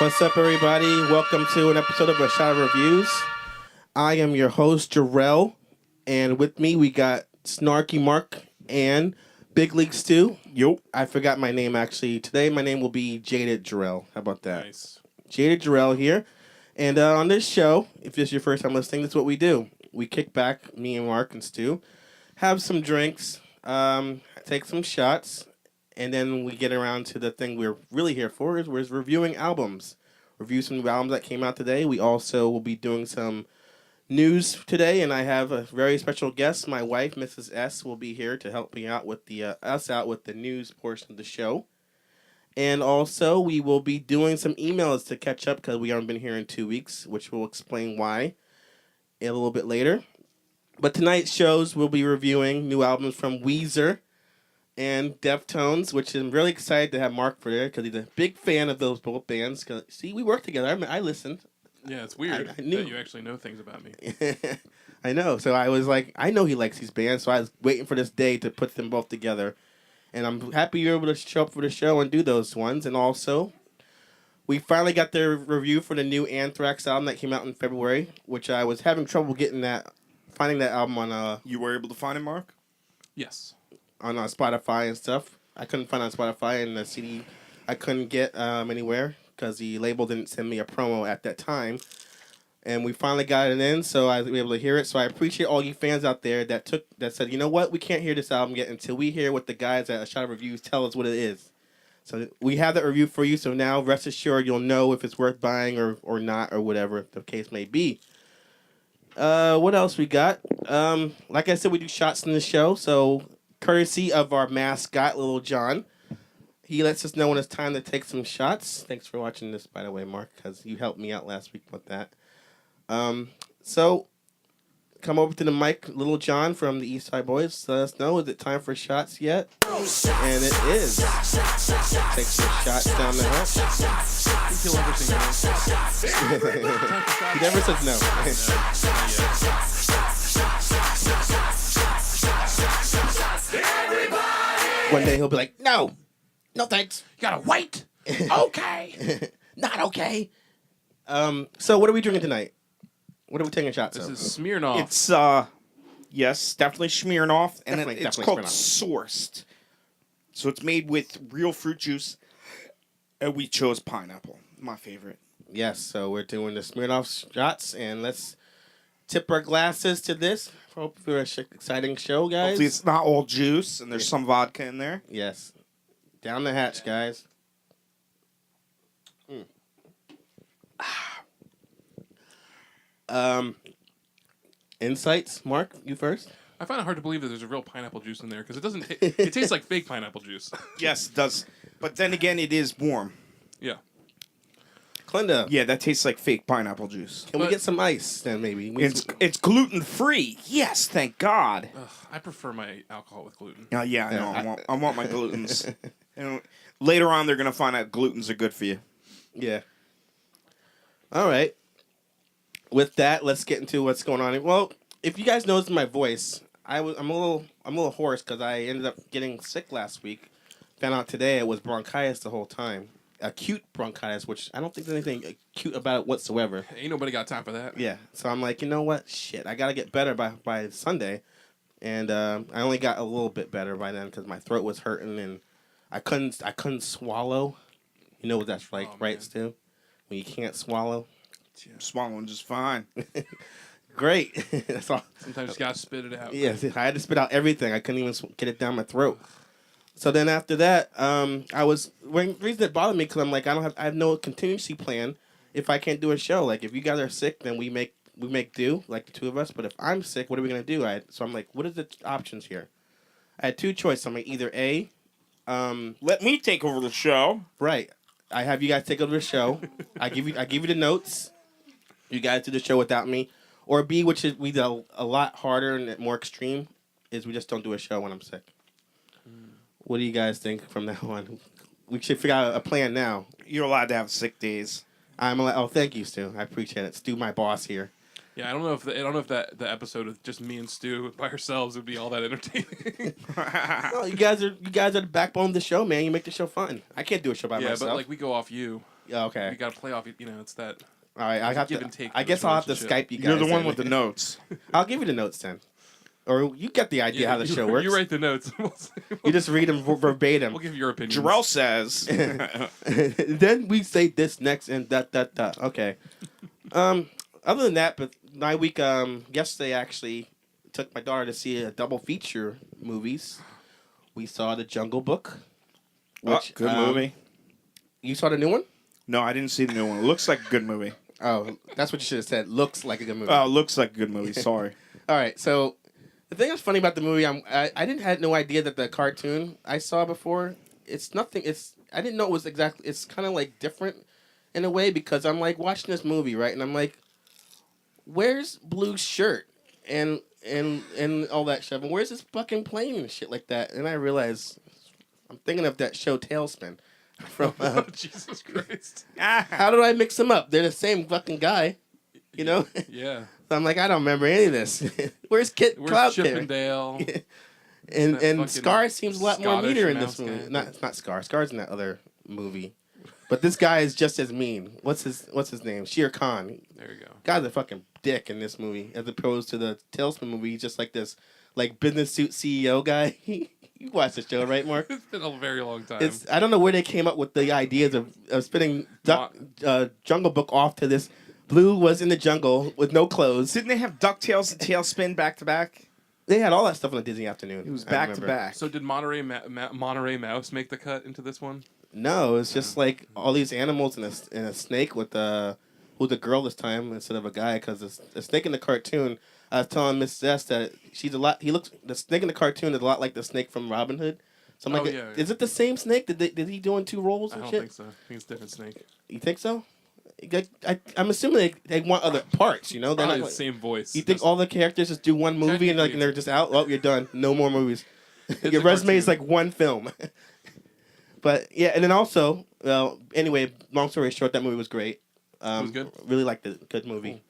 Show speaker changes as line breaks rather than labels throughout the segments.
What's up, everybody? Welcome to an episode of Rashad Reviews. I am your host, Jarrell, and with me we got Snarky Mark and Big League Stu.
Yo.
I forgot my name, actually. Today my name will be Jaded Jarrell. How about that?
Nice.
Jaded Jarrell here. And on this show, if this is your first time listening, that's what we do. We kick back, me and Mark and Stu, have some drinks, take some shots, and then we get around to the thing we're really here for, is we're reviewing albums. Review some new albums that came out today. We also will be doing some news today, and I have a very special guest. My wife, Mrs. S, will be here to help me out with the news portion of the show. And also, we will be doing some emails to catch up because we haven't been here in 2 weeks, which will explain why a little bit later. But tonight's shows, we'll be reviewing new albums from Weezer and Deftones, which I'm really excited to have Mark for there because he's a big fan of those both bands. See, we work together. I listened.
Yeah, it's weird
I knew.
that you actually know things about me.
I know. So I was like, I know he likes these bands, so I was waiting for this day to put them both together. And I'm happy you're able to show up for the show and do those ones. And also, we finally got the review for the new Anthrax album that came out in February, which I was having trouble finding that album on
You were able to find it, Mark?
Yes.
on Spotify and stuff. I couldn't find it on Spotify, and the CD I couldn't get anywhere because the label didn't send me a promo at that time. And we finally got it in, so I was able to hear it. So I appreciate all you fans out there that said, you know what, we can't hear this album yet until we hear what the guys at A Shot of Reviews tell us what it is. So we have that review for you, so now rest assured you'll know if it's worth buying or not, or whatever the case may be. What else we got? Like I said, we do shots in the show, so courtesy of our mascot, Little John. He lets us know when it's time to take some shots. Thanks for watching this, by the way, Mark, because you helped me out last week with that. So come over to the mic, Little John from the East Side Boys. Let us know, is it time for shots yet? And it is. Take some shots down the hatch.
You feel everything, man.
He never says no. One day he'll be like, no thanks.
You gotta wait. Okay.
Not okay. So what are we drinking tonight? What are we taking shots
This
of?
is Smirnoff.
It's, yes, definitely Smirnoff. And
Definitely
it's called
Smirnoff.
Sourced. So it's made with real fruit juice. And we chose pineapple. My favorite.
Yes, so we're doing the Smirnoff shots, and let's tip our glasses to this. Hope for an exciting show, guys.
Hopefully it's not all juice and there's some vodka in there.
Yes. Down the hatch, guys. Insights, Mark, you first.
I find it hard to believe that there's a real pineapple juice in there because it doesn't. It tastes like fake pineapple juice.
Yes, it does. But then again, it is warm.
Yeah.
Clinda,
Yeah, that tastes like fake pineapple juice.
can we
but-
get some ice then, maybe?
It's gluten-free. Yes, thank God.
Ugh, I prefer my alcohol with gluten.
Yeah, I know. I want my glutens. And later on, they're going to find out glutens are good for you.
Yeah. All right. With that, let's get into what's going on. Well, if you guys noticed my voice, I'm a little hoarse because I ended up getting sick last week. Found out today it was bronchitis the whole time, acute bronchitis, which I don't think there's anything acute about it whatsoever.
Ain't nobody got time for that.
Yeah, so I'm like, you know what? Shit, I gotta get better by Sunday, and I only got a little bit better by then because my throat was hurting and I couldn't swallow. You know what that's like, right,
man.
Stu? When you can't swallow.
I'm swallowing just fine.
Great. That's all.
Sometimes you gotta spit it out.
Yeah, I had to spit out everything. I couldn't even get it down my throat. So then after that, the reason it bothered me because I'm like, I have no contingency plan if I can't do a show. Like if you guys are sick, then we make do, like the two of us. But if I'm sick, what are we gonna do? So I'm like, what are the options here? I had two choices. I'm like, either A,
Let me take over the show.
right, I have you guys take over the show. I give you the notes. You guys do the show without me. Or B, which is we do a lot harder and more extreme, is we just don't do a show when I'm sick. What do you guys think from that one? We should figure out a plan now.
You're allowed to have sick days.
I'm like, oh, thank you, Stu. I appreciate it. Stu, my boss here.
Yeah, I don't know if the episode with just me and Stu by ourselves would be all that entertaining.
No, you guys are the backbone of the show, man. You make the show fun. I can't do a show by
yeah,
myself.
but like we go off you.
Yeah, okay.
You got to play off. You know, it's that.
All right, I
There's a
have
give
to.
and take
I
to
guess
this
I'll have to
relationship.
Skype you guys.
You're the one
in.
with the notes.
I'll give you the notes then, or you get the idea how the show works.
You write the notes. We'll see.
You just read them verbatim.
We'll give your opinion.
Jarrell says.
Then we say this next and that. Okay. Other than that, but my week yesterday actually took my daughter to see a double feature movies. We saw The Jungle Book. Which,
Good movie.
You saw the new one?
No, I didn't see the new one. It looks like a good movie.
Oh, that's what you should have said. Looks like a good movie.
Oh, it looks like a good movie. Sorry.
All right, so the thing that's funny about the movie, I didn't had no idea that the cartoon I saw before, it's nothing. I didn't know it was exactly. It's kind of like different in a way because I'm like watching this movie, right, and I'm like, where's Blue's shirt and all that stuff, and where's his fucking plane and shit like that, and I realize I'm thinking of that show Tailspin from.
Oh, Jesus Christ.
How did I mix them up? They're the same fucking guy, you know.
Yeah.
So I'm like, I don't remember any of this. Where's Kit
Where's
Cloud
Chip
Kid?
and Dale?
And
that fucking
Scar seems a lot more
Scottish
meaner in this
mouse
movie.
guy?
Not it's not Scar. Scar's in that other movie. But this guy is just as mean. What's his name? Shere Khan.
There you go.
Guy's a fucking dick in this movie, as opposed to the Tailspin movie. He's just like this, like business suit CEO guy. You watch the show, right, Mark?
It's been a very long time.
I don't know where they came up with the ideas of spinning Jungle Book off to this. Blue was in the jungle with no clothes.
Didn't they have DuckTales and Tailspin back to back?
They had all that stuff on the Disney Afternoon.
It was
I
back to
remember.
back.
So did Monterey Mouse make the cut into this one?
No, it's just like all these animals and a snake with who's a girl this time instead of a guy because the snake in the cartoon. I was telling Miss Zess that she's a lot. The snake in the cartoon is a lot like the snake from Robin Hood. So I'm like,
yeah.
is it the same snake? Did he doing two roles
I
and
don't
shit?
think so. I think it's a different snake.
You think so? I'm assuming they want other parts. You know, they're
Probably
not
the same voice.
You think all the characters just do one movie and
Technically,
they're just out? Oh, you're done. No more movies.
It's
Your
a
resume is
cartoon.
like one film. But yeah, and then also, well, anyway, long story short, that movie was great.
It was good?
Really liked it. Good movie.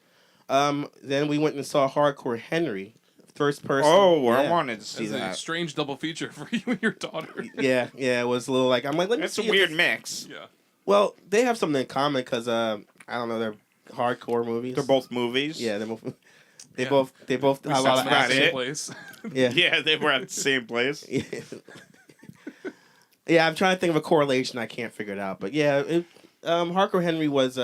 Then we went and saw Hardcore Henry, first person.
Oh,
yeah.
I wanted to see
It's a
that.
strange double feature for you and your daughter.
Yeah, it was a little like I'm like let me
That's a
see
weird
it.
mix.
Yeah.
Well, they have something in common because I don't know, they're hardcore movies.
They're both movies.
Yeah, they
Yeah.
both have a lot
That's
of
not
action.
it.
Place.
Yeah.
Yeah, they were at the same place.
Yeah, I'm trying to think of a correlation. I can't figure it out. But yeah, Hardcore Henry was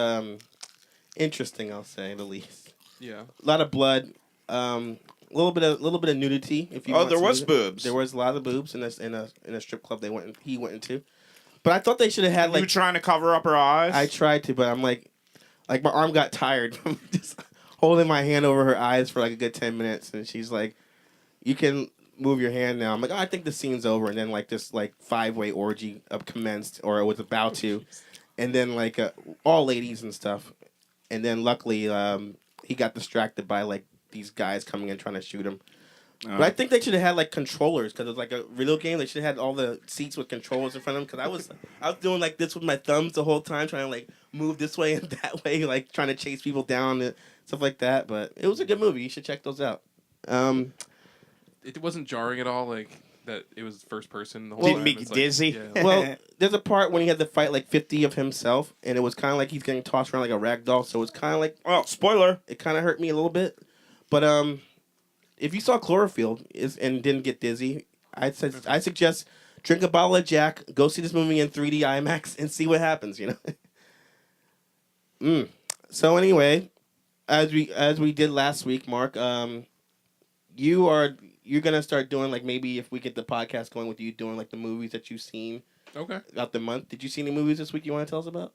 interesting, I'll say the least.
Yeah.
A lot of blood, a little bit of nudity. If you
Oh,
want
there
some
was
nudity.
boobs.
There was a lot of boobs in a strip club he went into. But I thought they should have had
you
like
trying to cover up her eyes?
I tried to, but I'm like my arm got tired from just holding my hand over her eyes for like a good 10 minutes, and she's like, "You can move your hand now." I'm like, "Oh, I think the scene's over," and then like this like 5-way orgy commenced, or it was about to, and then like all ladies and stuff, and then luckily he got distracted by like these guys coming in trying to shoot him. But I think they should have had like controllers because it was like a video game. They should have had all the seats with controllers in front of them because I was doing like this with my thumbs the whole time, trying to like move this way and that way, like trying to chase people down and stuff like that. But it was a good movie. You should check those out.
It wasn't jarring at all, like that it was first person the whole
Didn't
time.
make
It's
you dizzy?
yeah.
Well, there's a part when he had to fight like 50 of himself, and it was kind of like he's getting tossed around like a rag doll. So it's kind of like
Well, spoiler.
it kind of hurt me a little bit. But if you saw Cloverfield and didn't get dizzy, I suggest drink a bottle of Jack, go see this movie in 3D IMAX, and see what happens. You know. So anyway, as we did last week, Mark, you're gonna start doing like maybe if we get the podcast going with you doing like the movies that you've seen
Okay.
throughout the month. Did you see any movies this week you want to tell us about?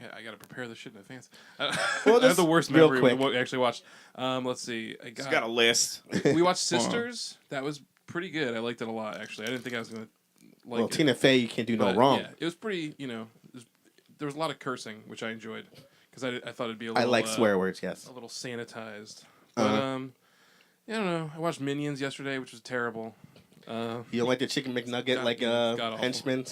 Yeah, I gotta prepare this shit in advance.
Well,
I have
just
the worst
real
memory
quick.
of what we actually watched. Let's see.
He's got a list.
We watched Sisters. That was pretty good. I liked it a lot. Actually, I didn't think I was gonna like
Well,
it.
Tina Fey, you can't do no
But,
wrong.
Yeah, it was pretty. There was a lot of cursing, which I enjoyed because I thought it'd be a little.
I like swear words. Yes.
A little sanitized. But
Uh-huh.
yeah, I don't know. I watched Minions yesterday, which was terrible.
You don't like the chicken McNugget
God-
like
God-awful.
henchman?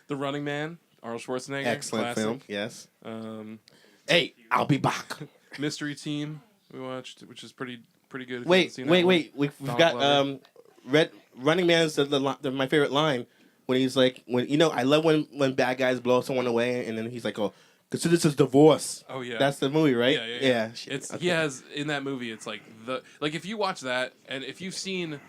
The Running Man, Arnold Schwarzenegger.
Excellent
classic.
film. Yes.
Um,
Hey, I'll be back.
Mystery Team we watched, which is pretty good. if you haven't
Wait.
seen that one.
We've
Donald
got
Glover.
Red Running Man is my favorite line. when he's like, I love when bad guys blow someone away, and then he's like, oh, consider this as divorce.
Oh yeah,
That's the movie, right?
yeah.
Shit.
It's
Okay.
he has in that movie. It's like if you watch that, and if you've seen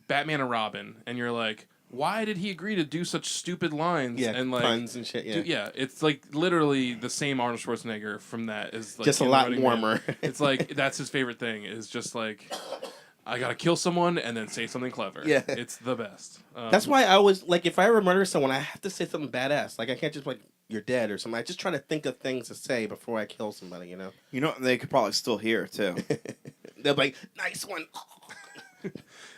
Batman and Robin, and you're like, why did he agree to do such stupid lines?
Yeah,
and like
puns and shit. Yeah,
yeah, it's like literally the same Arnold Schwarzenegger from that is like
just a
in
lot
Running Man.
warmer.
It's like that's his favorite thing is just like I gotta kill someone and then say something clever.
Yeah.
It's the best.
That's why I always like if I ever murder someone, I have to say something badass. Like I can't just like you're dead or something. I just try to think of things to say before I kill somebody.
You know, they could probably still hear it, too.
They'll be like, nice one.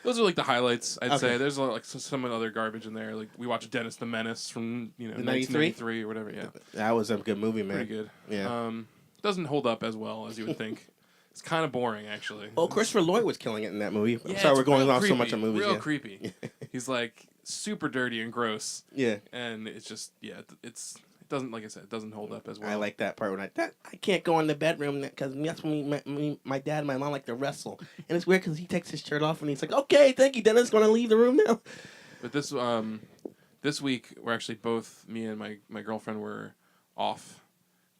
those are like the highlights. I'd
Okay.
say there's like some other garbage in there. Like we watched Dennis the Menace from
The
1993 or whatever. Yeah,
That was a good movie, man.
pretty good.
Yeah.
Doesn't hold up as well as you would think. It's kind of boring actually.
Oh, Christopher Lloyd was killing it in that movie. I'm
Yeah,
sorry,
it's
we're going
real
on so
creepy,
much on movies.
Real
Yeah.
creepy. He's like super dirty and gross,
Yeah.
and it's just it doesn't like I said, it doesn't hold up as well.
I like that part when I can't go in the bedroom because that's when my dad and my mom like to wrestle, and it's weird because he takes his shirt off and he's like, "Okay, thank you, Dennis, going to leave the room now."
But this week we're actually both me and my girlfriend were off.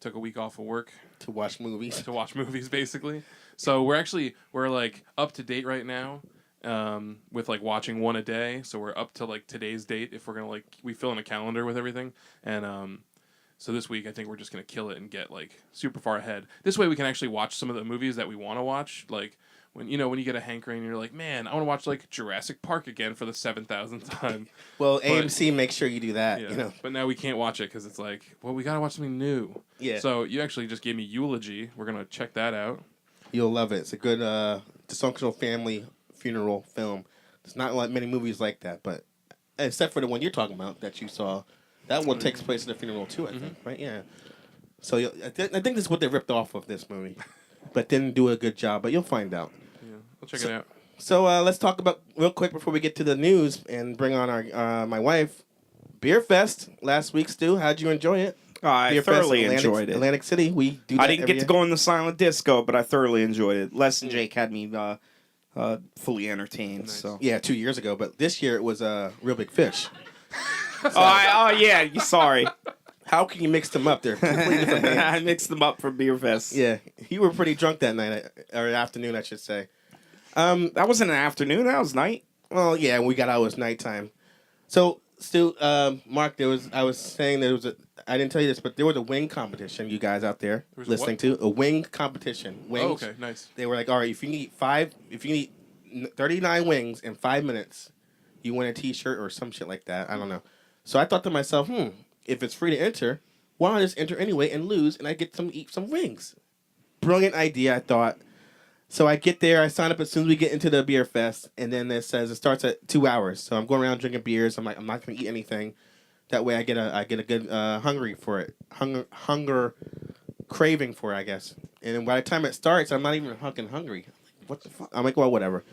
Took a week off of work
To watch movies.
to watch movies basically. So we're like up to date right now. With like watching one a day, so we're up to like today's date. If we're gonna we fill in a calendar with everything, and so this week I think we're just gonna kill it and get like super far ahead. This way we can actually watch some of the movies that we want to watch. Like when you get a hankering, and you're like, man, I want to watch like Jurassic Park again for the 7,000th time.
Well, AMC, make sure you do that.
Yeah. But now we can't watch it because it's like, well, we gotta watch something new.
Yeah.
So you actually just gave me Eulogy. We're gonna check that out.
You'll love it. It's a good dysfunctional family funeral film. There's not like many movies like that, but except for the one you're talking about that you saw, that one takes place at a funeral too. I think, right? Yeah. So I think this is what they ripped off of this movie, but didn't do a good job. But you'll find out.
Yeah, I'll check it out.
So let's talk about real quick before we get to the news and bring on our my wife. Beer Fest last week, Stu. How'd you enjoy it?
I
Beer Fest,
thoroughly
Atlantic,
enjoyed it.
Atlantic City. We do. That
I didn't
every
get to
year.
go in the silent disco, but I thoroughly enjoyed it. Les and Jake had me fully entertained.
Nice.
So.
Yeah, 2 years ago, but this year it was Real Big Fish.
Yeah. Sorry,
How can you mix them up? They're completely different bands.
I mixed them up for Beer Fest.
Yeah, you were pretty drunk that night, or afternoon, I should say.
That wasn't an afternoon. That was night.
Well, yeah, we got out, it was nighttime. So, Stu, Mark, I was saying I didn't tell you this, but there was a wing competition, you guys out there
There was a
listening to. A wing competition. Wings.
Oh, okay, nice.
They were like, all right, if you can eat 39 wings in 5 minutes, you win a t-shirt or some shit like that. I don't know. So I thought to myself, if it's free to enter, why don't I just enter anyway and lose and I get to eat some wings? Brilliant idea, I thought. So I get there, I sign up as soon as we get into the beer fest, and then it says it starts at 2 hours. So I'm going around drinking beers. I'm like, I'm not going to eat anything. That way I get a good hungry for it. Hunger craving for it, I guess. And then by the time it starts, I'm not even fucking hungry. What the fuck? I'm like, well, whatever.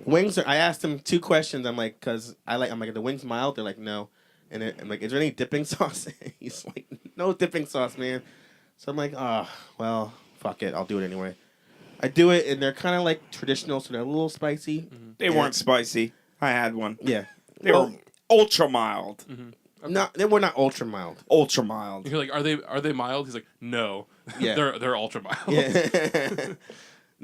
Wings I asked them 2 questions. I'm like, I'm like, are the wings mild? They're like, no. And I'm like, is there any dipping sauce? He's like, no dipping sauce, man. So I'm like, well, fuck it. I'll do it anyway. I do it, and they're kind of like traditional, so they're a little spicy.
Mm-hmm.
They weren't spicy. I had one.
Yeah.
They were ultra mild.
No, they were not ultra mild.
Ultra mild.
You're like, are they mild? He's like, no.
Yeah.
they're ultra mild.
Yeah.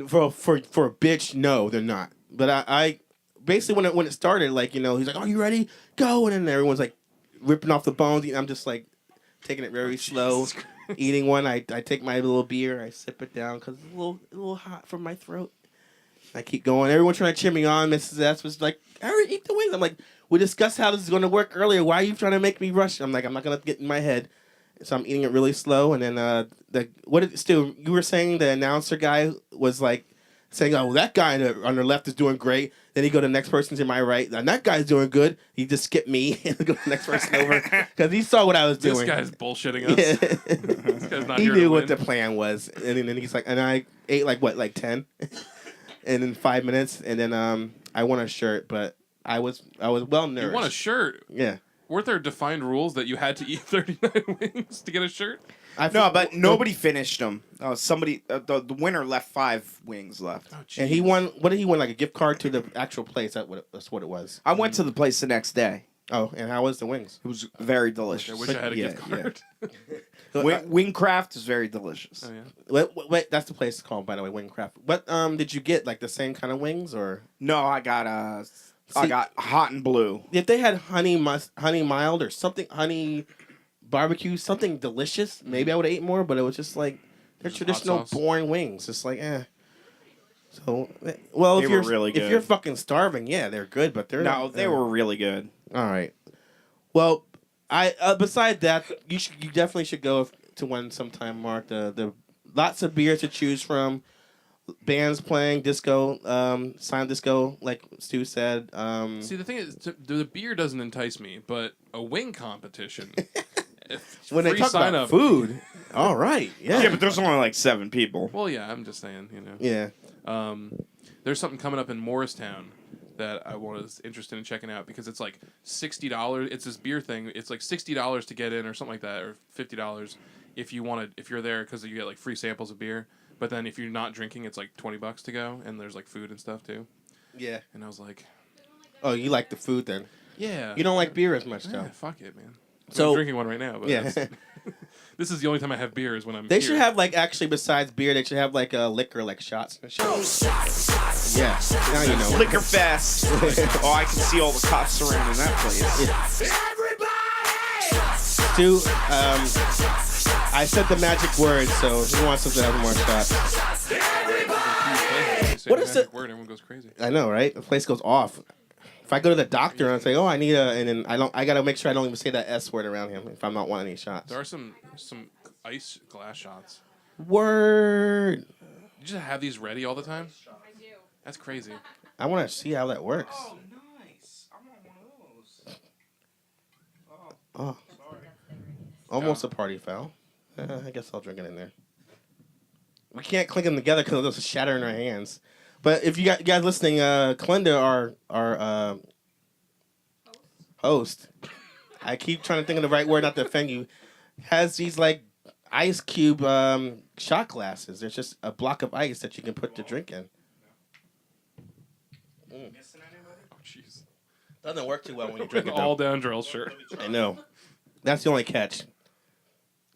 for a bitch, no, they're not. But I basically when it started, like, he's like, "Are you ready? Go!" And then everyone's like ripping off the bones. And I'm just like taking it very slow, eating one. I take my little beer, I sip it down because it's a little hot from my throat. I keep going. Everyone trying to cheer me on. Mrs. S was like, "Hurry, eat the wings." I'm like, "We discussed how this is going to work earlier. Why are you trying to make me rush?" I'm like, "I'm not going to get in my head." So I'm eating it really slow, and then Stu? You were saying the announcer guy was like saying, "Oh, that guy on the left is doing great." Then he go to the next person to my right, and that guy's doing good. He just skipped me and go to the next person over because he saw what I was
This
doing.
guy's bullshitting us.
Yeah.
This guy's not
He
here
knew
to
what
win.
the plan was, and then he's like, and I ate like 10, and in 5 minutes, and then I won a shirt, but I was well nourished.
You want a shirt?
Yeah.
Weren't there defined rules that you had to eat 39 wings to get a shirt?
No, but nobody finished them. Somebody, the winner left 5 wings left.
Oh,
And he won. What did he win? Like a gift card to the actual place. That's what it was.
I went to the place the next day.
Oh, and how was the wings?
It was very
I
delicious.
wish I had a
Yeah,
gift card.
Wingcraft is very delicious.
Oh yeah.
Wait, that's the place it's called, by the way, Wingcraft. What did you get? Like the same kind of wings, or
No, I got
See-
hot and blue.
if they had honey mild or something, honey barbecue, something delicious, maybe I would have ate more. But it was just like they're
Just
traditional
hot sauce.
boring wings. It's like So, well,
They
if
were
you're
really
if
good.
you're fucking starving, yeah, they're good, but they're
No,
not,
they were really good.
all right. Well, I beside that, you definitely should go to one sometime, Mark. The lots of beers to choose from, bands playing, disco, silent disco, like Stu said.
See, the thing is, the beer doesn't entice me, but a wing competition.
when they
free
talk
sign
about
up.
food, all right, yeah,
Yeah, but there's only like 7 people.
Well, yeah, I'm just saying, you know.
yeah.
There's something coming up in Morristown that I was interested in checking out because it's like $60. It's this beer thing. It's like $60 to get in or something like that, or $50 if you want to, if you're there because you get like free samples of beer. But then if you're not drinking, it's like $20 to go, and there's like food and stuff too.
Yeah.
And I was like,
Oh, you like the food then?
yeah,
You don't like beer as much,
yeah,
though.
fuck it, man.
So-
I'm drinking one right now. But
Yeah.
that's- this is the only time I have beer is when I'm.
They
here.
should have like actually besides beer, they should have like liquor, like shots and shit. Yeah. Now you know.
Liquor Fest. Oh, I can see all the cops surrounding that place.
Stu, I said the magic word, so he wants us to have more shots.
Say
What
the
is
magic
it?
word? Everyone goes crazy.
I know, right? The place goes off. If I go to the doctor and say, "Oh, I need a," and then I gotta make sure I don't even say that S word around him if I'm not wanting any shots.
There are some ice glass shots.
Word.
You just have these ready all the time.
I do.
That's crazy.
I want to see how that works.
nice. I want one of those.
Oh, almost a party foul. I guess I'll drink it in there. We can't clink them together because they'll just shatter in our hands. But if you guys listening, Klenda, our host, I keep trying to think of the right word not to offend you, has these like ice cube shot glasses. There's just a block of ice that you can put the drink in.
Oh jeez.
Doesn't work too well when you drink it.
All
Though.
down drill shirt.
I know. That's the only catch.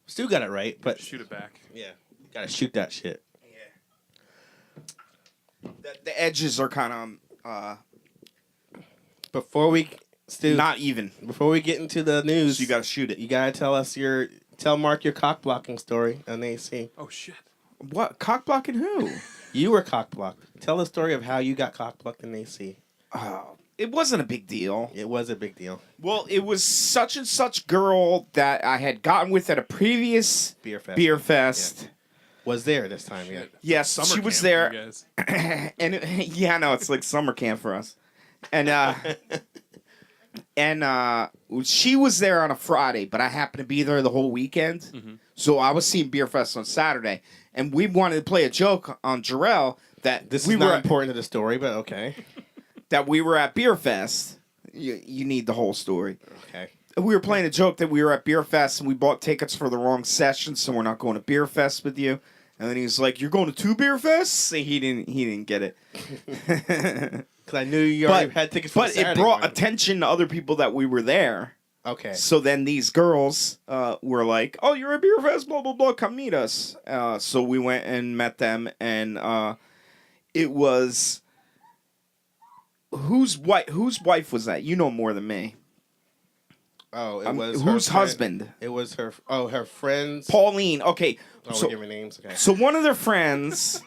Stu got it right, but
Shoot it back.
yeah, gotta shoot that shit.
The edges are kind of
Before we, Stu,
not even.
before we get into the news,
So you got to shoot it.
you gotta tell Mark your cock blocking story on AC.
Oh shit.
What? Cock blocking who?
You were cock blocked. Tell the story of how you got cock blocked in AC.
Oh, it wasn't a big deal.
It was a big deal.
Well, it was such and such girl that I had gotten with at a previous
Beer fest.
beer fest.
was there this time. Yeah.
Shit.
Yes,
Summer
she was
camp,
there.
you guys.
And yeah, no, it's like summer camp for us. And she was there on a Friday, but I happened to be there the whole weekend.
Mhm.
So I was seeing Beer Fest on Saturday, and we wanted to play a joke on Jarrell that
This
we
is not
were
important to the story, but okay.
that we were at Beer Fest. You need the whole story.
Okay.
We were playing a joke that we were at Beer Fest and we bought tickets for the wrong session, so we're not going to Beer Fest with you. And then he was like, "You're going to 2 Beer Fests?" He didn't get it.
Because I knew you already had tickets for
But
the
it
Saturday
brought
one.
attention to other people that we were there.
Okay.
So then these girls were like, "Oh, you're at Beer Fest, blah, blah, blah, come meet us." So we went and met them, and it was... Whose wife was that? You know more than me.
Oh, it was her
whose
friend.
husband?
It was her. Oh, her friends.
Pauline. Okay.
Oh,
so,
we're giving names. Okay.
so one of their friends...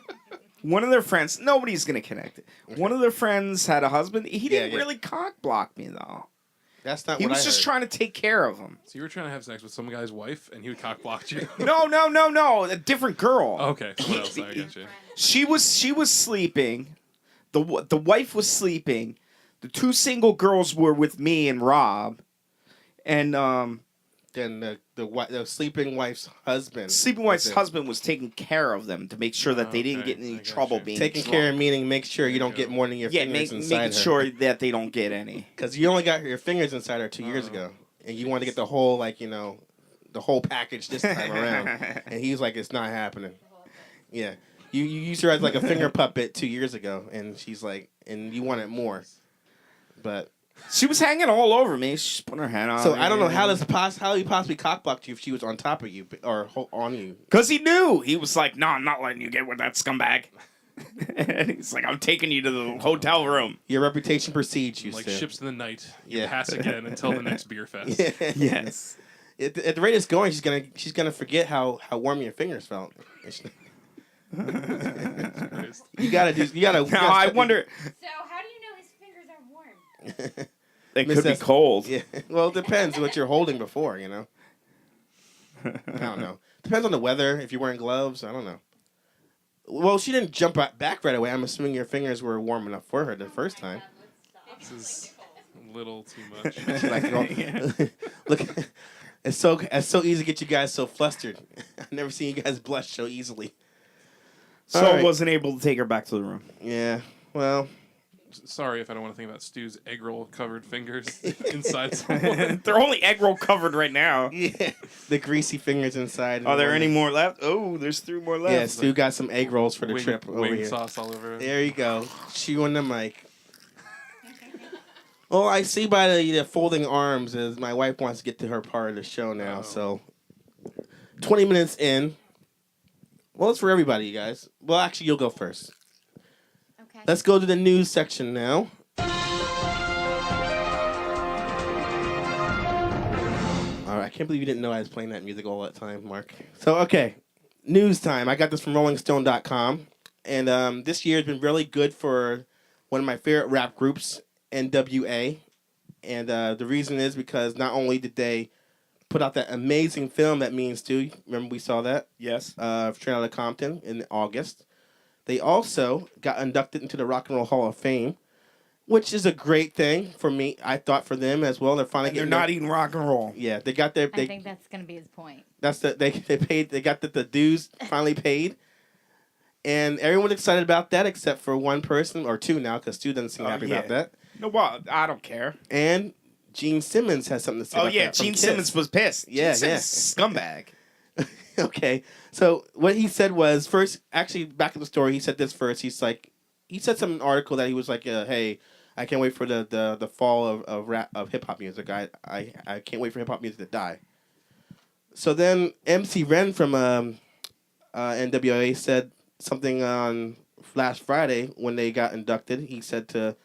nobody's going to connect it. One of their friends had a husband. He didn't
yeah.
really cock block me, though.
That's not
He
what
was
I
just
heard.
trying to take care of him.
So you were trying to have sex with some guy's wife, and he would cock blocked you.
No. A different girl.
Okay, someone else. I got you.
She was sleeping. The wife was sleeping. The 2 single girls were with me and Rob. And
Then the sleeping wife's husband.
sleeping wife's
was it.
husband was taking care of them to make sure that they didn't
Okay,
get in
I
any
got
trouble
you.
being
Taking
drunk.
care of meaning make sure you
There
don't
you
get
go.
more than your
Yeah,
fingers inside
making
her.
sure that they don't get any.
Because you only got your fingers inside her 2 years ago, and you wanted to get the whole the whole package this time around. And he's like, it's not happening. Yeah, you used her as like a finger puppet 2 years ago, and she's like, and you wanted more. But
She was hanging all over me. She just put her hand on.
So I don't know how he possibly cockblocked you if she was on top of you or on you.
Because he knew. He was like, no, I'm not letting you get with that scumbag. And he's like, I'm taking you to the hotel room.
Your reputation precedes you.
Like
Stu.
ships in the night. You
Yeah.
pass again until the next beer fest.
Yes.
At the rate it's going, she's gonna forget how warm your fingers felt.
Christ.
You gotta.
Now, I wonder,
So how do you know his fingers are warm?
they
Miss
could be
S-
cold.
Yeah. Well, it depends what you're holding before. You know. I don't know. Depends on the weather. If you're wearing gloves, I don't know. Well, she didn't jump back right away. I'm assuming your fingers were warm enough for her the first time.
This is a little too much.
She liked it all. Look, it's so easy to get you guys so flustered. I've never seen you guys blush so easily.
So
All
I
right.
wasn't able to take her back to the room.
Yeah. Well,
Sorry if I don't want to think about Stu's egg roll covered fingers inside someone.
They're only egg roll covered right now.
yeah. The greasy fingers inside.
Are there any more left? Oh, there's 3 more left.
Yeah, Stu got some egg rolls for the
wing,
trip over
wing
here.
sauce all over.
There you go. Chewing the mic. Oh, I see by the folding arms is my wife wants to get to her part of the show now.
Oh.
So, 20 minutes in. Well, it's for everybody, you guys. Well, actually, you'll go first.
Okay.
Let's go to the news section now. All right, I can't believe you didn't know I was playing that music all that time, Mark. So, okay, news time. I got this from RollingStone.com, and this year has been really good for one of my favorite rap groups, NWA. And the reason is because not only did they put out that amazing film that me and Stu, remember we saw that?
Yes.
Straight Outta Compton in August. They also got inducted into the Rock and Roll Hall of Fame, which is a great thing for me. I thought for them as well. They're finally
They're
getting
not
their-
eating rock and roll.
Yeah, they got their.
I
They,
think that's going to be his point.
that's the they paid. They got the dues finally paid, and everyone's excited about that except for one person or two now because Stu doesn't seem
Oh,
happy
yeah.
about that.
No, well, I don't care.
And Gene Simmons has something to say.
Oh,
about
yeah,
that from
Gene
Kiss.
Simmons was pissed.
Yeah,
Gene Simmons is a scumbag.
Okay, so what he said was first. Actually, back in the story, he said this first. He's like, he said some article that he was like, "Hey, I can't wait for the fall of hip hop music. I can't wait for hip hop music to die." So then MC Ren from NWA said something on last Friday when they got inducted. He said to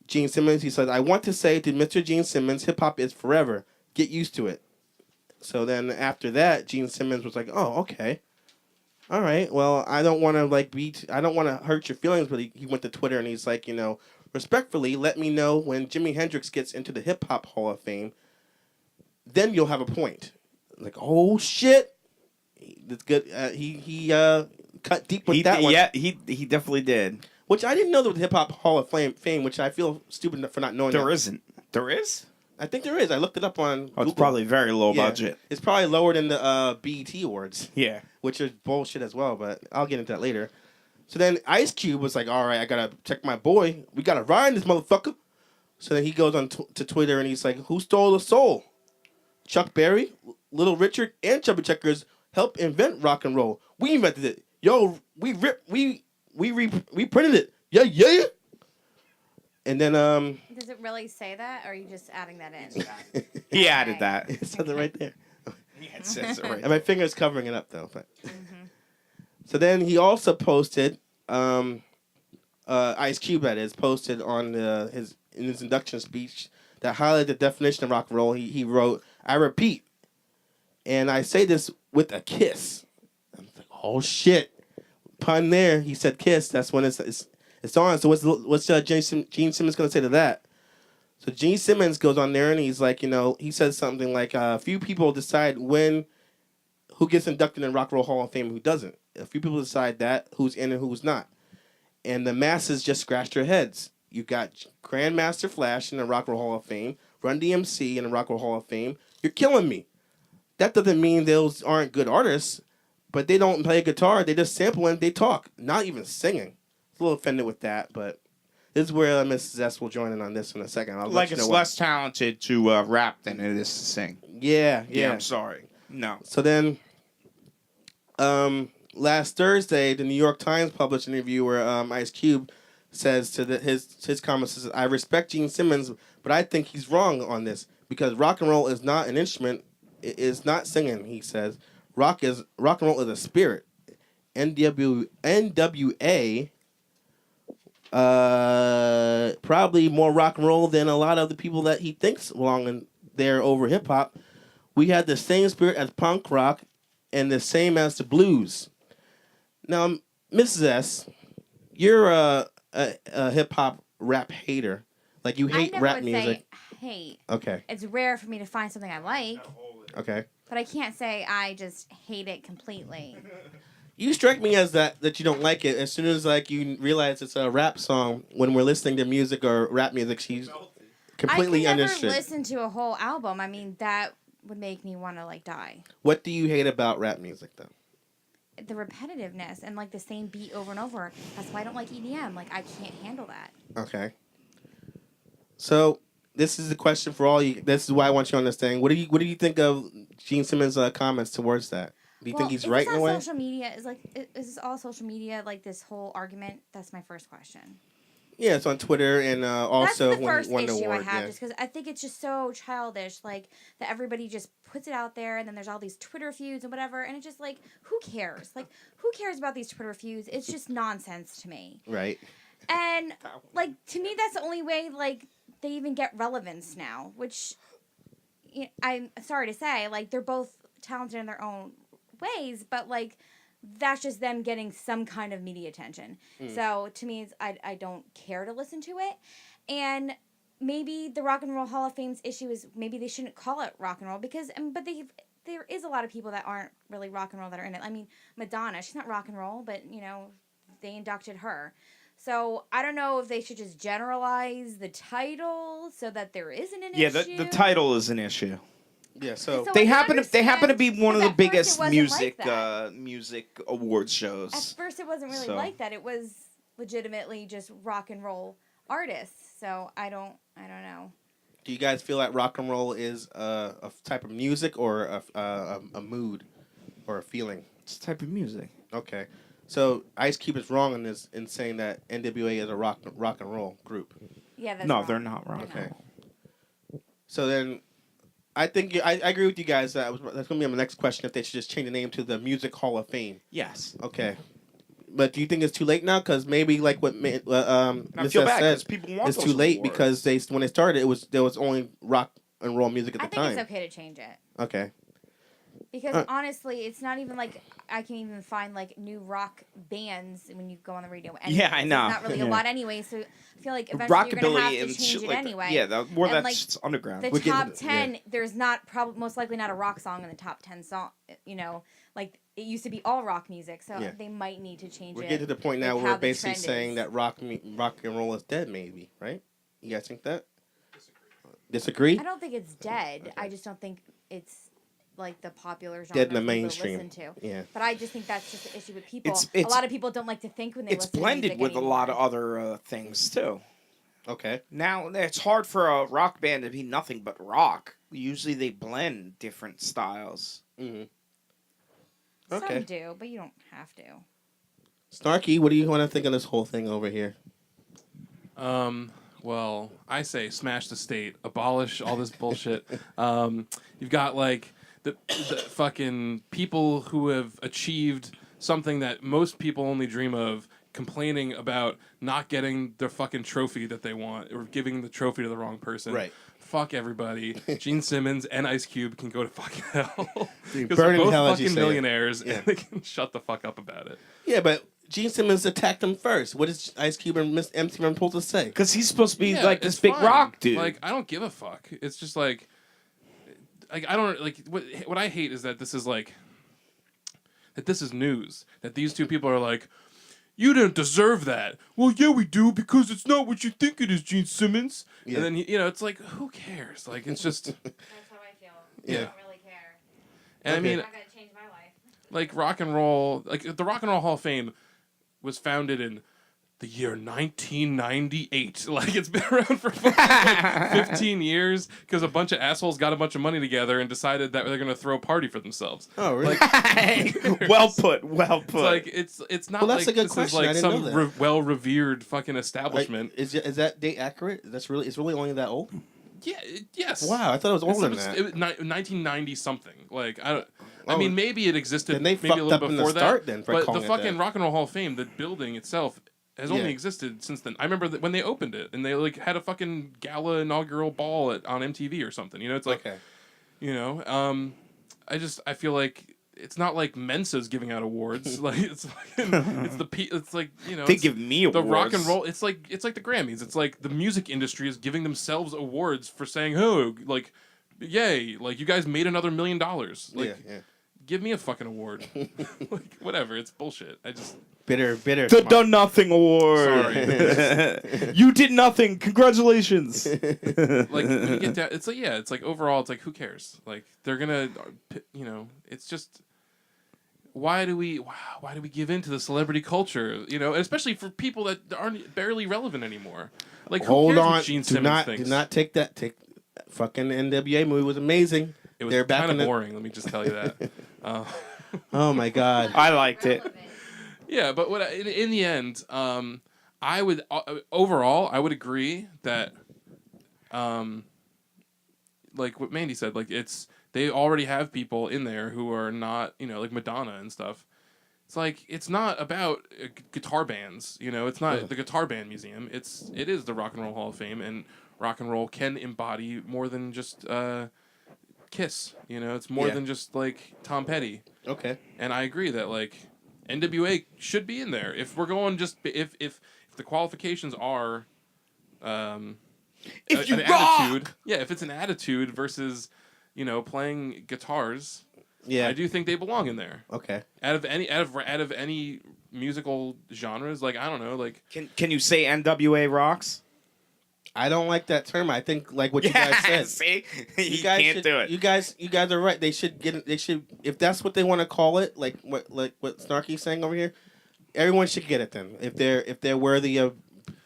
Gene Simmons, he said, "I want to say to Mr. Gene Simmons, hip hop is forever. Get used to it." So then after that, Gene Simmons was like, "Oh, okay. All right. Well, I don't want to I don't want to hurt your feelings," but he went to Twitter and he's like, respectfully, let me know when Jimi Hendrix gets into the Hip Hop Hall of Fame. Then you'll have a point. Like, oh shit. That's good. He cut deep with that one.
Yeah, he definitely did.
Which I didn't know there was Hip Hop Hall of Fame, which I feel stupid for not knowing.
There
that.
isn't. There is?
I think there is. I looked it up on
Oh,
Google.
it's probably very low
Yeah.
budget.
It's probably lower than the BET Awards,
Yeah.
which is bullshit as well, but I'll get into that later. So then Ice Cube was like, all right, I got to check my boy. We got to ride this motherfucker. So then he goes on to Twitter and he's like, who stole the soul? Chuck Berry, Little Richard, and Chubby Checkers helped invent rock and roll. We invented it. Yo, we printed it. Yeah, yeah. And then
Does it really say that, or are you just adding that in?
He added that.
it says it right there.
Yeah, it says it right.
And my finger's covering it up though. But. So then he also posted, Ice Cube that is, posted on his induction speech that highlighted the definition of rock and roll. He wrote, "I repeat, and I say this with a kiss." I'm like, oh shit, pun there. He said kiss. That's when it's on. So what's Gene Simmons gonna say to that? So Gene Simmons goes on there and he's like, he says something like, a few people decide who gets inducted in Rock and Roll Hall of Fame and who doesn't. A few people decide that, who's in and who's not. And the masses just scratch their heads. You got Grandmaster Flash in the Rock and Roll Hall of Fame, Run DMC in the Rock and Roll Hall of Fame. You're killing me. That doesn't mean those aren't good artists, but they don't play guitar. They just sample and they talk, not even singing. A little offended with that, but this is where Miss Zest will join in on this in a second. I'll
Like
let you
it's
know
less talented to rap than it is to sing.
Yeah.
I'm sorry. No.
So then, last Thursday, the New York Times published an interview where Ice Cube says to his comments, says, "I respect Gene Simmons, But I think he's wrong on this because rock and roll is not an instrument. It is not singing. He says rock and roll is a spirit. NWA, probably more rock and roll than a lot of the people that he thinks belong in there over hip hop. We had the same spirit as punk rock and the same as the blues. Now, Mrs. S, you're a hip hop rap hater. Like you hate
I never
rap
would
music.
say hate.
Okay.
It's rare for me to find something I like,
Okay.
but I can't say I just hate it completely.
You strike me as that you don't like it. As soon as like you realize it's a rap song, when we're listening to music or rap music, she's completely
I could never
understood.
listen to a whole album. I mean, that would make me want to like die.
What do you hate about rap music though?
The repetitiveness and like the same beat over and over. That's why I don't like EDM. Like I can't handle that.
Okay. So this is the question for all you. This is why I want you on this thing. What do you think of Gene Simmons' comments towards that? Do you think he's right in a way?
Social media is like is this all social media? Like this whole argument? That's my first question.
Yeah, it's on Twitter and also
That's the
when
first
he won the
issue
award.
I have,
Yeah.
just because I think it's just so childish, like that everybody just puts it out there, and then there's all these Twitter feuds and whatever, and it's just like, who cares? Like, who cares about these Twitter feuds? It's just nonsense to me.
Right.
And like to me, that's the only way like they even get relevance now. Which I'm sorry to say, like they're both talented in their own ways, but like that's just them getting some kind of media attention. So to me, I don't care to listen to it. And maybe the Rock and Roll Hall of Fame's issue is maybe they shouldn't call it rock and roll because, but there is a lot of people that aren't really rock and roll that are in it. I mean, Madonna, she's not rock and roll, but they inducted her. So I don't know if they should just generalize the title so that there isn't an
Yeah,
issue.
the title is an issue.
Yeah. So
So
They
I
happen to be one of the
because at first it
biggest
wasn't
music
like that.
music award
At
shows.
first, it wasn't really
So-
like that. It was legitimately just rock and roll artists. So I don't know.
do you guys feel like rock and roll is a type of music or a mood or a feeling?
It's a type of music.
Okay. So Ice Cube is wrong in this in saying that NWA is a rock and roll group.
Yeah, that's
No,
wrong.
they're not wrong.
Okay. So then, I think I agree with you guys that that's going to be my next question. If they should just change the name to the Music Hall of Fame.
Yes.
Okay. But do you think it's too late now? Because maybe like what
I
Ms.
feel
S
bad
said,
because people want
it's
those
too late
awards.
because when they started there was only rock and roll music at
I
the
think
time.
it's okay to change it
Okay.
because honestly, it's not even like I can even find like new rock bands when you go on the radio. Anyways.
Yeah, I know.
There's not really a
Yeah.
lot anyway, so I feel like eventually you're gonna have
Rockabilly
to
and
change
shit
it
like
anyway.
that. Yeah, more
And,
that's
like,
just underground.
The
We're getting
top
to-
10, there's not most likely not a rock song in the top 10 song. Like it used to be all rock music, so
Yeah.
they might need to change
We're
it.
getting to the point now
with
where
how
we're
the
basically
trend
saying
is.
that rock and roll is dead. Maybe, right? You guys think that? Disagree?
I don't think it's dead. I just don't think it's like the popular genre
Dead in the
for people to
mainstream.
listen to.
Yeah.
But I just think that's just the issue with people.
It's-
a lot of people don't like to think when they
It's
listen
blended
to
with
music
a lot of
anymore.
other things too.
Okay.
Now it's hard for a rock band to be nothing but rock. Usually they blend different styles.
Mm-hmm.
Some
Okay.
do, but you don't have to.
Snarky, what do you want to think of this whole thing over here?
Well, I say smash the state, abolish all this bullshit. You've got like the fucking people who have achieved something that most people only dream of, complaining about not getting the fucking trophy that they want or giving the trophy to the wrong person.
Right.
Fuck everybody. Gene Simmons and Ice Cube can go to fucking hell.
Dude,
Because
burn
they're
in
both
hell as you
fucking
say it.
millionaires
Yeah.
and they can shut the fuck up about it.
Yeah, but Gene Simmons attacked him first. What is Ice Cube and Miss MC Ren supposed to say?
Because he's supposed to be
Yeah,
like this
it's
big
fine.
rock dude.
Like I don't give a fuck. It's just like I don't like what I hate is that this is like that this is news. That these two people are like, you didn't deserve that. Well, yeah, we do because it's not what you think it is, Gene Simmons.
Yeah.
And then it's like, who cares? Like it's just.
That's how I feel.
Yeah.
I don't really care.
And I
Okay.
mean,
I'm not gonna change my life.
like rock and roll, like the Rock and Roll Hall of Fame was founded in the year 1998. Like it's been around for fucking, like 15 years because a bunch of assholes got a bunch of money together and decided that they're gonna throw a party for themselves.
Oh, really?
well put. Well put.
It's like it's not
Well, that's
like
a good
this
question.
is
I
like
didn't
some
know that.
well revered fucking
Like,
establishment.
is that date accurate? It's really only that old?
Yeah. Yes.
Wow, I thought it was older than that.
It was 1990 something. Like I don't. I
Oh,
mean, maybe it existed.
then they
maybe
fucked
a little
up in the
before
start
that.
then for
but
calling
the
it
fucking
that.
Rock and Roll Hall of Fame, the building itself, has only
Yeah.
existed since then. I remember that when they opened it and they like had a fucking gala inaugural ball on MTV or something. You know, it's like,
Okay.
you know, I feel like. It's not like Mensa's giving out awards. Like it's it's like, you know,
They
it's
give me
the
awards.
rock and roll. It's like the Grammys. It's like the music industry is giving themselves awards for saying, "Oh, like, yay! Like you guys made another $1 million. Like,
yeah.
give me a fucking award." Like whatever. It's bullshit. I just
Bitter.
The Done Nothing Award.
Sorry.
You did nothing. Congratulations.
like when you get down. It's like it's like overall. It's like who cares? Like they're gonna, you know. It's just. Why do we give in to the celebrity culture? You know, especially for people that aren't barely relevant anymore. Like, who
Hold
cares
on.
what Gene
Do
Simmons
not
thinks?
take that. Fucking NWA movie was amazing.
It was
They're back
kind
in
of
the-
boring. Let me just tell you that.
Oh my god.
I liked it.
Yeah, but in the end, I would overall I would agree that, like what Mandy said, like they already have people in there who are not, you know, like Madonna and stuff. It's like it's not about guitar bands, you know. It's not the Guitar Band Museum. It is the Rock and Roll Hall of Fame, and rock and roll can embody more than just Kiss. You know, it's more
Yeah.
than just like Tom Petty.
Okay.
And I agree that like NWA should be in there if we're going just if the qualifications are
If you
an
rock!
attitude, yeah, if it's an attitude versus, you know, playing guitars,
Yeah.
I do think they belong in there.
Okay.
Out of any musical genres, like I don't know, like
Can you say NWA rocks?
I don't like that term. I think like what you guys said.
See,
You guys
can't
should,
do it.
You guys are right. They should if that's what they want to call it, like what Snarky's saying over here. Everyone should get it then. If they're worthy of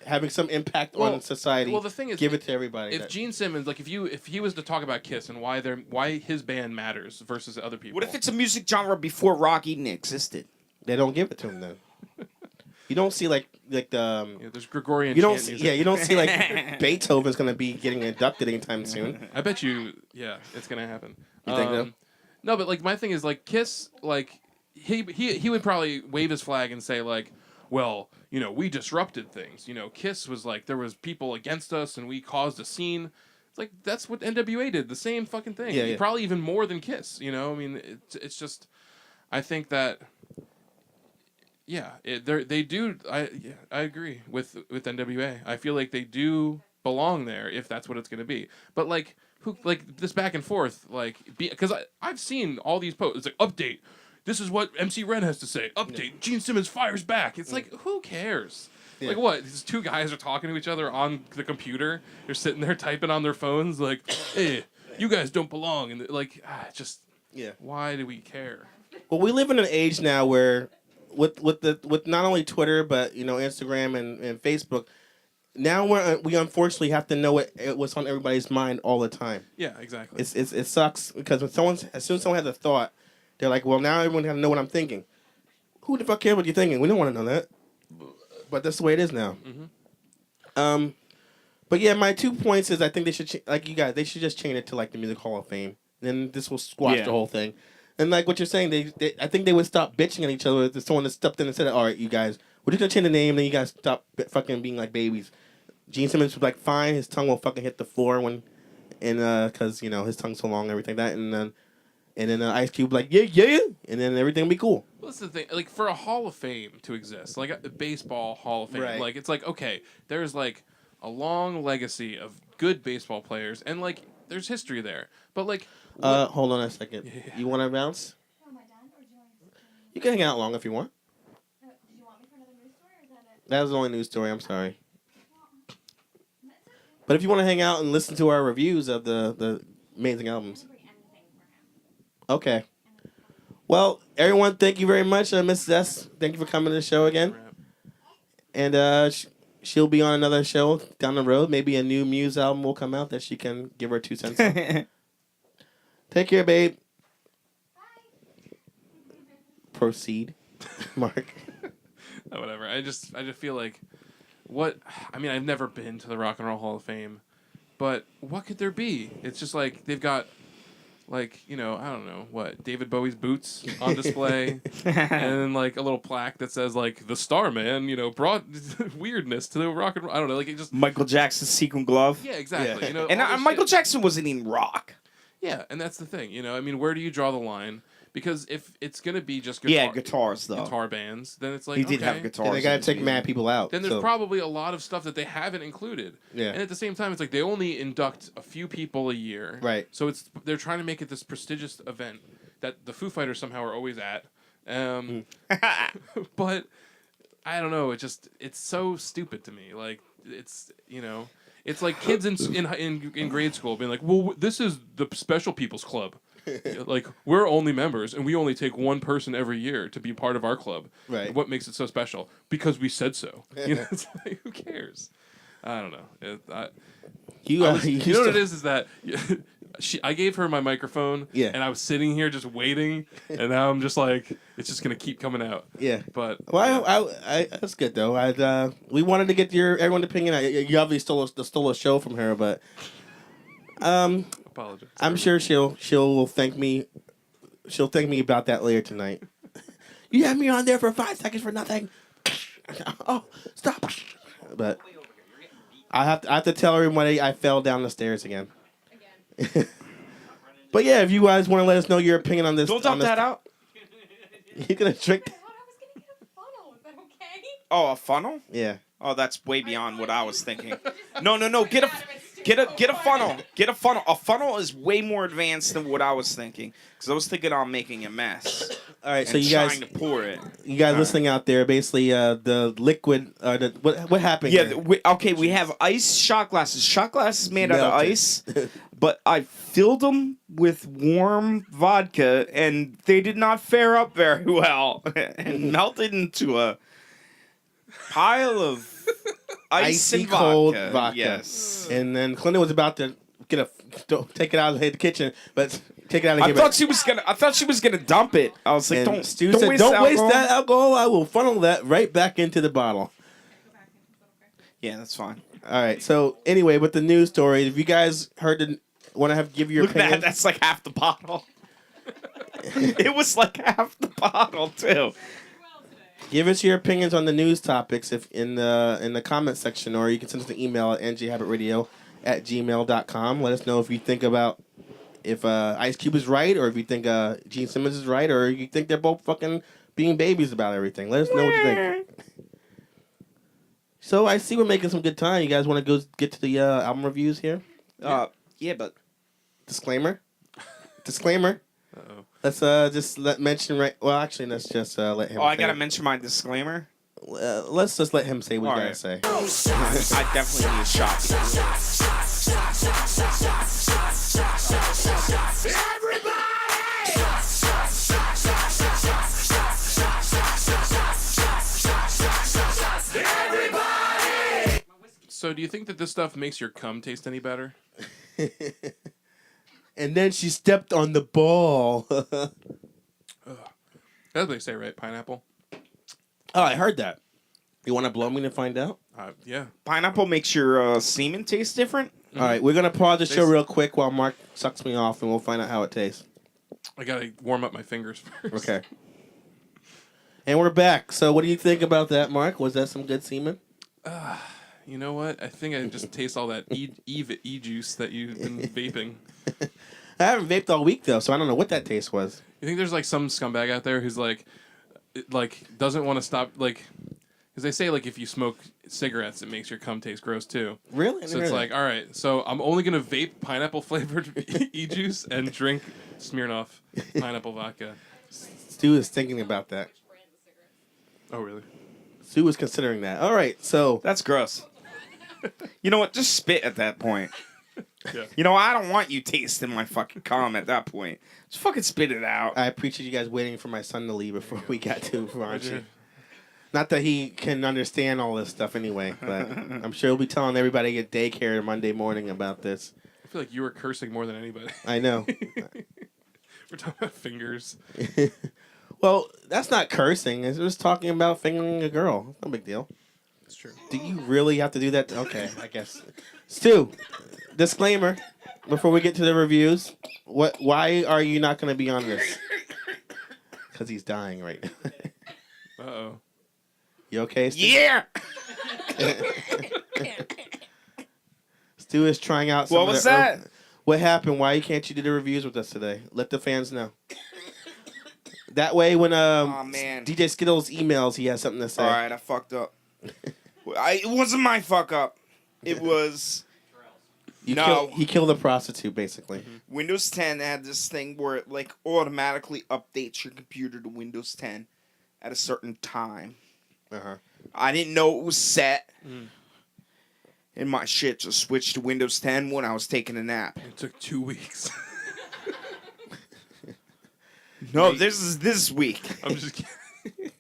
having some impact on society.
well, the thing is,
give it to everybody.
if Gene Simmons, like if he was to talk about Kiss and why his band matters versus other people.
What if it's a music genre before rock even existed?
they don't give it to him then. You don't see like the
you know, there's Gregorian
you don't
chant
see,
music.
yeah you don't see like Beethoven's gonna be getting inducted anytime soon.
I bet you, yeah, it's gonna happen.
You think so?
No, but like my thing is like Kiss, like he would probably wave his flag and say like, well, you know, we disrupted things. You know, Kiss was like there was people against us and we caused a scene. It's like that's what NWA did, the same fucking thing.
Yeah, yeah.
Probably even more than Kiss. You know, I mean, it's just, I think that. Yeah, they do. I agree with NWA. I feel like they do belong there if that's what it's going to be. But like who like this back and forth like because I've seen all these posts. It's like update. This is what MC Ren has to say. Update. Gene Simmons fires back. It's like who cares?
Yeah.
Like what? These two guys are talking to each other on the computer. They're sitting there typing on their phones like, "Hey, you guys don't belong." And like just
Yeah.
why do we care?
Well, we live in an age now where, with not only Twitter but you know Instagram and Facebook, now we unfortunately have to know what's on everybody's mind all the time.
Yeah, exactly.
It sucks because as soon as someone has a thought, they're like, well, now everyone has to know what I'm thinking. Who the fuck cares what you're thinking? We don't want to know that. But that's the way it is now.
Mm-hmm.
But yeah, my 2 points is I think they should like you guys. They should just change it to like the Music Hall of Fame. Then this will squash
Yeah.
the whole thing. And like what you're saying, they I think they would stop bitching at each other if someone that stepped in and said, "All right, you guys, we're just gonna change the name, then you guys stop fucking being like babies." Gene Simmons was like, "Fine, his tongue will fucking hit the floor because you know his tongue's so long and everything like that." And then Ice Cube like, "Yeah," and then everything will be cool.
Well, that's the thing. Like for a Hall of Fame to exist, like a baseball Hall of Fame,
Right.
like it's like okay, there's like a long legacy of good baseball players, and like there's history there. But like,
Hold on a second.
Yeah.
You want to bounce?
Am I done, or do you want me to continue?
You can hang out long if you want.
Did you want me for another news story, or is that it?
That was the only news story. I'm sorry.
That's okay.
But if you want to hang out and listen to our reviews of the amazing albums.
Bring anything for him.
Okay. Well, everyone, thank you very much. Mrs. S, thank you for coming to the show again. And she'll be on another show down the road. Maybe a new Muse album will come out that she can give her 2 cents on. Take care, babe. Proceed, Mark.
whatever. I just feel like I mean, I've never been to the Rock and Roll Hall of Fame, But what could there be? It's just like they've got, like, I don't know what, David Bowie's boots on display, and then like a little plaque that says like the Starman, brought weirdness to the rock and roll. I don't know, like it just.
Michael Jackson's sequin glove.
Yeah, exactly.
Yeah.
All
And
this
Michael
shit.
Jackson wasn't even rock.
Yeah, and that's the thing. I mean, where do you draw the line? Because if it's gonna be just
Guitars though.
guitar bands, then it's like
He did
okay.
have guitars.
And they got to
in his
take
music.
mad people out.
Then there's
so-
probably a lot of stuff that they haven't included.
Yeah.
And at the same time, it's like they only induct a few people a year.
Right.
So they're trying to make it this prestigious event that the Foo Fighters somehow are always at. But I don't know. It's so stupid to me. Like it's it's like kids in grade school being like, well, this is the special people's club. Like we're only members and we only take one person every year to be part of our club.
Right.
What makes it so special? Because we said so. It's like, who cares? I don't know. You know what it is that I gave her my microphone.
Yeah.
And I was sitting here just waiting, and now I'm just like, it's just gonna keep coming out.
Yeah.
But
Well, I that's good though. We wanted to get everyone's opinion. You obviously stole a show from her, but
apologize.
I'm sure she'll thank me. She'll thank me about that later tonight. You had me on there for 5 seconds for nothing. Oh, stop! But I have to tell everyone I fell down the stairs again. But yeah, if you guys want to let us know your opinion on this,
Don't dump that out.
You're gonna trick.
I thought I was gonna get a funnel. Is that okay?
Oh, a funnel?
Yeah.
Oh, that's way beyond what I was thinking. No. Get a funnel. Get a funnel. A funnel is way more advanced than what I was thinking. Because I was thinking on making a mess.
All right, so
And
you guys,
trying to pour it.
you guys listening out there, basically, the liquid, what happened?
Yeah.
here?
We have ice shot glasses. Shot glasses made out of
Melted.
ice. But I filled them with warm vodka, and they did not fare up very well, and melted into a pile of ice
Icy
and
cold
vodka.
vodka.
Yes.
And then Clinton was about to take it out of the kitchen, but take it out of
I
here.
thought she was gonna dump it. I was like,
And
don't
Stu
don't
said,
waste
"Don't waste
alcohol."
that alcohol. I will funnel that right back into the bottle."
Yeah, that's fine.
All right. So anyway, with the news story, if you guys want to give your
Look at that.
opinion,
That's like half the bottle. It was like half the bottle too.
give us your opinions on the news topics if in the comment section, or you can send us an email at njhabbitradio@gmail.com. Let us know if you think about if Ice Cube is right, or if you think Gene Simmons is right, or you think they're both fucking being babies about everything. Let us know what you think. So I see we're making some good time. You guys want to go get to the album reviews here?
Yeah, but
Disclaimer.
Uh-oh.
Let's just mention right. Well, actually, let's just let him.
oh, I
say
gotta
it.
mention my disclaimer.
Let's just let him say what
All
he
right.
gotta say.
I definitely need a shot.
So do you think that this stuff makes your cum taste any better?
And then she stepped on the ball.
That's what they say, right? Pineapple.
Oh, I heard that. You want to blow me to find out?
Yeah.
Pineapple makes your semen taste different.
All right, we're gonna pause the show
They-
real quick while Mark sucks me off, and we'll find out how it tastes.
I gotta warm up my fingers first.
Okay. And we're back. So, what do you think about that, Mark? Was that some good semen?
You know what? I think I just taste all that e juice that you've been vaping.
I haven't vaped all week though, so I don't know what that taste was.
You think there's like some scumbag out there who's like doesn't want to stop because they say like if you smoke cigarettes it makes your cum taste gross too.
Really?
So it's like, all right, so I'm only gonna vape pineapple flavored e juice and drink Smirnoff pineapple vodka.
Stu is thinking about that.
Oh really?
Stu was considering that. All right, so
That's gross. You know what? Just spit at that point.
Yeah.
You know, I don't want you tasting my fucking cum at that point. Just fucking spit it out.
I appreciate you guys waiting for my son to leave before we got to
What'd
Varanchi.
you-
Not that he can understand all this stuff anyway, but I'm sure he'll be telling everybody at daycare Monday morning about this.
I feel like you were cursing more than anybody.
I know.
We're talking about fingers.
Well, that's not cursing. It's just talking about fingering a girl. No big deal.
It's true.
Do you really have to do that? Okay, I guess. Stu, disclaimer before we get to the reviews. Why are you not going to be on this? Because he's dying right now.
Uh-oh.
You okay, Stu?
Yeah.
Stu is trying out some
What
of
was
the
that?
What happened? Why can't you do the reviews with us today? Let the fans know. That way, when
Aw, man.
DJ Skittles emails, he has something to say.
All right, I fucked up. It wasn't my fuck up. It was No.
He killed a prostitute, basically.
Windows 10 had this thing where it like automatically updates your computer to Windows 10 at a certain time.
Uh-huh.
I didn't know it was set. And my shit just switched to Windows 10 when I was taking a nap.
It took 2 weeks.
No, this is this week.
I'm just kidding.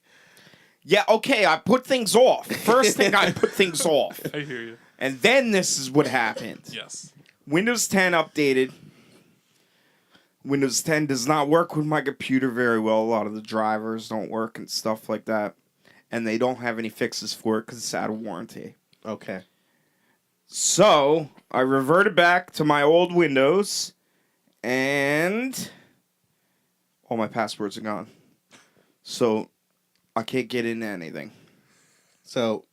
Yeah, okay, I put things off. First thing, I put things off.
I hear you.
And then this is what happened.
Yes.
Windows 10 updated. Windows 10 does not work with my computer very well. A lot of the drivers don't work and stuff like that. And they don't have any fixes for it because it's out of warranty.
Okay.
So, I reverted back to my old Windows, and all my passwords are gone. So, I can't get into anything.
So,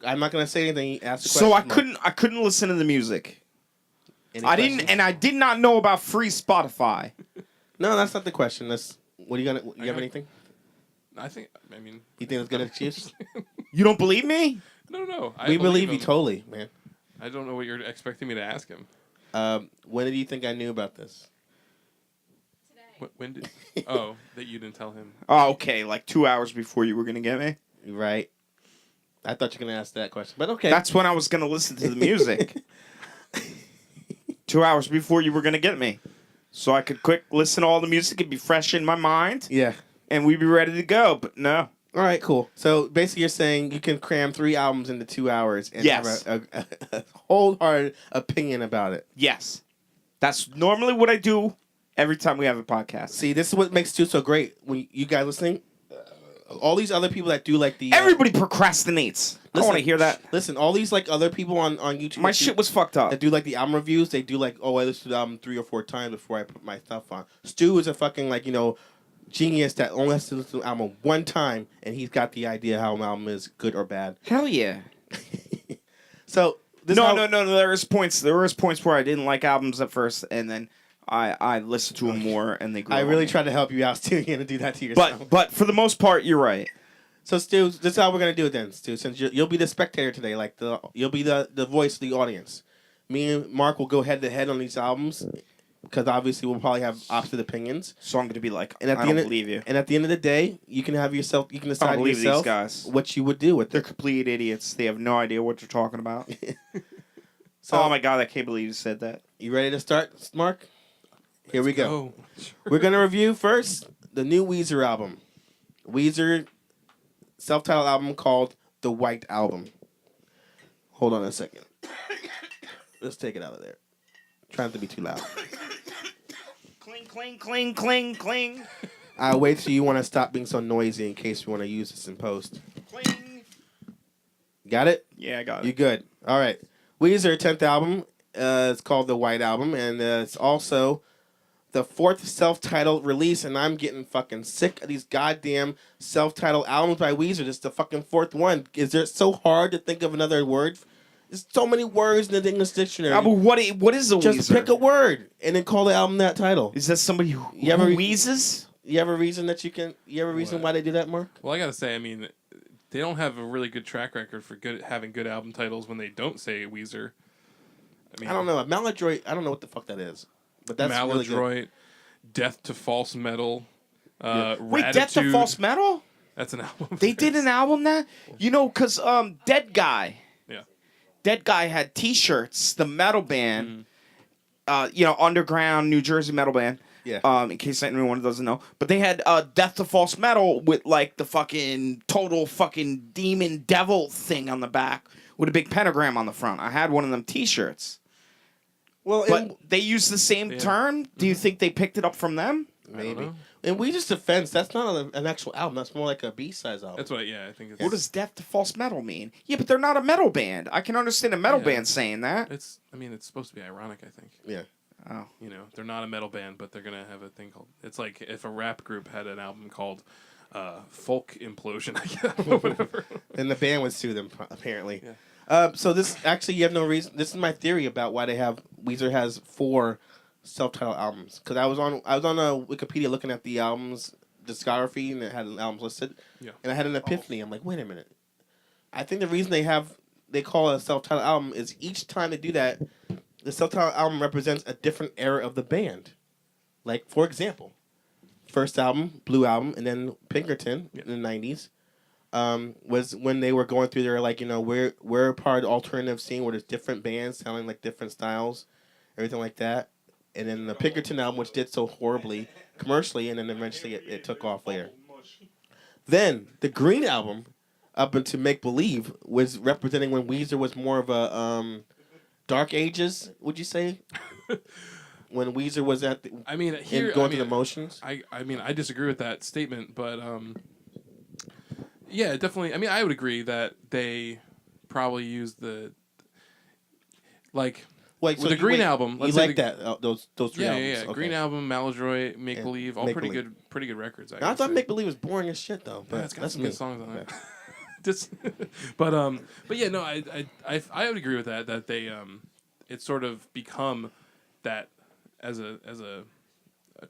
I'm not going to say anything. Ask the
So
question.
I couldn't listen to the music.
Any
I
questions?
didn't, and I did not know about free Spotify.
No, that's not the question. What are you gonna? You have anything?
I mean...
You think that's a good excuse?
You don't believe me?
No.
We believe you
him.
totally, man.
I don't know what you're expecting me to ask him.
When did you think I knew about this?
When did... Oh, that you didn't tell him.
Oh, okay, like 2 hours before you were gonna get me.
Right. I thought you were gonna ask that question, but okay.
That's when I was gonna listen to the music. 2 hours before you were gonna get me, so I could quick listen to all the music and be fresh in my mind,
yeah.
and we'd be ready to go. But no.
All right, cool. So basically, you're saying you can cram 3 albums into 2 hours and
Yes.
have a wholehearted opinion about it.
Yes. That's normally what I do every time we have a podcast.
See, this is what makes Stu so great. When you guys listening, all these other people that do like the
Everybody procrastinates. I
listen,
want to hear that.
Listen, all these like other people on YouTube.
My
that do-
shit was fucked up.
that do like the album reviews. They do like, oh, I listened to the album 3 or 4 times before I put my stuff on. Stu is a fucking genius that only has to listen to the album one time, and he's got the idea how an album is good or bad.
Hell yeah.
So
No. There was points where I didn't like albums at first, and then I listened to them more, and they grew.
I
on
really
me.
tried to help you out, Stu. You're gonna do that to yourself.
But for the most part, you're right.
So Stu, this is how we're gonna do it then, Stu. Since you'll be the spectator today, you'll be the voice of the audience. Me and Mark will go head to head on these albums because obviously we'll probably have opposite opinions.
So I'm gonna be like,
And at
I
the
don't
end
believe you.
And at the end of the day, you can decide
believe these
yourself
guys.
what you would do with
They're
it.
complete idiots. They have no idea what they're talking about.
So,
Oh my god, I can't believe you said that.
you ready to start, Mark? Here we go.
Oh.
We're gonna review first the new Weezer album. Weezer self-titled album called The White Album. Hold on a second. Let's take it out of there. Trying not to be too loud.
Cling, cling, cling, cling, cling,
I'll wait till you want to stop being so noisy in case you want to use this in post.
cling.
Got it?
Yeah, I got
You
it.
good. All right. Weezer 10th album. It's called The White Album, and it's also the 4th self-titled release, and I'm getting fucking sick of these goddamn self-titled albums by Weezer. This is the fucking 4th one. Is it so hard to think of another word? There's so many words in the English dictionary.
But what is a
Just
Weezer?
pick a word and then call the album that title.
Is that somebody who,
You ever-
who wheezes?
You have a reason why they do that, Mark?
Well, I gotta say, I mean, they don't have a really good track record for having good album titles when they don't say Weezer. I mean,
I don't know. Maladroit, I don't know what the fuck that is. But that's really good.
Maladroit, Death to False Metal,
Wait, Death to
Ratitude.
False Metal?
That's an album.
They did an album that? You know, because Dead Guy.
Yeah.
Dead Guy had T-shirts, the metal band, underground New Jersey metal band.
Yeah.
In case anyone doesn't know, but they had Death to False Metal with like the fucking total fucking demon devil thing on the back with a big pentagram on the front. I had one of them T-shirts,
Well,
but they used the same
Yeah.
term. Do you think they picked it up from them?
maybe.
know.
In Weezer's defense, that's not an actual album. That's more like a B-size album.
That's what. Yeah, I think it's.
What does Death to False Metal mean? Yeah, but they're not a metal band. I can understand a metal
Yeah.
band saying that.
It's. I mean, it's supposed to be ironic. I think.
Yeah.
Oh.
You know, they're not a metal band, but they're gonna have a thing called. It's like if a rap group had an album called Folk Implosion, I guess, or whatever.
And the band would sue them, apparently.
Yeah.
So this actually, you have no reason. This is my theory about why Weezer has 4 self-titled albums. Because I was on Wikipedia looking at the albums discography, and it had albums listed.
Yeah.
And I had an epiphany. I'm like, wait a minute. I think the reason they call it a self-titled album is each time they do that, the self-titled album represents a different era of the band. Like, for example, first album, Blue Album, and then Pinkerton in the 90s. Was when they were going through their, like, you know, we're part of the alternative scene where there's different bands sounding like different styles, everything like that. And then the Pinkerton album, which did so horribly commercially, and then eventually it took off later. Then the Green Album, up into Make Believe, was representing when Weezer was more of a Dark Ages, would you say? When Weezer was at the,
I mean,
going through the motions.
I mean, I disagree with that statement, but yeah, definitely. I mean, I would agree that they probably used the like.
Wait,
with the Green Album,
you
let's say
like that? Those 3
yeah,
albums?
yeah.
Okay.
Green Album, Maladroit, Make
And
Believe, all
Make
pretty
Believe.
good records.
I thought Make Believe was boring as shit though, but
Yeah, it's got
that's
some
me.
good songs on it.
Yeah.
Just, but yeah, no, I would agree with that they it's sort of become that as a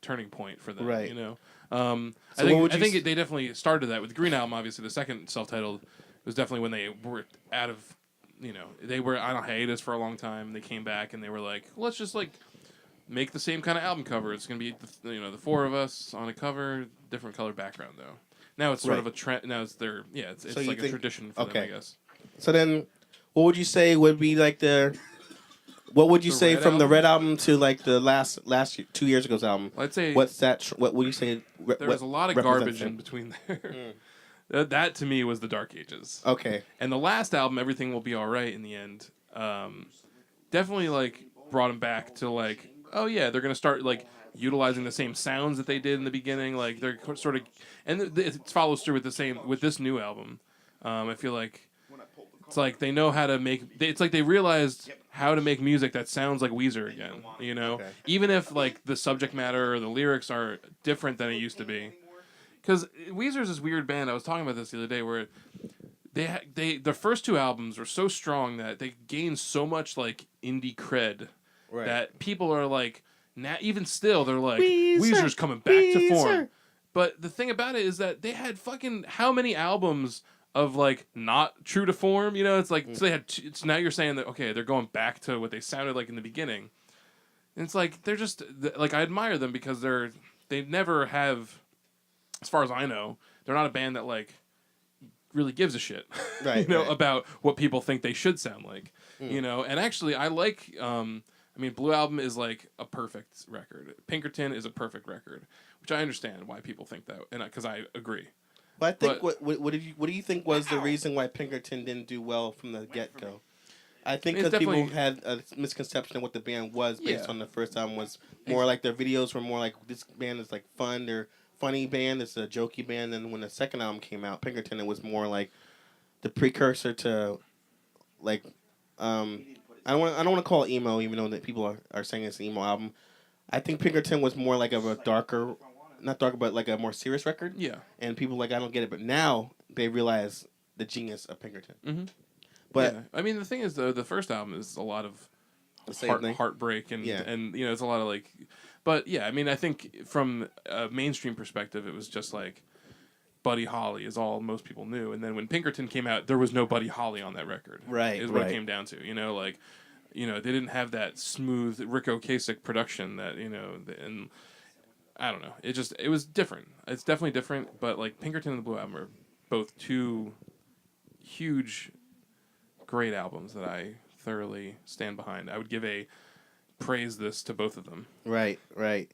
turning point for them,
Right.
you know.
So what would
I
you
think they definitely started that with the Green Album. Obviously, the second self-titled was definitely when they were out of, you know, they were on a hiatus for a long time. They came back and they were like, let's just like make the same kind of album cover. It's gonna be the 4 of us on a cover, different color background though. Now it's sort of a trend. Now it's it's
So you
like a
think-
tradition for them, I guess.
So then, what would you say would be like what would you
The
say
Red
from the
Album?
Red Album to like the last 2 years ago's album?
I'd say
What's that? What would you say?
there was a lot of garbage in between there. That to me was the Dark Ages.
Okay.
And the last album, Everything Will Be Alright, in the end, definitely like brought them back to like, oh yeah, they're gonna start like utilizing the same sounds that they did in the beginning. Like they're sort of, and it follows through with this new album. I feel like it's like they know how to make. It's like they realized how to make music that sounds like Weezer again. You know,
Okay.
even if like the subject matter or the lyrics are different than it used to be. Because Weezer's this weird band. I was talking about this the other day, where the first 2 albums were so strong that they gained so much like indie cred
Right.
that people are like, now even still they're like,
Weezer,
Weezer's coming back to form.
Weezer.
But the thing about it is that they had fucking how many albums of like not true to form? You know, it's like so they had. So now you're saying that okay, they're going back to what they sounded like in the beginning. And it's like they're just like I admire them because they never have. As far as I know, they're not a band that like really gives a shit,
Right,
you know,
right.
about what people think they should sound like, you know. And actually, I like. I mean, Blue Album is like a perfect record. Pinkerton is a perfect record, which I understand why people think that, and because I agree.
But I think
But-
what do you think was the reason why Pinkerton didn't do well from the get go? I think
It's
because people
definitely-
had a misconception of what the band was based
Yeah.
on the first album was more like their videos were more like this band is like fun, they're funny band, it's a jokey band. And when the second album came out, Pinkerton, it was more like the precursor to like I don't want to call it emo, even though that people are saying it's an emo album. I think Pinkerton was more like of a darker, not darker, but like a more serious record.
Yeah.
And people like I don't get it, but now they realize the genius of Pinkerton.
Mhm.
But
Yeah. I mean, the thing is, though, the first album is a lot of
the same thing.
heartbreak and
Yeah.
and you know, it's a lot of like, but yeah, I mean, I think from a mainstream perspective, it was just like Buddy Holly is all most people knew, and then when Pinkerton came out, there was no Buddy Holly on that record.
Right,
is what
right.
it came down to. You know, like, you know, they didn't have that smooth Rick Ocasek production that you know, and I don't know. It was different. It's definitely different, but like Pinkerton and the Blue Album are both 2 huge, great albums that I thoroughly stand behind. I would give praise this to both of them.
Right, right.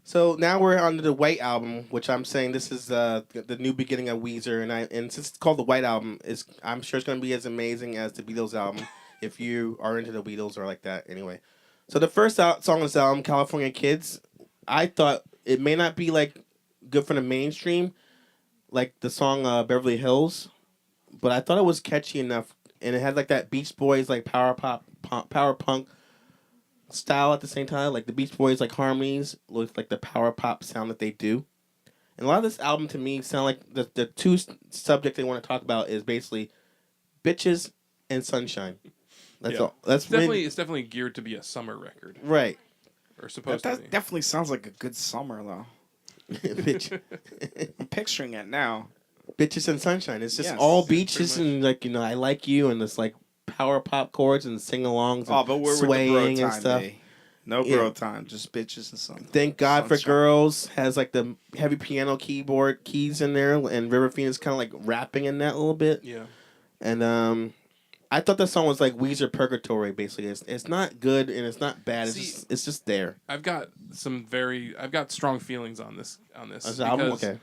So now we're on to the White Album, which I'm saying this is the new beginning of Weezer, and since it's called the White Album, I'm sure it's going to be as amazing as the Beatles album if you are into the Beatles or like that. Anyway, so the first song on this album, California Kids, I thought it may not be like good for the mainstream, like the song Beverly Hills, but I thought it was catchy enough, and it had like that Beach Boys like power punk style at the same time, like the Beach Boys like harmonies with like the power pop sound that they do. And a lot of this album to me sound like the two subjects they want to talk about is basically bitches and sunshine. That's
Yeah.
all. That's
It's definitely geared to be a summer record,
right.
or supposed to be.
That definitely sounds like a good summer, though.
Bitch,
I'm picturing it now.
bitches and sunshine. It's just
Yes.
all
Yeah,
beaches
pretty much.
and like I like you and this like power pop chords and sing-alongs and
Oh, but where would the bro
swaying
time
and stuff.
be? No
Yeah.
bro time, just bitches and something.
Thank God for
Sunshine.
Girls has like the heavy piano keyboard keys in there, and River Phoenix kind of like rapping in that a little bit.
Yeah.
And I thought that song was like Weezer Purgatory. Basically, it's not good and it's not bad.
See-
It's just there.
I've got strong feelings on this
As an album,
because
okay.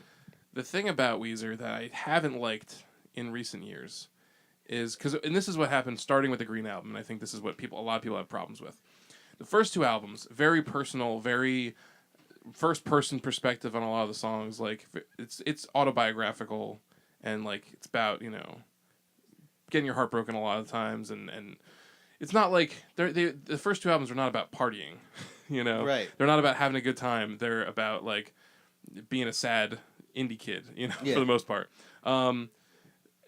the thing about Weezer that I haven't liked in recent years is and this is what happened starting with the Green Album, and I think this is what a lot of people have problems with. The first two albums, very personal, very first person perspective on a lot of the songs. Like it's autobiographical, and like it's about getting your heart broken a lot of times, and it's not like the first two albums are not about partying,
Right.
They're not about having a good time. They're about like being a sad indie kid,
Yeah.
for the most part.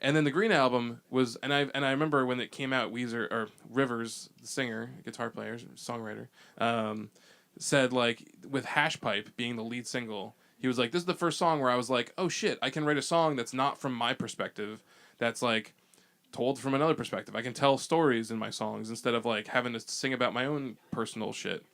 And then the Green Album was, and I remember when it came out, Weezer or Rivers, the singer, guitar player, songwriter, said like with Hash Pipe being the lead single, he was like, "This is the first song where I was like, oh shit, I can write a song that's not from my perspective, that's like told from another perspective. I can tell stories in my songs instead of like having to sing about my own personal shit."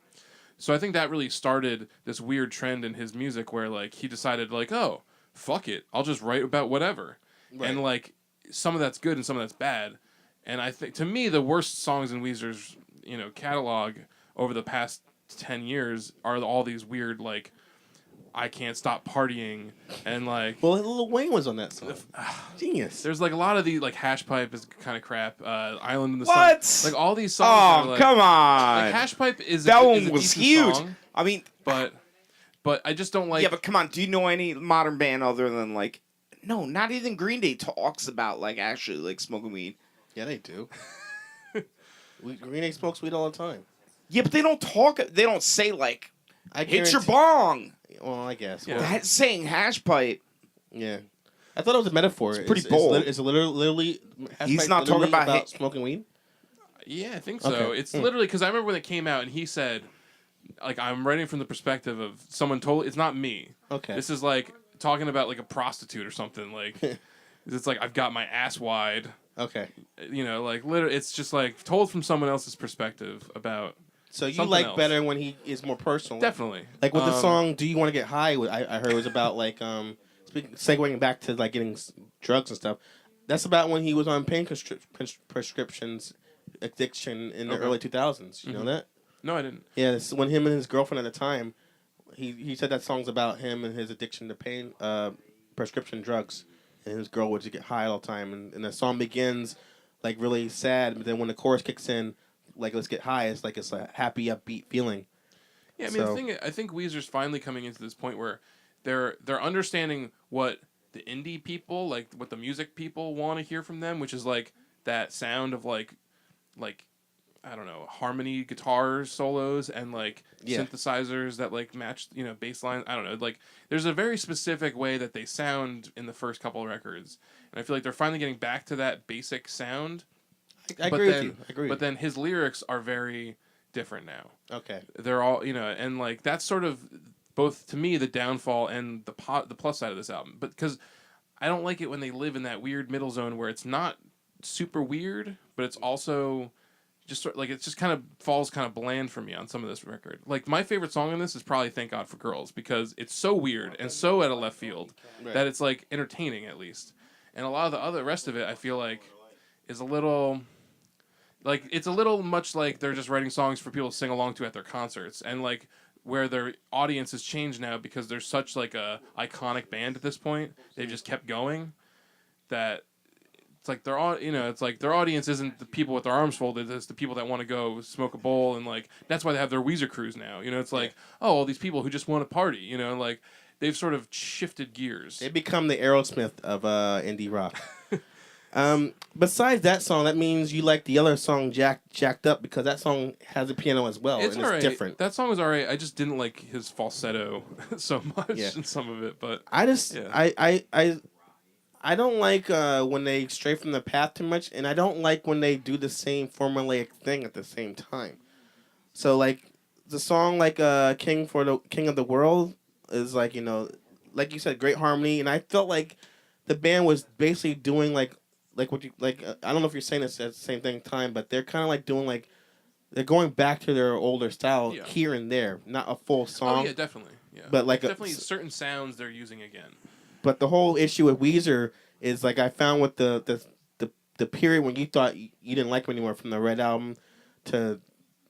So I think that really started this weird trend in his music where like he decided like, oh, fuck it, I'll just write about whatever.
Right.
And like some of that's good and some of that's bad. And I think to me the worst songs in Weezer's, catalog over the past 10 years are all these weird like I can't stop partying and like
Well, Lil Wayne was on that song. Genius.
there's like a lot of the like Hash Pipe is kind of crap. Island in the
What?
Sun. Like all these songs.
Oh,
are, like,
come on.
Like Hash Pipe is
that
is
one
a
was
decent
huge.
song,
I mean,
but I just don't like.
yeah, but come on. Do you know any modern band other than like? No, not even Green Day talks about like actually like smoking weed.
Yeah, they do. Green Day smokes weed all the time.
Yeah, but they don't talk. They don't say like
I
hit your
guarantee-
bong.
Well, I guess.
Yeah.
Well,
That's saying hash pipe.
yeah. I thought it was a metaphor.
It's pretty bold.
It's literally.
He's not talking
literally
about
smoking weed.
Yeah, I think so.
Okay.
It's literally because I remember when it came out and he said, like, I'm writing from the perspective of someone totally. It's not me.
Okay.
This is like talking about like a prostitute or something. Like, it's like I've got my ass wide.
Okay.
Like literally, it's just like told from someone else's perspective about.
So you
Something
like
else.
better when he is more personal.
Definitely.
Like with the song "Do You Want to Get High," I heard it was about like segueing back to like getting drugs and stuff. That's about when he was on pain prescriptions, addiction in the
Okay.
early 2000s. You know that?
No, I didn't.
Yeah, it's when him and his girlfriend at the time, he said that song's about him and his addiction to pain prescription drugs, and his girl would just get high all the time. And the song begins like really sad, but then when the chorus kicks in, like let's get high, it's like it's a happy, upbeat feeling.
Yeah, I mean,
So-
I think Weezer's finally coming into this point where they're understanding what the indie people, like what the music people want to hear from them, which is like that sound of like I don't know, harmony guitar solos and like
Yeah.
synthesizers that like match, bass lines. I don't know, like there's a very specific way that they sound in the first couple of records, and I feel like they're finally getting back to that basic sound.
I
But
agree
then-
with you. I agree.
But then his lyrics are very different now.
Okay.
They're all and like that's sort of both to me the downfall and the plus side of this album, but because I don't like it when they live in that weird middle zone where it's not super weird but it's also just sort like it just kind of falls kind of bland for me on some of this record. Like my favorite song on this is probably "Thank God for Girls" because it's so weird and so out of left field that it's like entertaining at least, and a lot of the other rest of it I feel like is a little. Like, it's a little much like they're just writing songs for people to sing along to at their concerts. And, like, where their audience has changed now because they're such, like, a iconic band at this point. They've just kept going. That it's like it's like their audience isn't the people with their arms folded. It's the people that want to go smoke a bowl, and like that's why they have their Weezer cruise now. It's like all these people who just want to party. Like they've sort of shifted gears.
They become the Aerosmith of indie rock. Besides that song, that means you like the other song, Jacked Up, because that song has a piano as well,
It's
and
alright.
it's different.
That song was alright. I just didn't like his falsetto so much
Yeah.
in some of it, but
I just
Yeah.
I don't like when they stray from the path too much, and I don't like when they do the same formulaic thing at the same time. So like the song like King of the World is like like you said, great harmony, and I felt like the band was basically doing like what you like. I don't know if you're saying this at the same time, but they're kind of like doing like they're going back to their older style here and there, not a full song.
oh yeah, definitely, yeah.
But like
definitely certain sounds they're using again.
But the whole issue with Weezer is like I found with the period when you thought you didn't like them anymore from the Red album to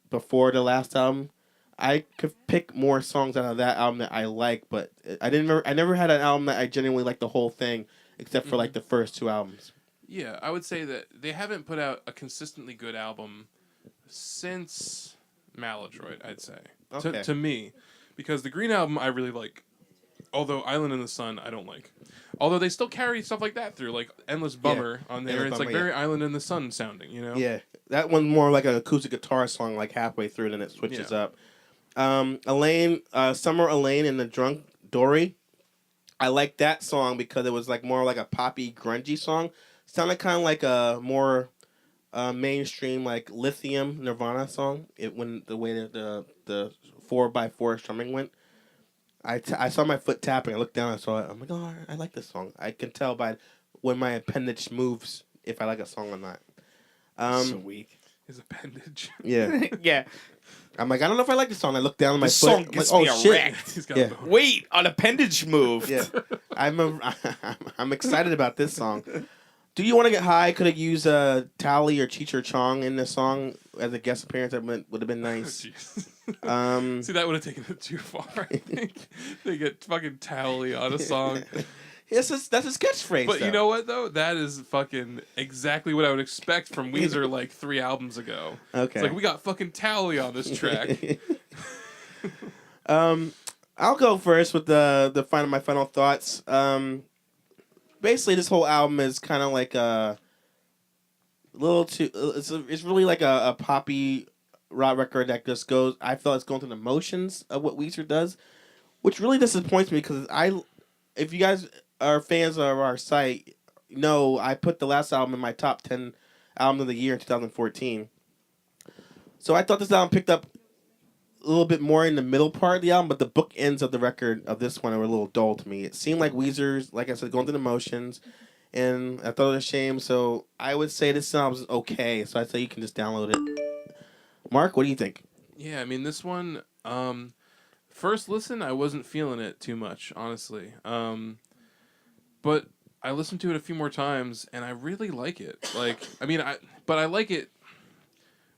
before the last album, I could pick more songs out of that album that I like, but I never had an album that I genuinely liked the whole thing except for like the first two albums.
Yeah, I would say that they haven't put out a consistently good album since Maladroit, I'd say.
Okay.
To me, because the Green album I really like. Although Island in the Sun, I don't like. Although they still carry stuff like that through, like Endless Bummer on there.
Endless
It's
Bummer,
like very Island in the Sun sounding,
Yeah, that one's more like an acoustic guitar song, like halfway through, then it switches up. Elaine, Summer Elaine and the Drunk Dory. I like that song because it was like more like a poppy, grungy song. Sounded kind of like a more mainstream, like Lithium Nirvana song. When the way that the 4x4 strumming went. I saw my foot tapping. I looked down. I saw it. I'm like, oh, I like this song. I can tell by when my appendage moves if I like a song or not.
So weak.
His appendage.
Yeah.
Yeah.
I'm like, I don't know if I like this song. I look down at my
This
foot.
song
I'm like,
gets
oh
me
shit.
erect.
He's got
Yeah.
a bone.
Wait, an appendage moved.
Yeah. I'm excited about this song. Do You Want to Get High could have used Tally or Cheech or Chong in the song as a guest appearance. That would have been nice.
Jeez. See, that would have taken it too far, I think. They get fucking Towley on a song.
That's his catchphrase.
But
though.
you know what, though? That is fucking exactly what I would expect from Weezer like 3 albums ago.
Okay.
It's like, we got fucking Towley on this track.
I'll go first with my final thoughts. Basically, this whole album is kind of like a little too. It's really like a poppy rock record that just goes. I felt it's going through the motions of what Weezer does, which really disappoints me because if you guys are fans of our site, I put the last album in my top 10 album of the year in 2014. So I thought this album picked up a little bit more in the middle part of the album, but the bookends of the record of this one were a little dull to me. It seemed like Weezer's, like I said, going through the motions, and I thought it was a shame. So I would say this album's okay. So I'd say you can just download it. Mark, what do you think?
Yeah, I mean, this one, first listen, I wasn't feeling it too much, honestly. But I listened to it a few more times, and I really like it. Like, I mean, but I like it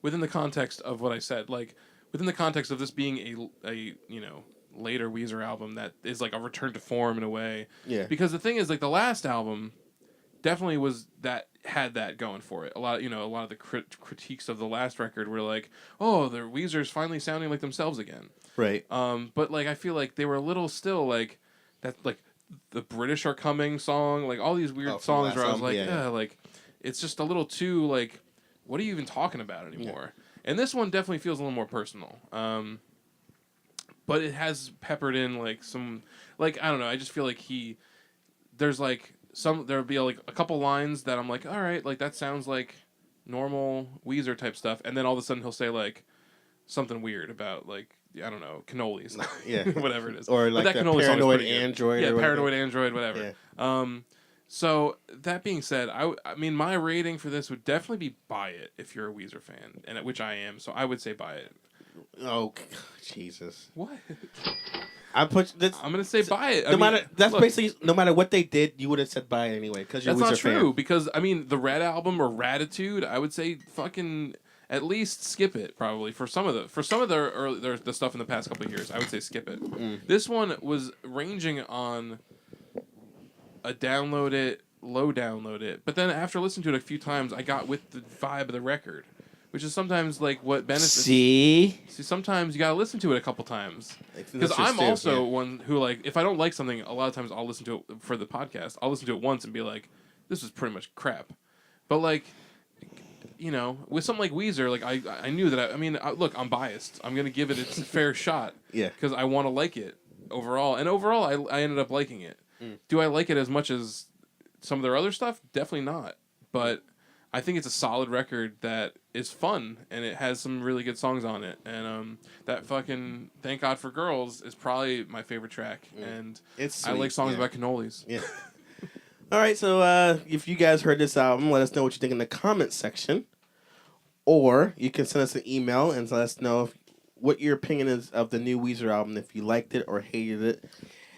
within the context of what I said. Like, within the context of this being a later Weezer album that is like a return to form in a way.
Yeah.
Because the thing is, like, the last album definitely had that going for it. A lot of the critiques of the last record were like, oh, the Weezer's finally sounding like themselves again.
Right.
But like I feel like they were a little still like that, like the British Are Coming song, like all these weird songs where I was like, like it's just a little too like, what are you even talking about anymore? Yeah. And this one definitely feels a little more personal. But it has peppered in like some, like, I don't know, I just feel like there'll be like a couple lines that I'm like, all right, like that sounds like normal Weezer type stuff, and then all of a sudden he'll say like something weird about like, I don't know, cannolis, whatever it is,
or like that Paranoid Android,
Paranoid Android, whatever. Yeah. So that being said, I mean my rating for this would definitely be buy it if you're a Weezer fan, and which I am, so I would say buy it.
Oh, Jesus!
What?
I'm
gonna say buy it.
Basically no matter what they did, you would have said buy it anyway because you're a Weezer fan. That's not true
because I mean the Red album or Raditude, I would say fucking at least skip it probably for some of the stuff in the past couple of years. I would say skip it. This one was ranging on a download it low download it. But then after listening to it a few times, I got with the vibe of the record, which is sometimes like what benefits.
See,
Sometimes you gotta listen to it a couple times.
Like,
Because
listeners
I'm
too,
also
yeah.
one who, like, if I don't like something, a lot of times I'll listen to it for the podcast. I'll listen to it once and be like, this is pretty much crap. But, like, you know, with something like Weezer, like, I knew that, look, I'm biased. I'm going to give it its fair shot.
Yeah.
Because I want to like it overall. And overall, I ended up liking it. Do I like it as much as some of their other stuff? Definitely not. But I think it's a solid record that is fun, and it has some really good songs on it. And that fucking Thank God for Girls is probably my favorite track. And
It's
I like
sweet,
songs
yeah.
about cannolis.
Yeah. All right, so if you guys heard this album, let us know what you think in the comments section. Or you can send us an email and let us know what your opinion is of the new Weezer album, if you liked it or hated it.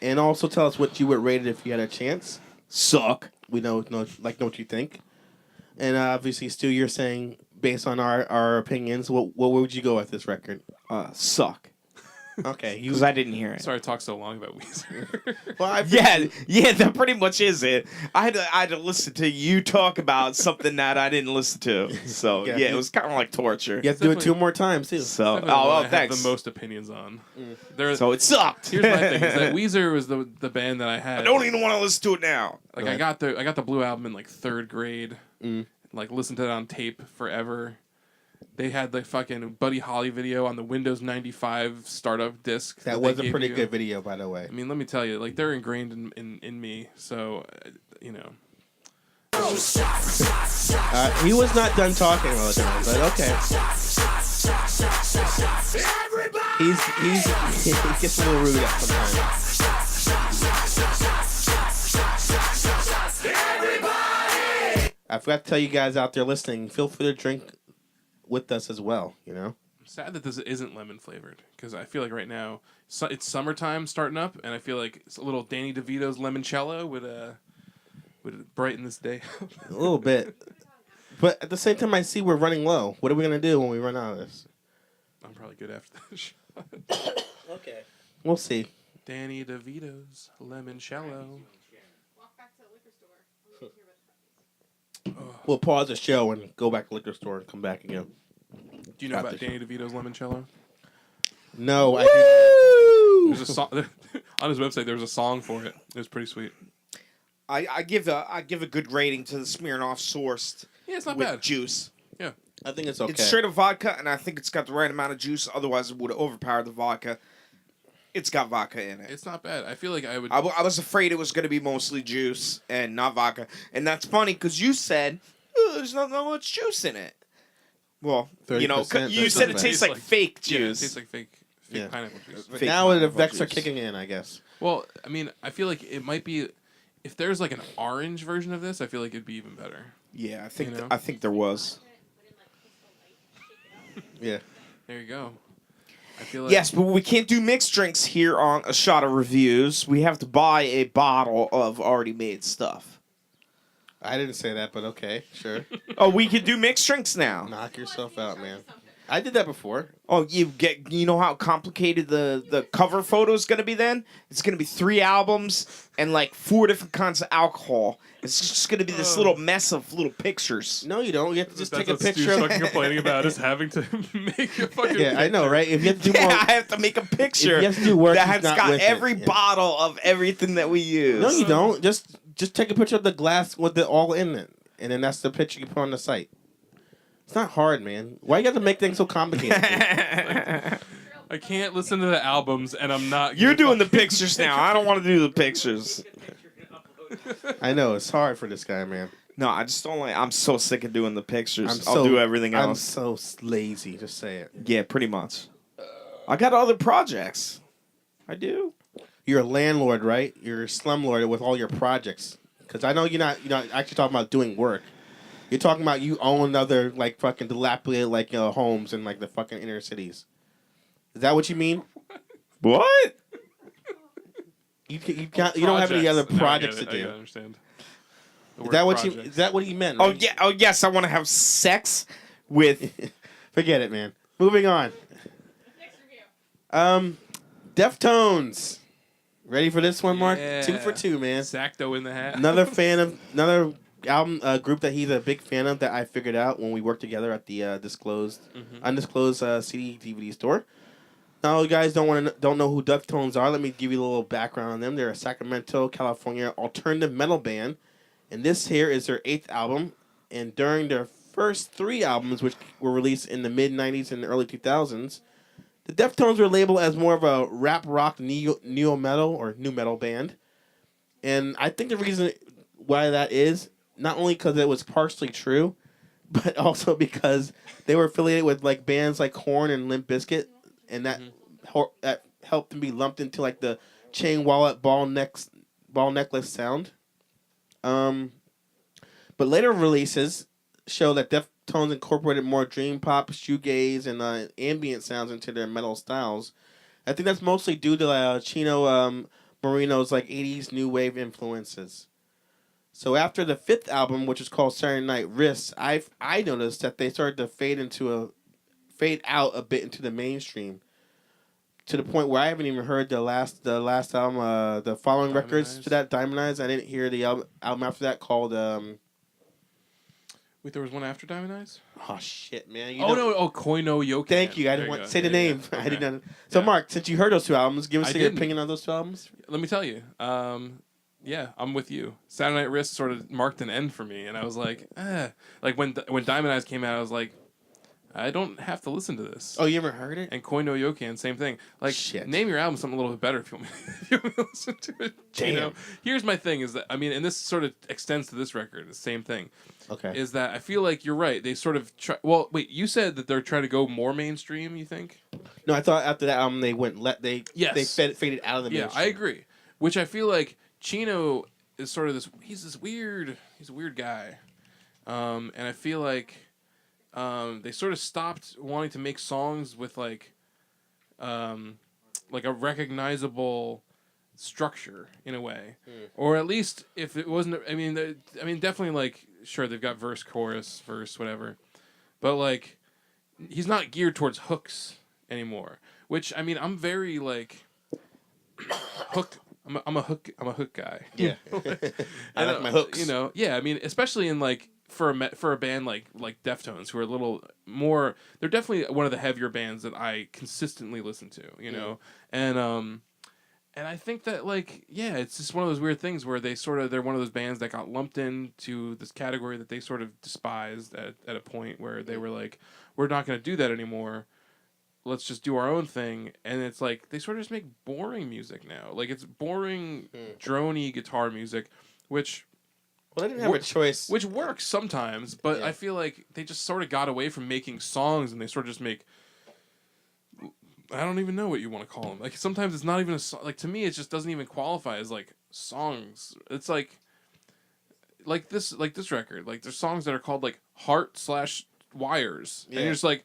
And also tell us what you would rate it if you had a chance.
suck.
We know what you think. And obviously, Stu, you're saying, based on our opinions, what would you go with this record?
Suck.
Okay.
Because I didn't hear it.
Sorry I talked so long about Weezer.
Well,
Yeah, that pretty much is it. I had to listen to you talk about something that I didn't listen to. So,
Yeah.
yeah, it was kind of like torture.
You have to do it
Definitely-
2 more times, too.
So,
Definitely the one I have
thanks.
the most opinions on. There,
So it sucked.
here's my thing: is that Weezer was the band that I had.
I don't even want to listen to it now.
Like
Right.
I got the Blue Album in like 3rd grade.
Mm.
Like listened to it on tape forever. They had the fucking Buddy Holly video on the Windows 95 startup disc.
That
they
was a
gave
pretty
you.
good video, by the way.
I mean, let me tell you, like they're ingrained in me. So, you know.
He was not done talking all the time, but okay. He gets a little rude at sometimes. I forgot to tell you guys out there listening, feel free to drink with us as well, you know?
I'm sad that this isn't lemon flavored because I feel like right now it's summertime starting up, and I feel like a little Danny DeVito's limoncello would brighten this day.
A little bit. But at the same time, I see we're running low. What are we going to do when we run out of this?
I'm probably good after this shot.
Okay. We'll see.
Danny DeVito's limoncello.
Walk back to the liquor store. I'm gonna hear about the puppies.
We'll pause the show and go back to the liquor store and come back again.
Do you know
After
about Danny DeVito's limoncello?
No, I didn't.
There's a song on his website. There was a song for it. It was pretty sweet.
I give a good rating to the Smirnoff sourced
Yeah, it's not
with
bad.
juice.
Yeah,
I think it's okay.
It's straight up vodka, and I think it's got the right amount of juice. Otherwise, it would have overpowered the vodka. It's got vodka in it.
it's not bad. I feel like I would.
I was afraid it was going to be mostly juice and not vodka. And that's funny because you said, there's not that much juice in it. Well,
30%,
you said it
that's
tastes
not
like
bad.
fake
Yeah, it
juice.
tastes like fake
Yeah.
pineapple juice.
But
fake
now the
pineapple
effects are
juice.
kicking in, I guess.
Well, I mean, I feel like it might be. If there's like an orange version of this, I feel like it'd be even better.
Yeah, I think
You know?
I think there was.
Yeah.
There you go. I feel like
Yes, but we can't do mixed drinks here on A Shot of Reviews. We have to buy a bottle of already made stuff.
I didn't say that, but okay, sure.
Oh, we can do mixed drinks now.
Knock yourself out, man. I did that before.
Oh, you know how complicated the cover photo is going to be then? It's going to be 3 albums and like 4 different kinds of alcohol. It's just going to be this little mess of little pictures.
No, you don't. You have to just
that's
take a
what Stu's
picture.
fucking complaining about is having to make a fucking.
Yeah, I know, right? If you have to do more,
Yeah, I have to make a picture
If you have to do work,
that
he's
has
not
got
with it.
every
Yeah.
bottle of everything that we use.
no, you don't. Just take a picture of the glass with it all in it, and then that's the picture you put on the site. It's not hard, man. Why you got to make things so complicated?
I can't listen to the albums, and I'm not.
You're
gonna
doing the
fucking-
pictures now. I don't want to do the pictures.
I know it's hard for this guy, man.
No, I just don't like. I'm so sick of doing the pictures.
I'm
I'll
so-
do everything
I'm
else.
so lazy. Just say it.
Yeah, pretty much. I got other projects. I do.
You're a landlord, right? You're a slumlord with all your projects. Because I know you're not actually talking about doing work. You're talking about you own other like fucking dilapidated like homes in like the fucking inner cities. Is that what you mean?
What?
You don't have any other projects to
I
do.
understand. The
Is
word
that what
project.
Is that what he meant?
Oh
right?
yeah. Oh yes. I want to have sex with.
Forget it, man. Moving on.
Next review.
Deftones. Ready for this one, Mark?
Yeah.
2 for 2, man.
Sacto in the hat.
Another fan of another album group that he's a big fan of that I figured out when we worked together at the undisclosed CD DVD store. Now, you guys don't know who Deftones are. Let me give you a little background on them. They're a Sacramento, California alternative metal band, and this here is their 8th album. And during their first 3 albums, which were released in the mid '90s and early 2000s, the Deftones were labeled as more of a rap rock neo metal or new metal band. And I think the reason why that is not only because it was partially true, but also because they were affiliated with like bands like Korn and Limp Bizkit, and that helped them be lumped into like the chain wallet ball necklace sound. But later releases show that Deftones incorporated more dream pop, shoegaze, and ambient sounds into their metal styles. I think that's mostly due to Chino Moreno's like 80s new wave influences. So after the 5th album, which is called Saturday Night Wrists, I noticed that they started to fade out a bit into the mainstream, to the point where I haven't even heard the last album, the following
Diamond
records
Eyes.
to that, Diamond Eyes. I didn't hear the album after that called
Wait, there was one after Diamond Eyes?
oh shit, man.
Koino Yokan.
Thank you. I
There
didn't want
go.
to say the
Yeah,
name.
yeah.
I
Okay.
didn't. So
Yeah.
Mark, since you heard those 2 albums, give us
I
your
didn't.
opinion on those 2 albums.
Let me tell you. Yeah, I'm with you. Saturday Night Wrist sort of marked an end for me, and I was like, like when Diamond Eyes came out, I was like, I don't have to listen to this.
Oh, you ever heard it?
And Koino Yokan, same thing. Like,
Shit.
name your album something a little bit better if you want me, if you want me to listen to it. You know?
Damn.
Here's my thing is that, I mean, and this sort of extends to this record, the same thing,
Okay.
is that I feel like you're right. They sort of try, well, wait, you said that they're trying to go more mainstream, you think?
No, I thought after that album they
Yes.
faded out of the
Yeah,
mainstream.
I agree. Which I feel like Chino is sort of he's a weird guy. And I feel like they sort of stopped wanting to make songs with like a recognizable structure in a way, or at least if it wasn't. I mean, definitely like sure they've got verse, chorus, whatever, but like he's not geared towards hooks anymore. Which I mean, I'm very like hook. I'm a hook guy.
Yeah. I like my hooks.
You know, yeah. I mean, especially in like for a band like Deftones, who are a little more. They're definitely one of the heavier bands that I consistently listen to. You know, and I think that like it's just one of those weird things where they're one of those bands that got lumped into this category that they sort of despised at a point where they were like, we're not going to do that anymore. Let's just do our own thing. And it's like they sort of just make boring music now. Like it's boring drony guitar music, which
Well, they didn't have a choice.
which works sometimes, but
Yeah.
I feel like they just sort of got away from making songs and they sort of just make I don't even know what you want to call them. Like sometimes it's not even a song. Like to me, it just doesn't even qualify as like songs. It's like this record. Like there's songs that are called like Heart/Wires, and
Yeah.
you're just like,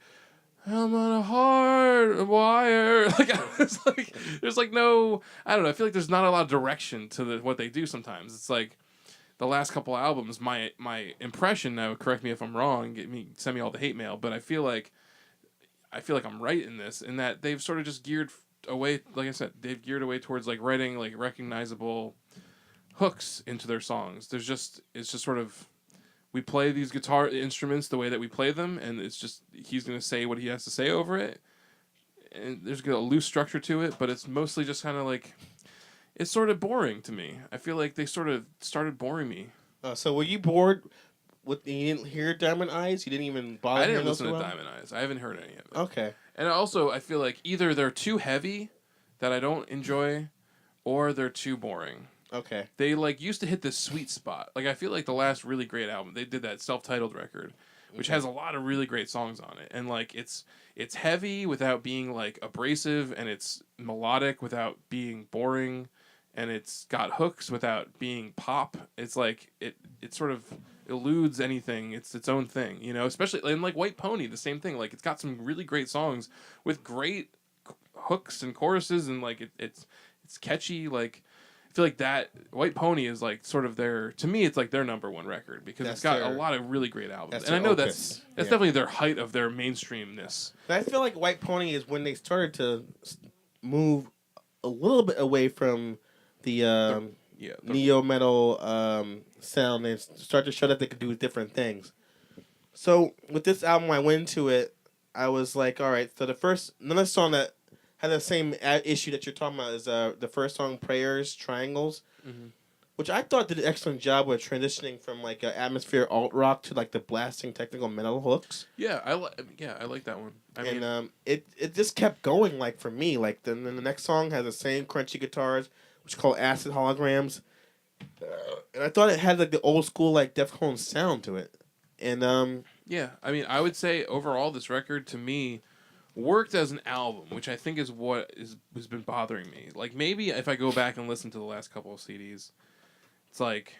I'm on a hard wire. Like it's like there's like no. I don't know. I feel like there's not a lot of direction to what they do. Sometimes it's like the last couple albums. My impression now. Correct me if I'm wrong. Send me all the hate mail. But I feel like I'm right in this, in that they've sort of just geared away, like I said, they've geared away towards like writing like recognizable hooks into their songs. It's just sort of, we play these guitar instruments the way that we play them, and it's just, he's going to say what he has to say over it, and there's a loose structure to it, but it's mostly just kind of like, it's sort of boring to me. I feel like they sort of started boring me.
So were you bored? You didn't hear Diamond Eyes? You didn't even bother
I didn't
hearing those
listen to
two albums?
Diamond Eyes. I haven't heard any of it.
Okay.
And also, I feel like either they're too heavy that I don't enjoy, or they're too boring.
Okay.
They like used to hit this sweet spot. Like I feel like the last really great album, they did that self-titled record, which has a lot of really great songs on it. And like it's heavy without being like abrasive, and it's melodic without being boring, and it's got hooks without being pop. It's like it sort of eludes anything. It's its own thing, you know, especially in like White Pony, the same thing. Like it's got some really great songs with great hooks and choruses, and like it's catchy. Like I feel like that White Pony is like sort of to me it's like their number one record, because it's got a lot of really great albums.
that's
And I
their
know
opus.
that's definitely their height of their mainstreamness.
But I feel like White Pony is when they started to move a little bit away from the
Yeah.
neo metal sound and start to show that they could do different things. So with this album, I went into it. I was like, all right. So another song that had the same issue that you're talking about is the first song, "Prayers Triangles,"
Mhm.
which I thought did an excellent job with transitioning from like atmosphere alt rock to like the blasting technical metal hooks.
Yeah, I like that one. I mean,
And it just kept going like for me. Like then the next song has the same crunchy guitars, which is called Acid Holograms. And I thought it had like the old school like Deftones sound to it. And
yeah, I mean, I would say overall this record to me worked as an album, which I think is what has been bothering me. Like maybe if I go back and listen to the last couple of CDs, it's like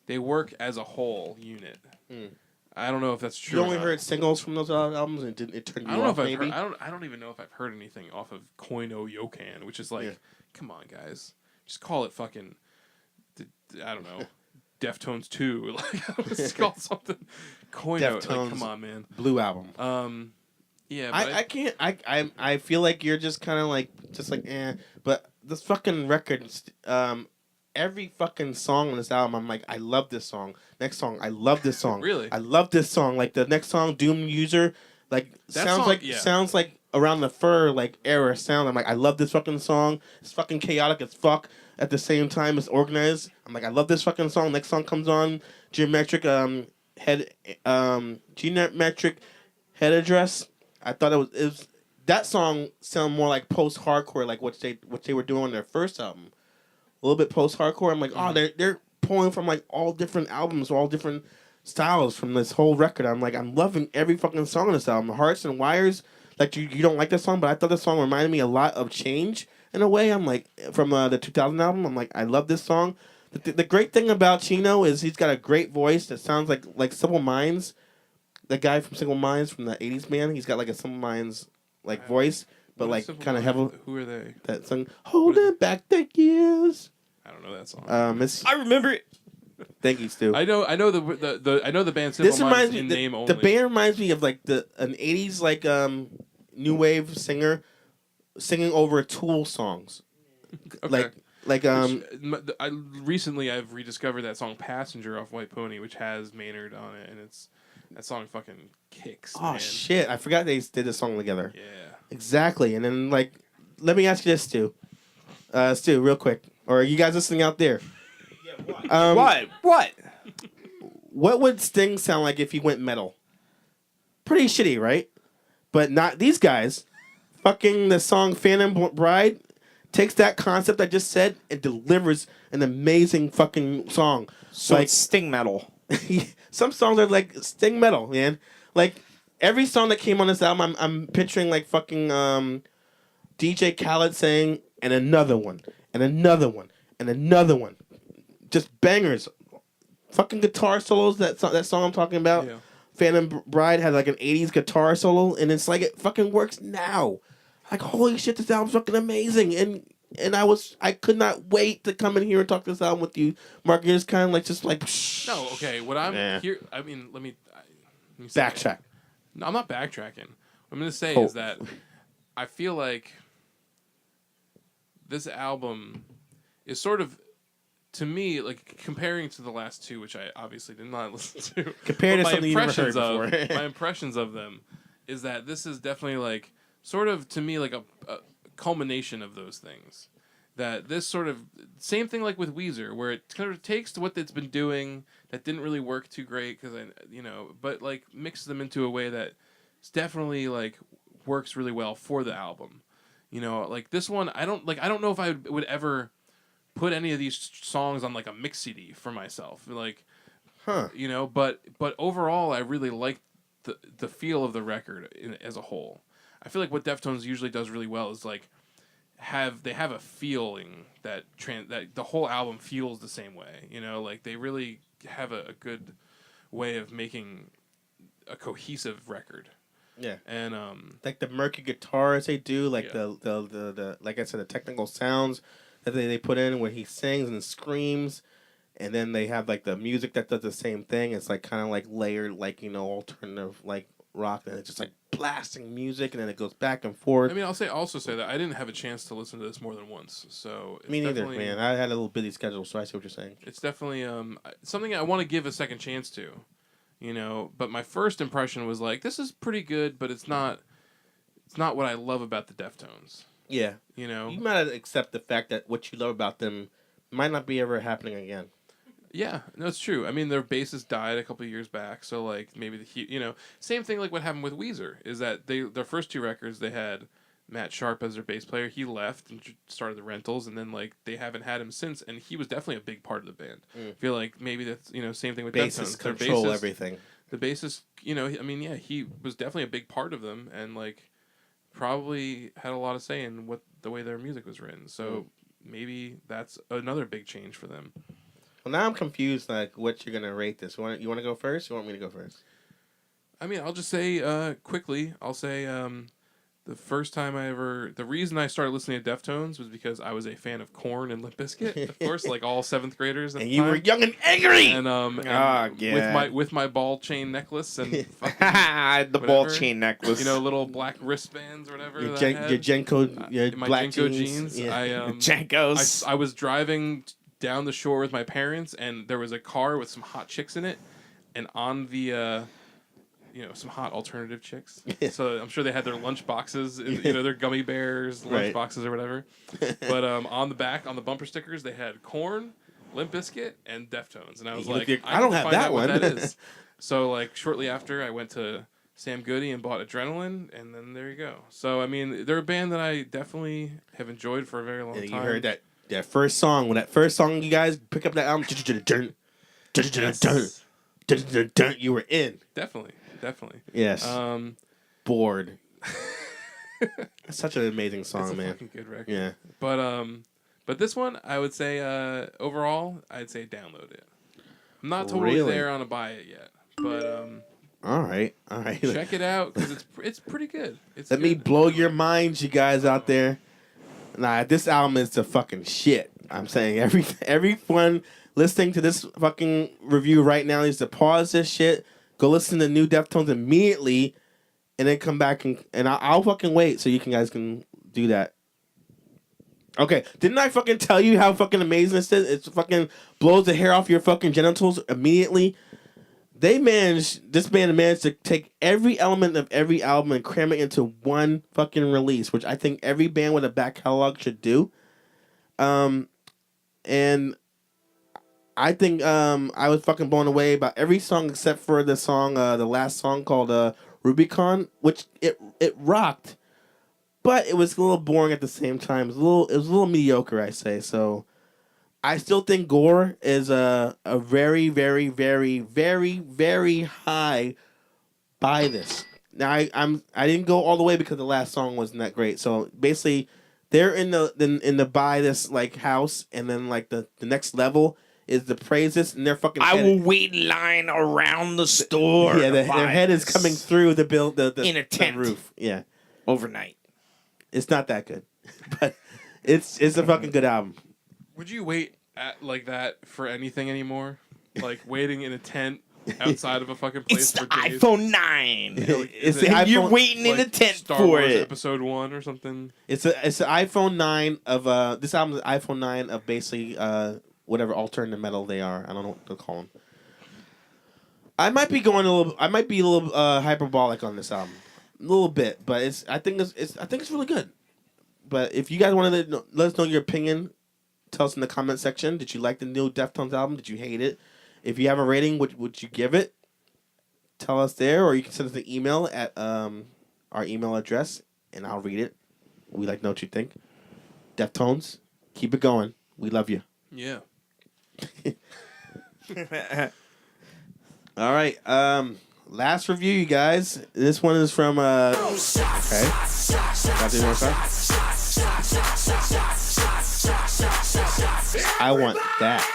they work as a whole unit.
Mm.
I don't know if that's true.
you
or
only
not.
heard singles from those albums and it turned
I
you
don't know
off
if I've
maybe?
heard, I don't even know if I've heard anything off of Koino Yokan, which is like,
Yeah.
come on, guys, just call it fucking, I don't know, Deftones 2. Like, just call it something. Koino,
Deftones.
like, come on, man.
Blue Album.
Yeah, but
I can't I feel like you're just kind of like but this fucking record every fucking song on this album I'm like I love this song, next song I love this song,
Really?
I love this song, like the next song Doom User, like
That
sounds
song-
like
yeah.
sounds like around the fur like era sound. I'm like I love this fucking song, it's fucking chaotic as fuck at the same time it's organized. I'm like I love this fucking song. Next song comes on, geometric geometric head address. I thought it was that song sound more like post hardcore, like what they were doing on their first album. A little bit post hardcore. I'm like, oh, they're pulling from like all different albums, all different styles from this whole record. I'm like, I'm loving every fucking song on this album. Hearts and Wires, like you don't like that song, but I thought this song reminded me a lot of Change in a way. I'm like, from the 2000 album. I'm like, I love this song. The great thing about Chino is he's got a great voice that sounds like Simple Minds. The guy from Simple Minds from the 80s band, he's got like a Simple Minds like voice, but
what
like
is Simple
kind of
Minds?
heavy.
Who are they?
That song, Holding Back the Years.
I don't know that song.
It's,
I remember it.
thank you, Stu.
I know the band Simple
This
Minds
reminds me.
in name only.
The band reminds me of like an 80s like new wave singer singing over Tool songs.
Okay.
Like
Recently I've rediscovered that song "Passenger" off White Pony, which has Maynard on it, and that song fucking kicks.
oh
man.
shit, I forgot they did this song together.
Yeah.
Exactly. And then like let me ask you this, Stu. Stu, real quick. Or are you guys listening out there?
What?
What would Sting sound like if he went metal? Pretty shitty, right? But not these guys. Fucking the song Phantom Bride takes that concept I just said and delivers an amazing fucking song.
So
like
it's Sting metal.
some songs are like Sting metal, man. Like every song that came on this album, I'm picturing like fucking DJ Khaled saying, and another one, and another one, and another one. Just bangers. Fucking guitar solos, that song I'm talking about.
Yeah.
Phantom Bride had like an 80s guitar solo, and it's like it fucking works now. Like, holy shit, this album's fucking amazing. And I could not wait to come in here and talk this album with you. Mark, you're just kind of like,
No, okay. What I'm
Nah.
here, I mean, let me say-
backtrack.
No, I'm not backtracking. What I'm going to say
Oh.
is that I feel like this album is sort of, to me, like comparing to the last two, which I obviously did not listen to.
Compared
but
to something you never heard
impressions
before.
my impressions of them is that this is definitely like sort of to me like a culmination of those things. That this sort of same thing like with Weezer, where it kind of takes what it's been doing that didn't really work too great because but like mixes them into a way that it's definitely like works really well for the album. Like this one, I don't know if I would ever put any of these songs on like a mix CD for myself, like,
Huh.
But overall, I really like the feel of the record as a whole. I feel like what Deftones usually does really well is like have a feeling that that the whole album feels the same way. Like they really have a good way of making a cohesive record.
Yeah.
And
Like the murky guitars they do, like
Yeah.
the like I said, the technical sounds that they put in when he sings and screams, and then they have like the music that does the same thing. It's like kind of like layered, like alternative, like rock, and it's just like blasting music, and then it goes back and forth.
I mean, I'll also say that I didn't have a chance to listen to this more than once, so it's
Me neither,
definitely-
man. I had a little busy schedule, so I see what you're saying.
It's definitely something I want to give a second chance to, But my first impression was like, this is pretty good, but it's not what I love about the Deftones.
Yeah.
You know?
You might accept the fact that what you love about them might not be ever happening again.
Yeah, no, it's true. I mean, their bassist died a couple of years back, so like maybe same thing like what happened with Weezer is that their first two records they had Matt Sharp as their bass player. He left and started the Rentals, and then like they haven't had him since, and he was definitely a big part of the band. I feel like maybe that's same thing with
Bassists
Deftones. Their
control
bassist-
everything.
The bassist, I mean, yeah, he was definitely a big part of them, and like probably had a lot of say in the way their music was written. So maybe that's another big change for them.
Well, now I'm confused, like, what you're going to rate this. You want to go first, or you want me to go first?
I mean, I'll just say quickly. I'll say the reason I started listening to Deftones was because I was a fan of Korn and Limp Bizkit, of course, like all seventh graders. At
And
the
you
time.
were young and angry!
yeah.
with my ball chain necklace and fucking,
the ball
whatever.
chain necklace.
little black wristbands or whatever.
Your,
that
Jen-
I had.
your Jenko, your
My
black
Jenko
jeans. Yeah.
I
Jankos.
I was driving down the shore with my parents, and there was a car with some hot chicks in it, and on the some hot alternative chicks. So I'm sure they had their lunch boxes, their gummy bears lunch
Right.
boxes or whatever. But on the back, on the bumper stickers, they had Korn, Limp Bizkit, and Deftones, and I was
You
like,
look- I
can
don't have
find
that
out what
one.
that is. So like shortly after, I went to Sam Goody and bought Adrenaline, and then there you go. So I mean, they're a band that I definitely have enjoyed for a very long
And
time.
you heard that first song. When that first song, you guys pick up that album, you were in.
Definitely.
Yes. Bored.
That's
That's such an amazing song,
a
man.
fucking good record.
Yeah.
But this one, I would say overall, I'd say download it. I'm not totally
Really?
there on a buy it yet, but
All right.
check it out because it's pretty good. It's
Let me
good.
blow your minds, you guys out there. Nah, this album is the fucking shit. I'm saying everyone listening to this fucking review right now needs to pause this shit, go listen to new Deftones immediately, and then come back and I'll fucking wait so you guys can do that. Okay, didn't I fucking tell you how fucking amazing this is? It fucking blows the hair off your fucking genitals immediately. This band managed to take every element of every album and cram it into one fucking release, which I think every band with a back catalog should do. And I think I was fucking blown away about every song except for the song, the last song called Rubicon, which it rocked, but it was a little boring at the same time. It was a little mediocre, I say. So I still think Gore is a very, very, very, very, very high buy this. Now I didn't go all the way because the last song wasn't that great. So basically, they're in the buy this like house, and then like the next level is the praise this, and they're fucking.
I will wait in line around the store.
Yeah,
to
their
buy
head is
this
coming through the
in a tent
roof. Yeah,
overnight.
it's not that good, but it's a fucking good album.
Would you wait like that for anything anymore? Like waiting in a tent outside of a fucking place
It's the
for days?
iPhone 9.
It's
it-
the
And you're
iPhone-
waiting in a
Like
tent
Star
for
Wars
it.
Episode 1 or something.
It's the iPhone 9 of this album is the iPhone 9 of basically whatever alternative metal they are. I don't know what to call them. I might be a little hyperbolic on this album, a little bit, but I think it's really good. But if you guys want to let us know your opinion, tell us in the comment section. Did you like the new Deftones album? Did you hate it? If you have a rating, what would you give it? Tell us there, or you can send us an email at our email address, and I'll read it. We like to know what you think. Deftones, keep it going. We love you.
Yeah.
All right. Last review, you guys. This one is from okay. Got to do more stuff? I want that.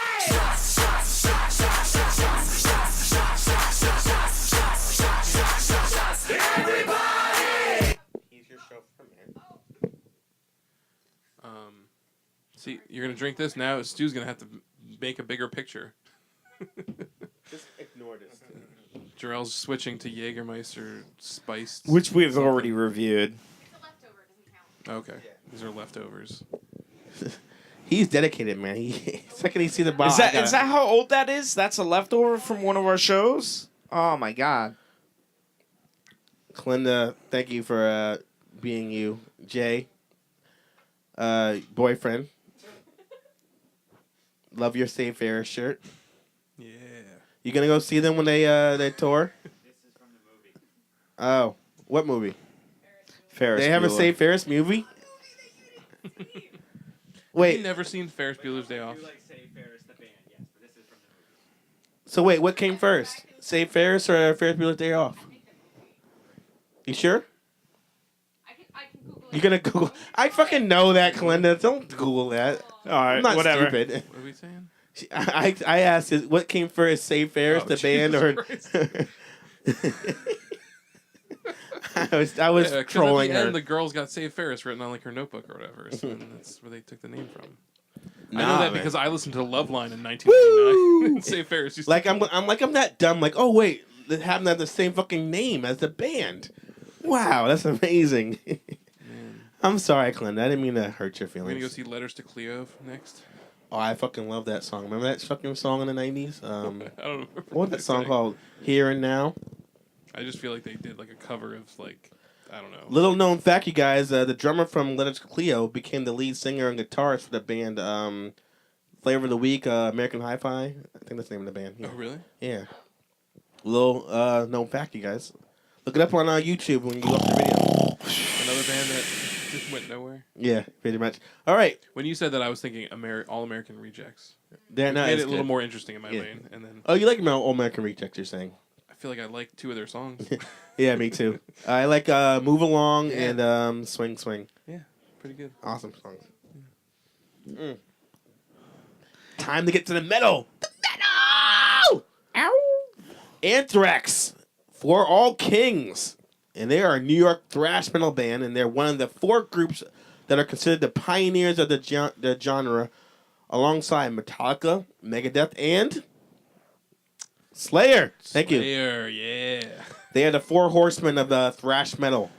See, you're gonna drink this now. Stu's gonna have to make a bigger picture.
Just ignore this.
Jarrell's switching to Jägermeister spiced.
Which we've
something.
already reviewed.
It's a leftover. It doesn't count.
Okay, these are leftovers.
He's dedicated, man. He second he see the bottle.
Is that how old that is? That's a leftover from one of our shows? Oh my god.
Clinda, thank you for being you. Jay, boyfriend. Love your Save Ferris shirt.
Yeah.
You gonna go see them when they tour?
This is from the movie.
Oh, what movie?
Ferris
They have a
Bueller.
Save Ferris movie.
Have you
Wait,
never seen Ferris Bueller's Day Off?
You like Save Ferris the band, yes, but this is from the movie.
so wait, what came first? Save Ferris or Ferris Bueller's Day Off? You sure?
I can Google it.
You gonna Google? I fucking know that, Clinda. Don't Google that.
All right,
I'm not
whatever.
stupid.
What are we saying?
I asked, what came first, Save Ferris,
Oh,
the band, or?
Jesus
I was
'cause
trolling
at the
her.
end, the girl's got Save Ferris written on like her notebook or whatever, so then that's where they took the name from. I know
Nah,
that
man.
because I listened to Loveline in 1999.
Woo!
Save Ferris used
Like
to
I'm that dumb. Like, oh wait, they happen to have the same fucking name as the band. Wow, that's amazing.
Man.
I'm sorry, Clint. I didn't mean to hurt your
We're gonna go
feelings.
see Letters to Cleo next.
Oh, I fucking love that song. Remember that fucking song in the '90s?
I don't know.
What's that song called? Here and Now.
I just feel like they did like a cover of like I don't know.
Little known fact, you guys, the drummer from Letters to Cleo became the lead singer and guitarist for the band Flavor of the Week, American Hi-Fi. I think that's the name of the band. Yeah.
Oh really?
Yeah. Little known fact, you guys. Look it up on YouTube when you look the video.
Another band that just went nowhere.
Yeah, pretty much. All right.
When you said that, I was thinking All American Rejects.
They're not
Made
as
it a little
good.
more interesting in my
Yeah.
brain, and then
Oh, you like All American Rejects, you're saying?
I feel like I like 2 of their songs.
Yeah, me too. I like Move Along
Yeah.
and Swing Swing.
Pretty good.
Awesome songs. Mm. Time to get to the metal. The metal! Ow! Anthrax, For All Kings. And they are a New York thrash metal band, and they're one of the 4 groups that are considered the pioneers of the genre, alongside Metallica, Megadeth, and Slayer. Thank you.
Slayer, yeah.
They are the 4 horsemen of thrash metal.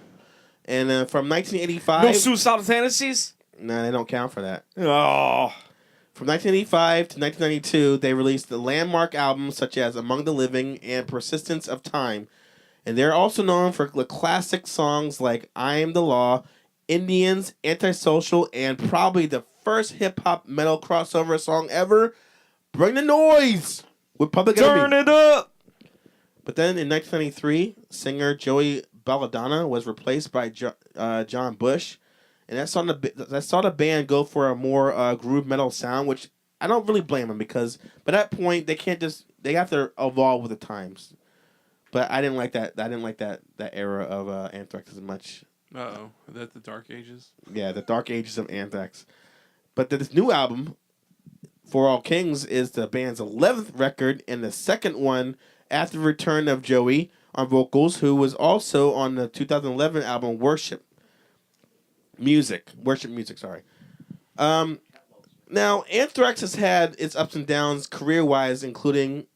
And from 1985...
No suicidal tendencies?
No, they don't count for that.
Oh.
From 1985 to 1992, they released the landmark albums such as Among the Living and Persistence of Time. And they're also known for the classic songs like I Am the Law, Indians, Antisocial, and probably the first hip-hop metal crossover song ever, Bring the Noise, with Public
Turn
Enemy.
it up!
But then in 1993, singer Joey Belladonna was replaced by John Bush. And that saw the band go for a more groove metal sound, which I don't really blame them because by that point they have to evolve with the times. But I didn't like that. I didn't like that era of Anthrax as much.
Uh-oh. Is that the Dark Ages?
Yeah, the dark ages of Anthrax. But this new album, For All Kings, is the band's 11th record and the second one after the return of Joey on vocals, who was also on the 2011 album Worship Music. Sorry. Now, Anthrax has had its ups and downs career-wise, including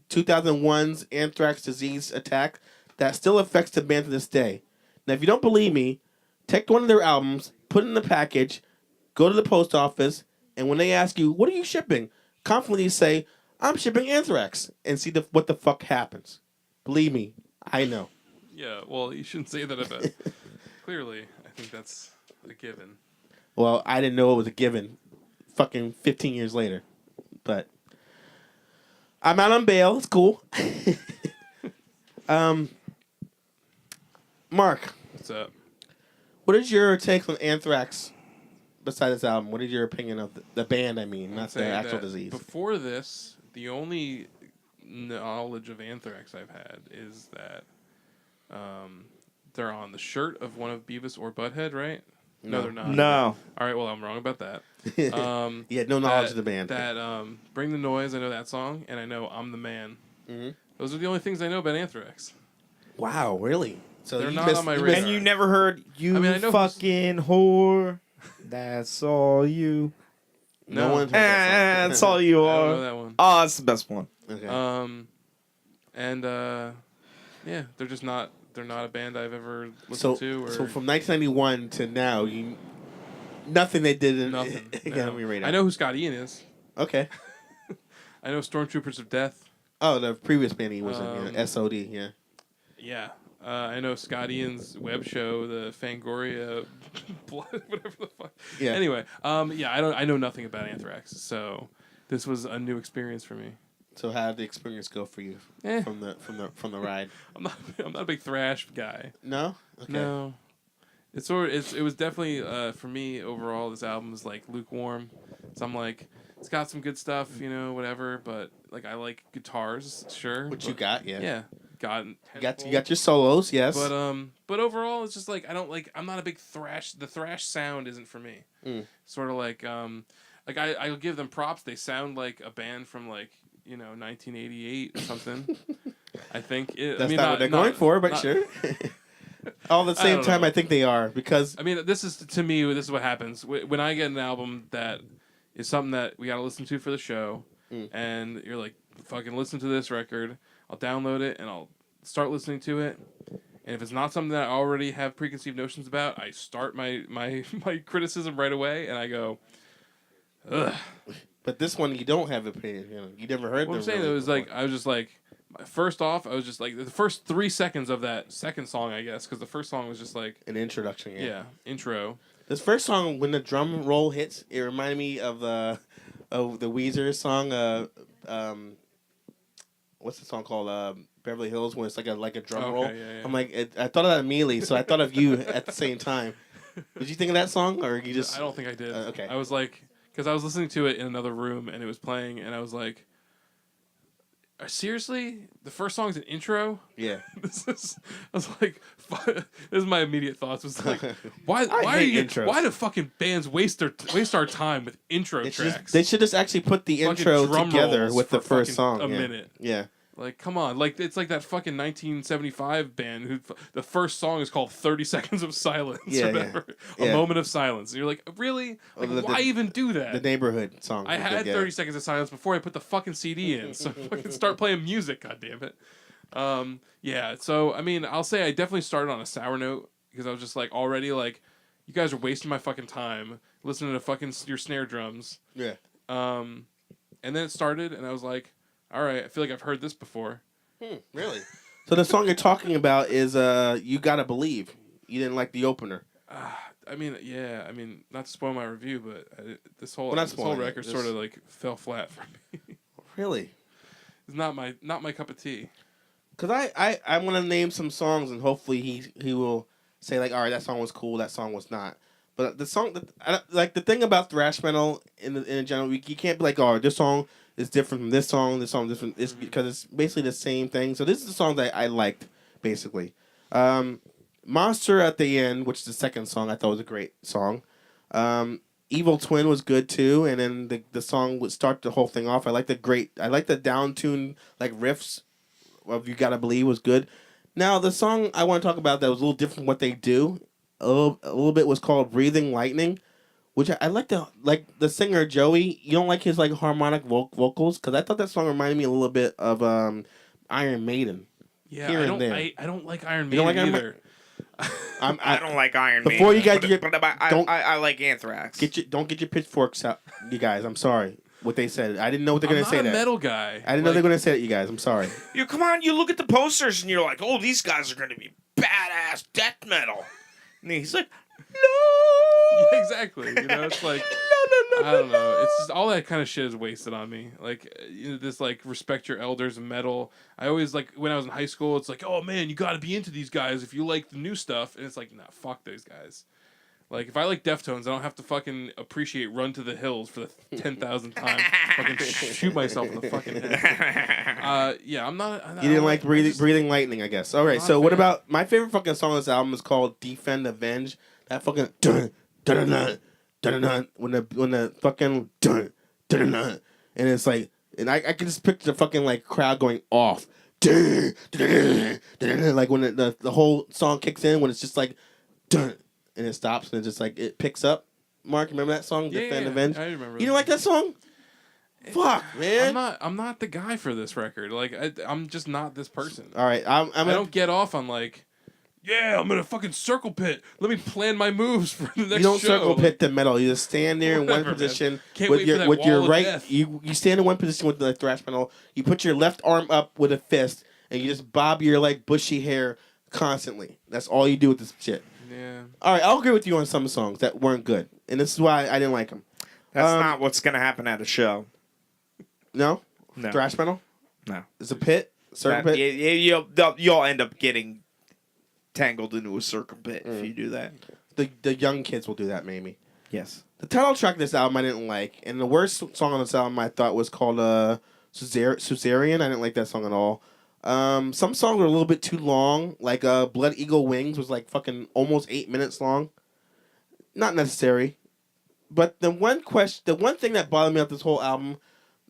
2001's anthrax disease attack that still affects the band to this day. Now, if you don't believe me, take one of their albums, put it in a package, go to the post office, and when they ask you, what are you shipping? Confidently say, I'm shipping Anthrax, and see what the fuck happens. Believe me, I know.
Yeah, well, you shouldn't say that about... Clearly, I think that's a given.
Well, I didn't know it was a given fucking 15 years later. But I'm out on bail. It's cool. Mark,
What's up?
what is your take on Anthrax besides this album? What is your opinion of the band, I mean, not the
Saying
actual
that
disease?
Before this, the only knowledge of Anthrax I've had is that they're on the shirt of one of Beavis or Butthead, right? No, they're not.
No.
All right, well, I'm wrong about that.
You had no knowledge of the band.
That Bring the Noise, I know that song, and I know I'm the Man.
Mhm.
Those are the only things I know about Anthrax.
Wow, really? So
They're
you
not
missed-
on my
you
radar.
missed-
And you never heard, you
I mean, I know who's-
fucking whore. That's all you.
No
No.
one's heard that song.
That's all you
I don't know
are.
that one.
Oh, that's the best one.
Okay.
And Yeah, they're just not. They're not a band I've ever
So,
listened to. Or
so from 1991 to now, nothing they did in
nothing.
Academy
No.
Radar.
I know who Scott Ian is.
Okay.
I know Stormtroopers of Death.
Oh, the previous band he was in,
Um,
yeah. SOD, yeah.
Yeah. I know Scott Ian's web show, the Fangoria, Blood, whatever the fuck.
Yeah.
Anyway, yeah, I know nothing about Anthrax, so this was a new experience for me.
So how did the experience go for you
Eh.
from the ride?
I'm not a big thrash guy.
No. Okay.
No. It was definitely for me overall. This album is like lukewarm. So I'm like, it's got some good stuff, whatever. But like, I like guitars, sure.
What
but,
you got? Yeah.
Yeah, got
You got your solos, yes.
But overall, it's just like I don't like. I'm not a big thrash. The thrash sound isn't for me.
Mm.
Sort of like I'll give them props. They sound like a band from 1988 or something. I think
That's not what they're going for, but sure. All at the same
don't
time,
know.
I think they are because
I mean, this is to me. This is what happens when I get an album that is something that we got to listen to for the show, and you're like, "Fucking listen to this record." I'll download it and I'll start listening to it. And if it's not something that I already have preconceived notions about, I start my criticism right away, and I go, ugh.
But this one, you don't have opinion. You never heard.
What I'm
them
saying
really
though is
before.
I was just like, first off, I was just like the first 3 seconds of that second song, I guess, because the first song was just like,
an introduction.
yeah, intro.
This first song, when the drum roll hits, it reminded me of the Weezer song. What's the song called? Beverly Hills, when it's like a drum roll.
Yeah.
I'm like, I thought of that immediately, so I thought of you at the same time. Did you think of that song, or you just?
I don't think I did.
Okay.
I was like, because I was listening to it in another room and it was playing, and I was like, seriously, the first song's an intro.
Yeah.
I was like, this is my immediate thoughts. Was like, why
hate intros.
why do fucking bands waste our time with intro tracks?
They should just actually put the
Fucking
intro
drum
together
rolls
with the
for
first
fucking
song.
a
Yeah.
minute.
Yeah.
Like, come on, like it's like that fucking 1975 band who the first song is called 30 Seconds of Silence.
Yeah,
or
yeah.
whatever. A
Yeah.
moment of silence. And you're like, really? Like, why even do that?
The neighborhood song.
I
was
had
good, yeah.
30 Seconds of Silence before I put the fucking CD in, so I can start playing music. God damn it. Yeah. So I mean, I'll say I definitely started on a sour note because I was just like already like, you guys are wasting my fucking time listening to fucking your snare drums.
Yeah.
And then it started, and I was like, all right, I feel like I've heard this before.
Really? So the song you're talking about is "You Gotta Believe." You didn't like the opener.
I mean, yeah. I mean, not to spoil my review, but this whole
We're not
this whole
spoiling it,
record
just-
sort of like fell flat for me.
Really?
It's not my cup of tea.
Because I want to name some songs, and hopefully he will say like, all right, that song was cool, that song was not. But the song like the thing about thrash metal in general, you can't be like, oh, this song is different from this song is different. It's because it's basically the same thing. So this is the song that I liked basically. Monster at the End, which is the second song, I thought was a great song. Evil Twin was good too, and then the song would start the whole thing off. I like the down tune like riffs of You Gotta Believe was good. Now the song I want to talk about that was a little different from what they do. A little bit was called Breathing Lightning, which I like the singer Joey. You don't like his like harmonic vocals, because I thought that song reminded me a little bit of Iron Maiden.
Yeah,
Here
I
and
don't.
there.
I don't like Iron
You don't
Maiden
like Iron
either.
I don't like Iron Maiden.
Before you guys
but I like Anthrax.
don't get your pitchforks out, you guys. I'm sorry. What they said, I didn't know what they're
I'm
gonna
not
say.
a
That
metal guy.
I didn't know they're gonna say that, you guys. I'm sorry.
You come on, you look at the posters and you're like, oh, these guys are gonna be badass death metal. And he's like, no.
Yeah, exactly. It's like I don't know. It's just all that kind of shit is wasted on me. Like this like respect your elders metal. I always like when I was in high school. It's like, oh man, you got to be into these guys if you like the new stuff. And it's like, nah, fuck those guys. Like if I like Deftones, I don't have to fucking appreciate Run to the Hills for the 10,000th time. Fucking shoot myself in the fucking head. Yeah, I'm not.
You didn't like Breathing Lightning, I guess. All right.
Not
So
a
what
fan.
about my favorite fucking song on this album is called Defend Avenge. That fucking dun dun dun dun dun when the fucking dun dun dun, and it's like, and I can just picture the fucking like crowd going off. Dun, dun, dun, dun, like when the whole song kicks in, when it's just like dun, and it stops and it just like it picks up. Mark, remember that song, Defend Avenge?
I remember.
You didn't like that song? Fuck, man.
I'm not the guy for this record. Like I'm just not this person.
All right, I'm
I don't get off on like, yeah, I'm gonna fucking circle pit. Let me plan my moves for the next
You don't
show.
circle pit the metal. You just stand there in one
Whatever, man.
position
Can't
with
wait
your
for that
with your
wall of
right.
death.
You stand in one position with the thrash metal. You put your left arm up with a fist, and you just bob your like bushy hair constantly. That's all you do with this shit.
Yeah.
All right, I'll agree with you on some songs that weren't good, and this is why I didn't like them.
That's not what's gonna happen at a show.
No,
No.
thrash metal.
No.
It's a pit, circle
That-
pit.
you'll end up getting tangled into a circle pit if you do that.
The young kids will do that maybe.
Yes.
The title track of this album I didn't like, and the worst song on this album I thought was called Suzerain. I didn't like that song at all. Some songs were a little bit too long, like Blood Eagle Wings was like fucking almost 8 minutes long. Not necessary. But the one thing that bothered me about this whole album,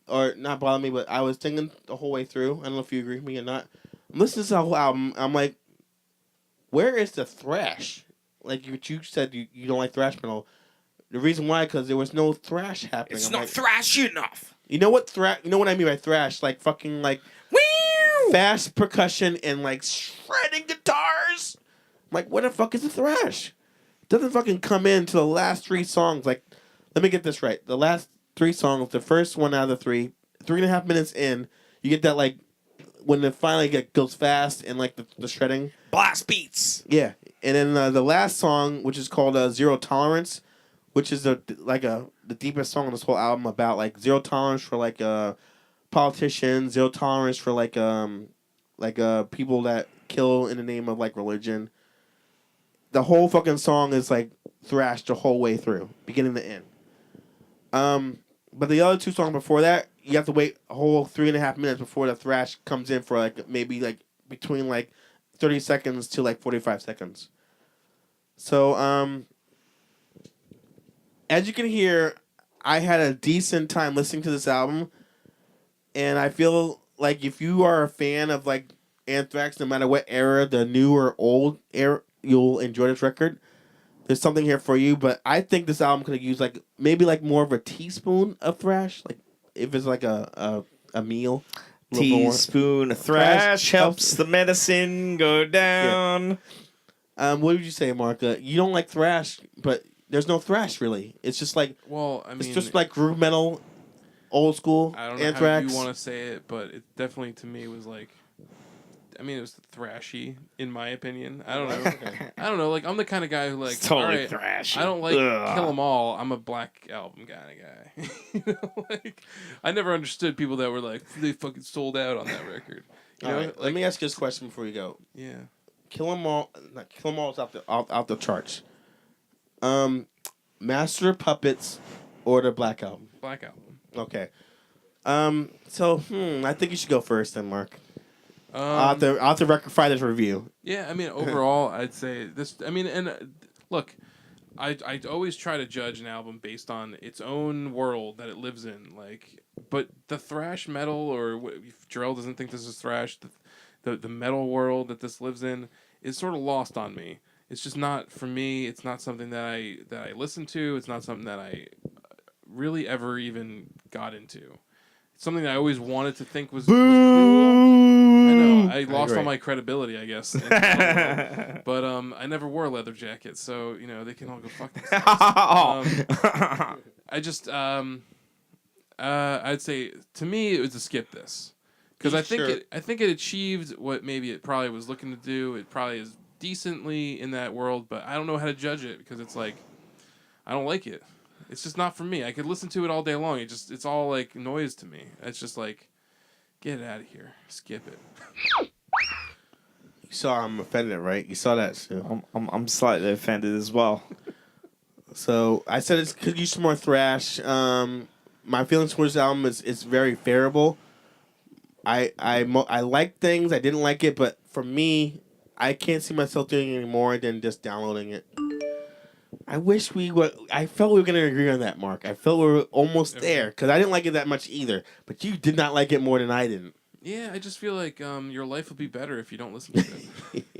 or not bothered me, but I was thinking the whole way through, I don't know if you agree with me or not, I'm listening to the whole album, I'm like, where is the thrash? Like you said, you don't like thrash metal. The reason why, because there was no thrash happening.
It's
I'm
not
like,
thrashy enough.
You know what You know what I mean by thrash? Like fucking like fast percussion and like shredding guitars. I'm like, what the fuck is the thrash? It doesn't fucking come in to the last 3 songs. Like, let me get this right. The last 3 songs, the first one out of the 3.5 minutes in, you get that like when it finally goes fast and like the shredding.
Blast beats.
Yeah, and then the last song, which is called Zero Tolerance, which is the deepest song on this whole album about like zero tolerance for like politicians, zero tolerance for like people that kill in the name of like religion. The whole fucking song is like thrashed the whole way through, beginning to end. But the other 2 songs before that, you have to wait a whole 3.5 minutes before the thrash comes in for like maybe like between like 30 seconds to like 45 seconds. So, as you can hear, I had a decent time listening to this album, and I feel like if you are a fan of like Anthrax, no matter what era, the new or old era, you'll enjoy this record. There's something here for you, but I think this album could have used like maybe like more of a teaspoon of thrash, like if it's like a meal. A little more.
Teaspoon of thrash helps the medicine go down.
What would you say, Marka? You don't like thrash, but there's no thrash really. It's just like
Well, I mean,
it's just like groove metal, old school
I don't know
Anthrax.
how you want to say it, but it definitely to me was like, I mean, it was thrashy in my opinion. I don't know. I don't know. Like I'm the kind of guy who like
It's totally
all right,
thrashy.
I don't like
Ugh.
Kill 'Em All. I'm a Black Album kind of guy. You know, like I never understood people that were like they fucking sold out on that record. You know,
All right,
like,
let me ask you this question before you go.
yeah.
Kill 'Em All, not Kill 'Em All is out the charts. Master of Puppets or the Black Album?
Black Album.
Okay. So I think you should go first then, Mark. I'll
Um,
have to rectify this review.
Yeah, I mean, overall, I'd say this. I mean, and look, I always try to judge an album based on its own world that it lives in. Like, but the thrash metal, or if Jarrell doesn't think this is thrash, the metal world that this lives in is sort of lost on me. It's just not for me. It's not something that I listen to. It's not something that I really ever even got into. It's something that I always wanted to think was cool. I know. I lost all
agree.
my credibility, I guess. But I never wore a leather jacket, so you know they can all go fuck themselves. I just I'd say to me it was to skip this because
Sure.
I think it achieved what maybe it probably was looking to do. It probably is decently in that world, but I don't know how to judge it because it's like I don't like it. It's just not for me. I could listen to it all day long. It's all like noise to me. It's just like get it out of here. Skip it.
You saw I'm offended, right? You saw that, Sue.
I'm slightly offended as well.
So I said it could use some more thrash. My feelings towards the album is very favorable. I like things. I didn't like it, but for me, I can't see myself doing any more than just downloading it. I wish we were. I felt we were gonna agree on that, Mark. I felt we were almost there because I didn't like it that much either. But you did not like it more than I didn't.
Yeah, I just feel like your life will be better if you don't listen to it.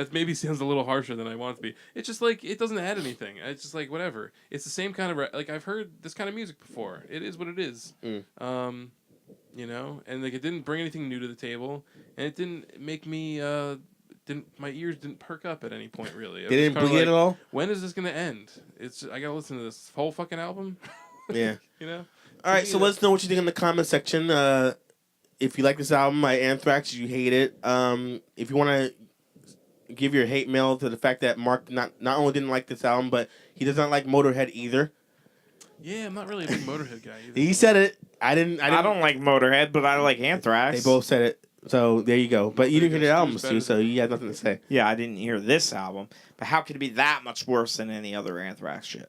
That maybe sounds a little harsher than I want it to be. It's just like it doesn't add anything. It's just like whatever. It's the same kind of like I've heard this kind of music before. It is what it is. You know, and like it didn't bring anything new to the table, and it didn't make me my ears didn't perk up at any point really.
They didn't bleed at all.
When is this gonna end? I gotta listen to this whole fucking album.
Yeah.
You know.
All right, so let us know what you think in the comment section. If you like this album by Anthrax, you hate it. If you want to give your hate mail to the fact that Mark not only didn't like this album, but he does not like Motorhead either.
Yeah, I'm not really a big Motorhead guy either.
He said it. I didn't.
I don't like Motorhead, but I like Anthrax.
They both said it. So there you go. But you didn't hear the albums,
better
too, so you had nothing to say.
Yeah, I didn't hear this album. But how could it be that much worse than any other Anthrax shit?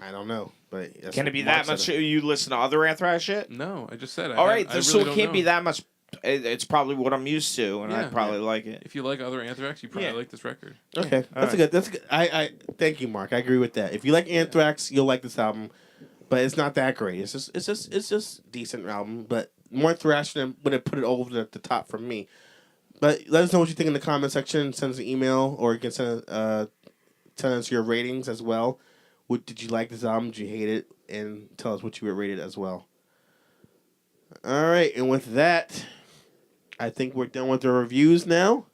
I don't know. But
Can it be that much? You listen to other Anthrax shit?
No, I just said it.
All right,
I
so
really
it can't
don't
be
know.
that much. It's probably what I'm used to, and I
Yeah.
probably like it.
If you like other Anthrax, you probably
Yeah.
like this record.
Okay, that's a good. That's a good. I thank you, Mark. I agree with that. If you like Anthrax, you'll like this album, but it's not that great. It's just decent album, but more thrash than would have put it over the top for me. But let us know what you think in the comment section. Send us an email, or you can send us your ratings as well. What did you like this album? Did you hate it? And tell us what you would rate it as well. All right, and with that, I think we're done with the reviews now.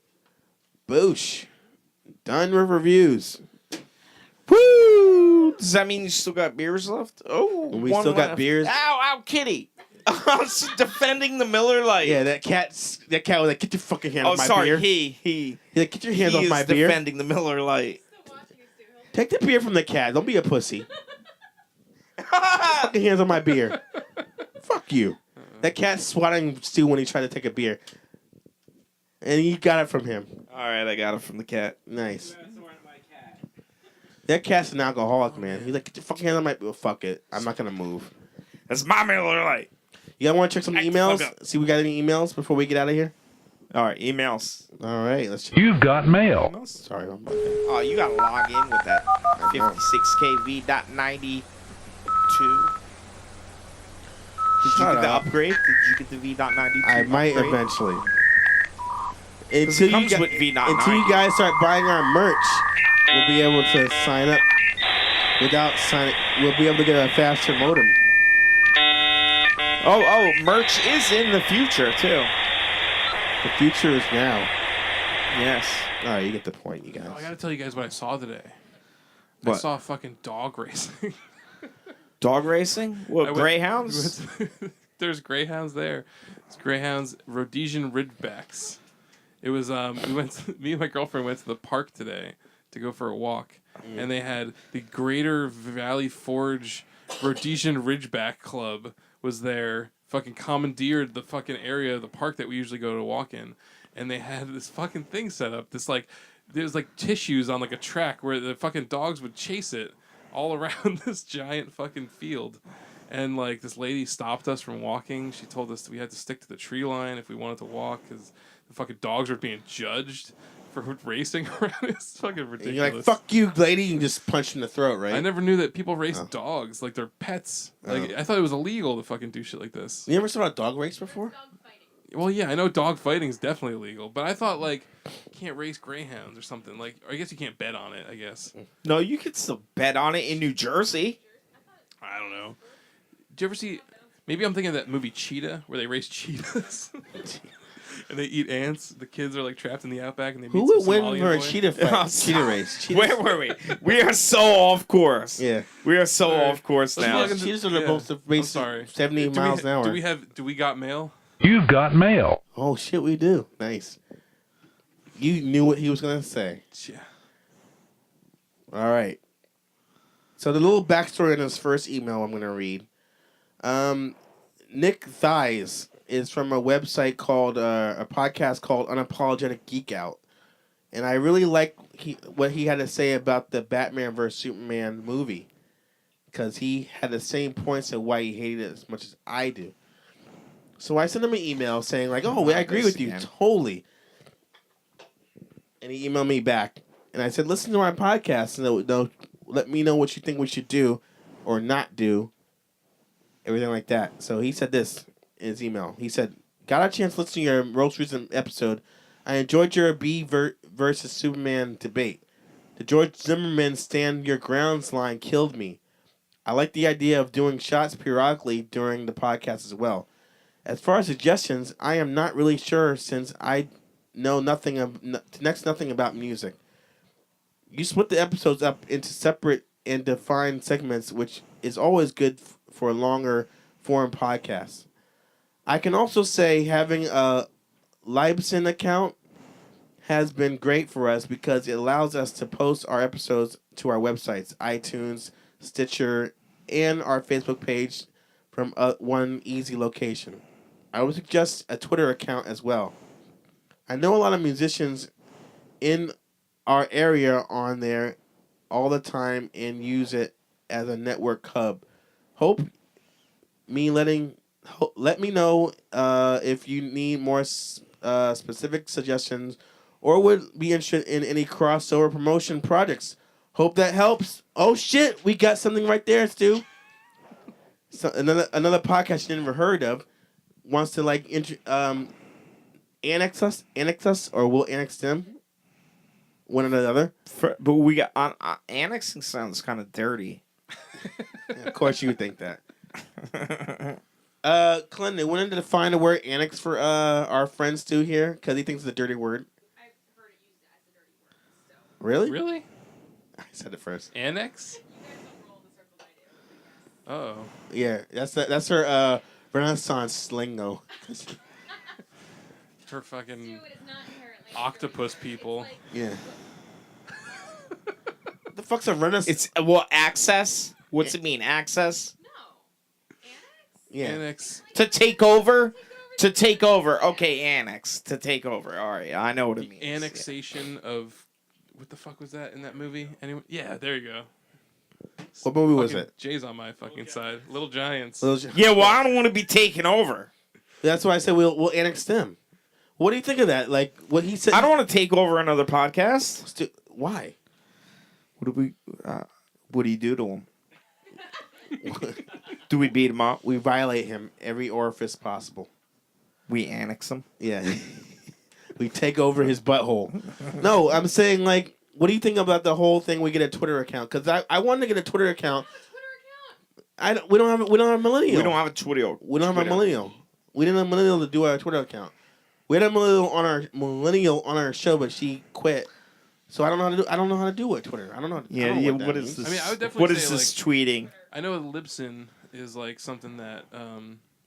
Boosh. Done with reviews.
Woo! Does that mean you still got beers left? Oh,
We
one
still got
left.
beers.
Ow, kitty! I was defending the Miller Lite.
Yeah, that cat was like, get your fucking hand
Oh,
off my
sorry.
beer.
He's
He's like, get your hands off my
is
beer.
defending the Miller Lite.
Still watching us too.
Take the beer from the cat. Don't be a pussy. Fucking hands on my beer. Fuck you. That cat's swatting Stu when he tried to take a beer. And he got it from him.
All right, I got it from the cat.
Nice. That cat's an alcoholic, man. He's like, get your fucking hands on my beer. Fuck it. I'm not going to move.
That's my Miller Lite.
You guys want to check some
Fuck
emails?
up.
See, we got any emails before we get out of here?
All right, emails.
All right, let's check.
You've got mail.
Sorry, I'm
Oh, you gotta log in with that 56kv.92. Did you
Shut
get the
up.
upgrade? Did you get the V.92?
I might
upgrade?
eventually.
it comes with V.90.
Until you guys start buying our merch, we'll be able to sign up. Without signing, we'll be able to get a faster modem.
Oh, merch is in the future too.
The future is now.
Yes.
All right, you get the point, you guys.
Oh, I gotta tell you guys what I saw today. I
What?
saw fucking dog racing.
Dog racing? What,
I went-
greyhounds?
There's greyhounds there. It's greyhounds, Rhodesian Ridgebacks. It was me and my girlfriend went to the park today to go for a walk, and they had the Greater Valley Forge Rhodesian Ridgeback Club was there. Fucking commandeered the fucking area of the park that we usually go to walk in, and they had this fucking thing set up. There's like tissues on like a track where the fucking dogs would chase it all around this giant fucking field. And like this lady stopped us from walking. She told us we had to stick to the tree line if we wanted to walk because the fucking dogs were being judged for racing around. It's fucking
And
ridiculous.
you're like, fuck you, lady. You can just punch in the throat, right?
I never knew that people race dogs like they're pets. Like
Oh.
I thought it was illegal to fucking do shit like this.
You ever saw a dog race before?
Dog fighting.
Well, yeah, I know dog fighting is definitely illegal, but I thought like you can't race greyhounds or something. Like, or I guess you can't bet on it. I guess
No, you could still bet on it in New Jersey.
I don't know. Did you ever see? Maybe I'm thinking of that movie Cheetah, where they race cheetahs and they eat ants. The kids are like trapped in the outback, and they
Who
meet
would
some
win
Somalian
for a
boy.
cheetah fight?
Oh,
cheetah race. Cheetahs,
Where were we? We are so off course.
Yeah.
We are so
Sorry.
off course
Let's
now.
log into-
Cheetahs are
yeah.
supposed to
I'm
race
sorry.
70
Do
miles
we,
an hour.
Do we got mail?
You've got mail.
Oh, shit, we do. Nice. You knew what he was going to say.
Yeah.
All right. So the little backstory in his first email I'm going to read. Nick Thighs is from a website called, a podcast called Unapologetic Geek Out. And I really like what he had to say about the Batman vs. Superman movie. Because he had the same points of why he hated it as much as I do. So I sent him an email saying like, oh, I agree with you,
Again.
totally. And he emailed me back. And I said, listen to our podcast and let me know what you think we should do or not do. Everything like that. So he said this in his email. He said, got a chance to listen to your most recent episode I enjoyed your versus Superman debate. The George Zimmerman stand your grounds line killed me. I like the idea of doing shots periodically during the podcast as well. As far as suggestions, I am not really sure since I know nothing about music. You split the episodes up into separate and defined segments, which is always good for longer form podcasts. I can also say having a Libsyn account has been great for us because it allows us to post our episodes to our websites, iTunes, Stitcher, and our Facebook page from one easy location. I would suggest a Twitter account as well. I know a lot of musicians in our area on there all the time and use it as a network hub. Let me know if you need more specific suggestions or would be interested in any crossover promotion projects. Hope that helps. Oh shit, we got something right there, Stu. So another podcast you never heard of wants to like annex us, or we'll annex them one another.
But we got annexing sounds kind of dirty.
Yeah, of course, you would think that. Clinton, wanted to define the word annex for our friend Stu here because he thinks it's a dirty word.
I've heard it used as a dirty word. So
Really?
Really?
I said it first.
Annex?
you guys don't roll the circle I do.
Oh.
Yeah, that's her Renaissance lingo.
Her fucking
Stu, it is not inherently
octopus
dirty.
people.
It's like,
Yeah. What the fuck's a Renaissance?
It's access. What's it mean? Access
no. Annex?
Yeah.
Annex.
to take over. To take over. Okay, annex to take over. All right, I know what it means.
Annexation of what the fuck was that in that movie? Anyone? Yeah, there you go.
What movie was
Fucking
it?
Jay's on my fucking side. Little Giants.
Yeah, well, I don't want to be taken over.
That's why I said we'll annex them. What do you think of that? Like what he said.
I don't want to take over another podcast.
Why?
What do you do to him? Do we beat him up?
We violate him every orifice possible.
We annex him.
Yeah. We take over his butthole. No, I'm saying, like, what do you think about the whole thing? We get a Twitter account because I wanted to get a Twitter account.
Twitter account.
We don't have a millennial.
We don't have a Twitter.
We don't have a millennial. We didn't have a millennial to do our Twitter account. We had a millennial on our show, but she quit. So I don't know how to do it. Twitter. I don't know.
Yeah.
I don't know
What
that
is
means.
this?
I mean, I would definitely
What is
say,
this tweeting?
I know Libsyn is like something that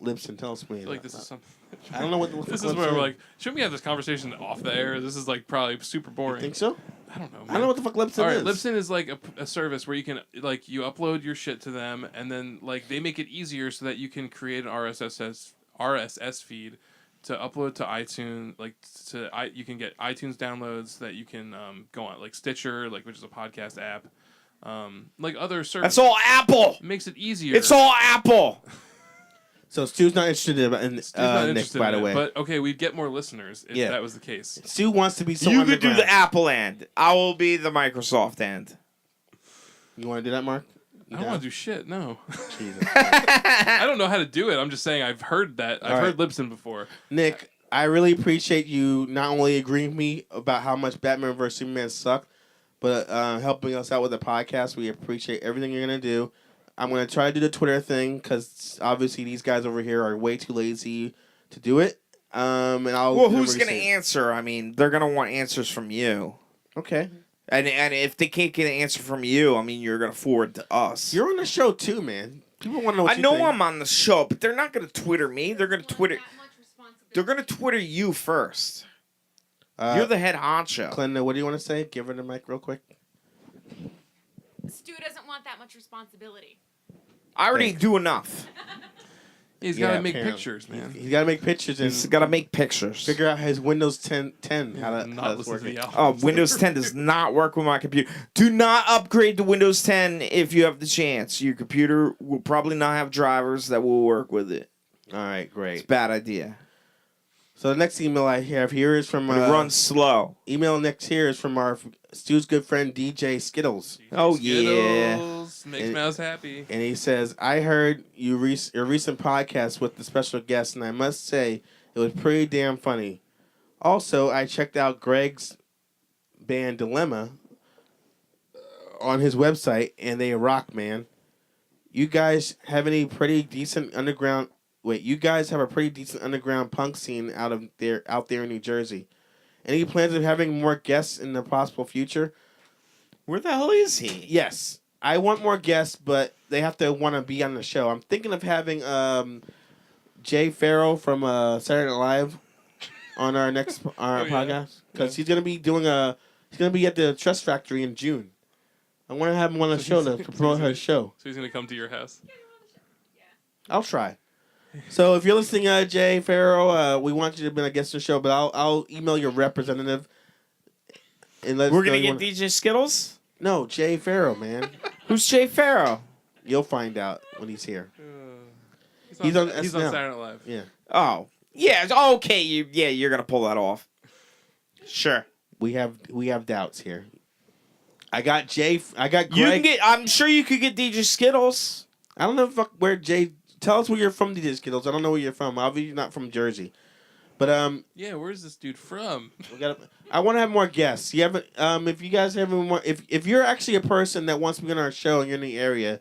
Libsyn tells me.
like this is something.
I don't know what the
This
fuck
is where
Libsyn
we're like, shouldn't we have this conversation off the air? This is like probably super boring.
Think so?
I don't know. Man.
I don't know what the fuck Libsyn
All right,
is.
Libsyn is like a service where you can like you upload your shit to them, and then like they make it easier so that you can create an RSS feed to upload to iTunes. Like you can get iTunes downloads that you can go on like Stitcher, like which is a podcast app, like other services.
That's all Apple.
It makes it easier.
It's all Apple.
So Stu's not interested in
Stu's not
Nick,
interested
by
in
the
it,
way.
but okay, we'd get more listeners if
Yeah.
that was the case.
Stu wants to be so
You could do
underground.
the Apple end. I will be the Microsoft end.
You want to do that, Mark?
I don't want to do shit. No,
Jesus.
I don't know how to do it. I'm just saying I've heard that. I've
All
heard
right.
Libsyn before.
Nick, I really appreciate you not only agreeing with me about how much Batman vs Superman sucked, but helping us out with the podcast. We appreciate everything you're gonna do. I'm gonna try to do the Twitter thing because obviously these guys over here are way too lazy to do it. And I'll.
Well, who's
remember
gonna
say-
answer? I mean, they're gonna want answers from you.
Okay,
And if they can't get an answer from you, I mean, you're gonna forward to us.
you're on the show too, man. People want to know. What
I
you
know
think.
I'm on the show, but they're not gonna Twitter me. They're gonna
Want
Twitter.
that much responsibility.
They're gonna Twitter you first.
Uh,
You're the head honcho.
Clinton, what do you want to say? Give her the mic real quick.
Stu doesn't want that much responsibility.
I already do enough.
He's
Yeah,
got to make
apparently.
pictures, man.
He's got to make pictures and
He's gotta make pictures.
figure out his Windows 10 how to
Not
how it's
listen to
working.
the album.
Oh, Windows 10 does not work with my computer. Do not upgrade to Windows 10 if you have the chance. Your computer will probably not have drivers that will work with it.
All right,
It's
great.
a bad idea.
So the next email I have here is from
But it runs slow.
email next here is from our Stu's good friend DJ Skittles,
Oh, yeah.
Skittles makes
And-
Mouse happy.
and he says, "I heard your recent podcast with the special guest, and I must say it was pretty damn funny. Also, I checked out Greg's band Dilemma on his website, and they rock, man. You guys have any pretty decent underground? Wait, you guys have a pretty decent underground punk scene out there in New Jersey. Any plans of having more guests in the possible future?
Where the hell is he?
Yes, I want more guests, but they have to want to be on the show. I'm thinking of having Jay Farrell from Saturday Night Live on our next podcast because he's gonna be at the Trust Factory in June. I want to have him on the show to promote her show.
So he's gonna come to your house.
I'll try. So if you're listening, Jay Farrell, we want you to be a guest on the show, but I'll email your representative. And
We're gonna get DJ Skittles.
No, Jay Farrell, man.
Who's Jay Farrell?
You'll find out when he's here.
He's on
SNL.
Saturday Night Live.
Yeah,
Oh, yeah. Okay, you're gonna pull that off. Sure.
we have doubts here. I got Jay. I got Greg.
You can get. I'm sure you could get DJ Skittles.
I don't know where Jay. Tell us where you're from, DJ Skittles. I don't know where you're from. Obviously, you're not from Jersey. But
Yeah, where's this dude from?
I want to have more guests. You have if you guys have more, if you're actually a person that wants to be on our show and you're in the area,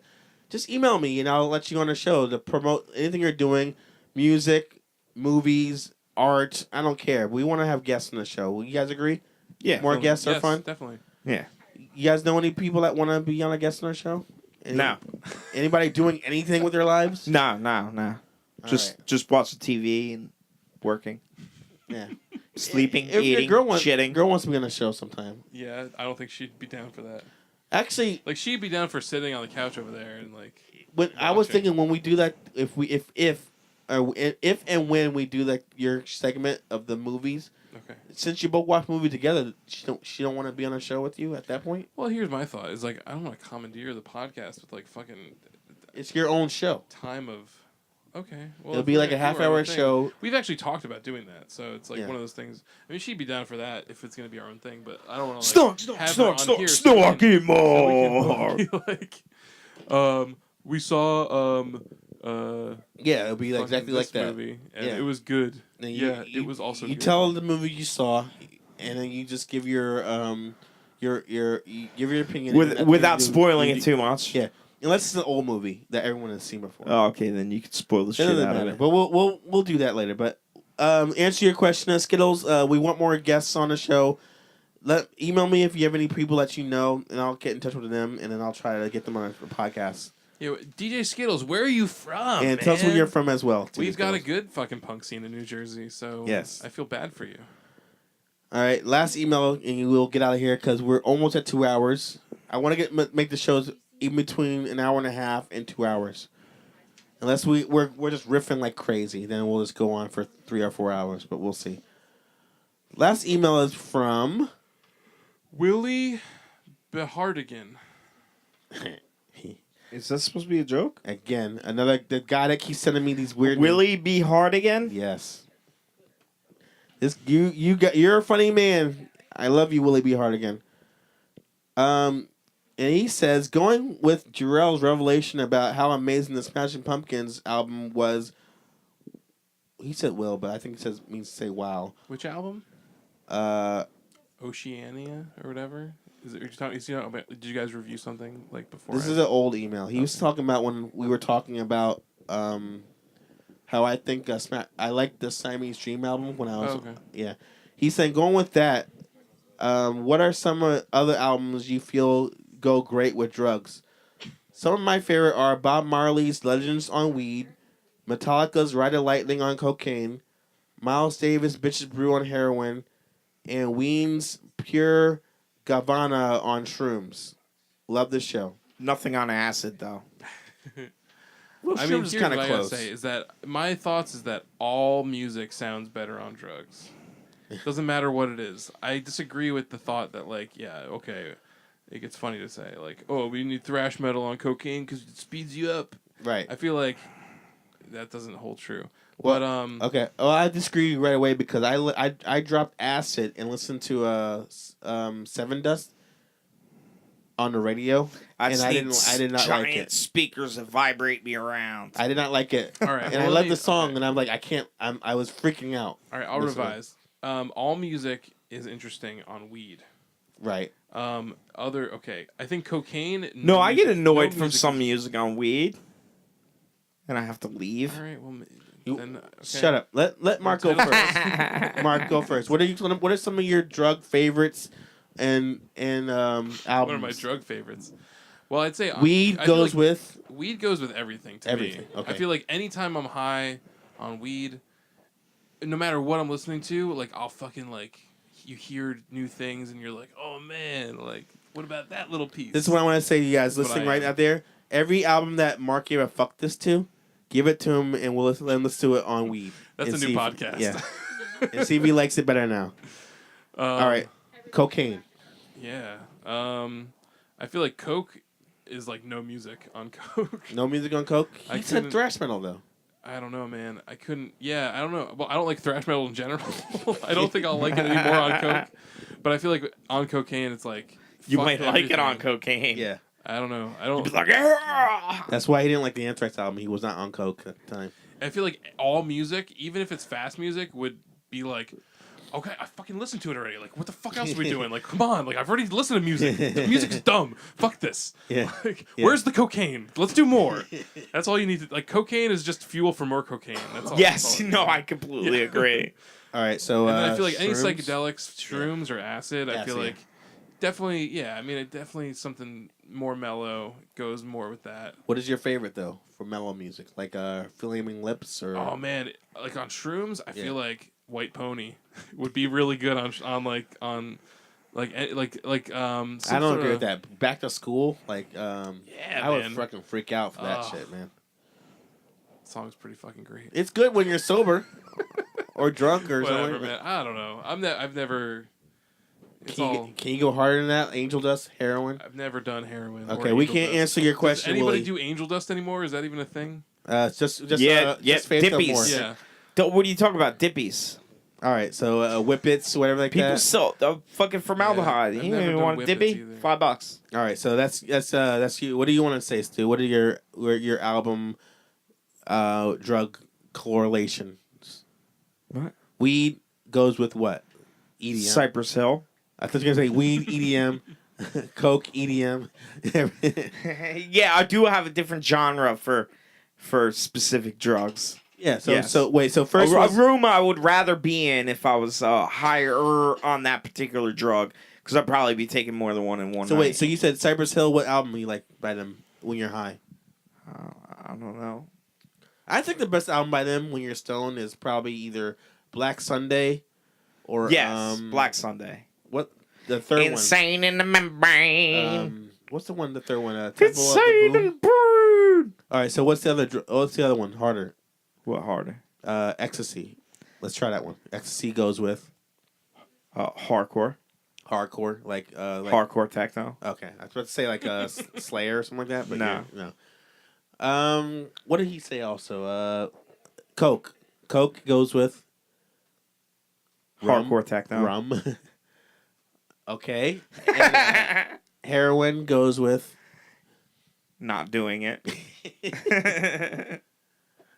just email me and I'll let you on the show to promote anything you're doing, music, movies, art. I don't care. We want to have guests on the show. Will you guys agree?
Yeah.
More guests are
Yes,
fun.
definitely.
Yeah.
You guys know any people that want to be on a guest on our show?
No.
Anybody doing anything with their lives?
No.
All
Just watching TV and working,
Yeah.
sleeping,
If your
eating, shitting.
girl wants to be on the show sometime.
Yeah, I don't think she'd be down for that.
Actually,
Like she'd be down for sitting on the couch over there and like.
when I was
Watching.
thinking when we do that, if and when we do that your segment of the movies,
Okay.
since you both watch movies together, she don't want to be on a show with you at that point.
Well, here's my thought: is like I don't want to commandeer the podcast with like fucking
It's your own show.
time of. Okay. Well,
It'll
if
be
we're
like a
gonna do our
half-hour
own thing-
show.
We've actually talked about doing that, so it's like
Yeah.
one of those things. I mean, she'd be down for that if it's gonna be our own thing, but I don't want to
Snark,
have her on here
snark
so we
it more.
can be like, we saw
Yeah, it'll be
fucking
exactly like
this
that.
movie, and
Yeah.
it was good.
And
It was also.
You
good.
tell the movie you saw, and then you just give your you give your opinion
Without spoiling it too much.
Yeah, unless it's an old movie that everyone has seen before.
Oh, okay, then you could spoil the
It
shit
doesn't
out of
matter,
it.
but we'll do that later. But answer your question, Skittles. We want more guests on the show. Email me if you have any people that you know, and I'll get in touch with them, and then I'll try to get them on a podcast.
Yo, DJ Skittles, where are you from?
And tell us where
man?
you're from as well. too,
We've got a
Skittles.
good fucking punk scene in New Jersey, so
Yes.
I feel bad for you.
All right, last email, and we'll get out of here because we're almost at 2 hours. I want to make the shows in between an hour and a half and 2 hours. Unless we're just riffing like crazy, then we'll just go on for 3 or 4 hours. But we'll see. Last email is from
Willie Behardigan.
Is that supposed to be a joke?
again the guy that keeps sending me these weird.
Willie B. Hard again?
Yes. You're a funny man. I love you, Willie B. Hardigan. And he says, going with Jarrell's revelation about how amazing the Smashing Pumpkins album was. He said "will," but I think it means to say "wow."
Which album?
Uh,
Oceania or whatever. Did you guys review something like before?
this is an old email. He was talking about when we were talking about how I think I liked the Siamese Dream album when I was
okay.
yeah. He's saying going with that. What are some other albums you feel go great with drugs? Some of my favorite are Bob Marley's Legends on Weed, Metallica's Ride the Lightning on cocaine, Miles Davis' Bitches Brew on heroin, and Ween's Pure Gabbana on shrooms. Love the show.
Nothing on acid, though.
Well,
I mean,
shrooms is
here's
kind
what
of
I gotta
close.
say is that my thoughts is that all music sounds better on drugs. Doesn't matter what it is. I disagree with the thought that it gets funny to say oh, we need thrash metal on cocaine because it speeds you up.
Right.
I feel like that doesn't hold true.
Well,
But
Okay. Well, I disagree right away because I dropped acid and listened to Seven Dust on the radio,
I
and I did not
giant
like it.
speakers that vibrate me around.
I did not like it.
All right,
And
well,
I
let
love
me-
the song,
okay.
and I'm like, I can't. I was freaking out.
all right, I'll
Listen.
revise. All music is interesting on weed.
Right.
I think cocaine.
No, I get annoyed from
music
some
is-
music on weed, and I have to leave.
All right, well,
You-
then okay.
Shut up. Let Mark go
Entitled-
first. Mark, go first. What are some of your drug favorites and albums?
One of my drug favorites. Well, I'd say
Weed
I feel
goes
like
with
weed goes with everything to
Everything,
me.
okay.
I feel like anytime I'm high on weed, no matter what I'm listening to, like I'll fucking like you hear new things and you're like, oh man, like what about that little piece?
This is what I want to say to you guys
That's what
listening
I
right
am.
out there. Every album that Mark gave a fuck this to, give it to him and we'll let him listen to it on weed.
That's
and
a new
see if-
podcast.
Yeah. And see if he likes it better now. All right. Cocaine.
Yeah. I feel like Coke is like no music on Coke.
No music on coke?
I
He said
couldn't-
thrash metal though.
I don't know, man. I couldn't. Yeah, I don't know. Well, I don't like thrash metal in general. I don't think I'll like it anymore on Coke. But I feel like on cocaine, it's like
You
fuck
might like it on
everything.
cocaine.
Yeah.
I don't know. I
You'd
don't.
be like, "Yeah!"
That's why he didn't like the Anthrax album. He was not on coke at the time.
I feel like all music, even if it's fast music, would be like, okay, I fucking listened to it already. Like, what the fuck else are we doing? Like, come on. Like, I've already listened to music. The music's dumb. Fuck this.
Yeah.
Like,
Yeah.
where's the cocaine? Let's do more. That's all you need to. Like, cocaine is just fuel for more cocaine. That's all.
Yes,
that's all
no,
need.
I completely agree.
All right, so
And then I feel like any
shrooms?
psychedelics, shrooms or acid, I feel
Acid,
like definitely, yeah. I mean, it definitely something more mellow goes more with that.
What is your favorite though for mellow music? Like Flaming Lips or
Oh man, like on shrooms, I
Yeah.
feel like White Pony would be really good on like
I don't
some
agree
sorta-
with that. Back to school, like
Yeah,
I would
man.
fucking freak out for that
Ugh.
shit, man.
Song's pretty fucking great.
It's good when you're sober or drunk or
Whatever,
something.
man. I don't know. I've never. It's all.
Can you go harder than that? Angel dust, heroin.
I've never done heroin. or
Okay, we
angel
can't
dust.
answer your
Does
question.
anybody
Willie.
do angel dust anymore? Is that even a thing?
It's just
Yeah,
just Faith No
dippies.
More.
Yeah.
What are you talking about? Dippies.
All right, so whippets, whatever like
People
that.
sell fucking formaldehyde.
Yeah, I've
you
never done
want a
whippets
dippy?
either.
$5.
All right, so that's you. What do you want to say, Stu? What are your album drug correlations?
What?
Weed goes with what? EDM.
Cypress Hill.
I thought you were gonna say weed, EDM, coke, EDM.
Yeah, I do have a different genre for specific drugs.
Yeah. So
Yes.
so first
a
was,
room I would rather be in if I was higher on that particular drug, because I'd probably be taking more than one in one
so
night.
wait. So you said Cypress Hill. What album you like by them when you're high?
I don't know.
I think the best album by them when you're stoned is probably either Black Sunday or
Yes, Black Sunday.
What the third
Insane in the membrane.
one? What's the one? The third one? Temple of
Insane
the Boom?
and brood.
All right. So what's the other? What's the other one? Harder.
What harder?
Ecstasy. Let's try that one. Ecstasy goes with
Hardcore.
hardcore, like
Hardcore techno.
Okay, I was about to say like Slayer or something like that, but
No.
no. What did he say? Also, Coke. Coke goes with rum.
Hardcore techno.
Rum. Okay. And, heroin goes with.
Not doing it.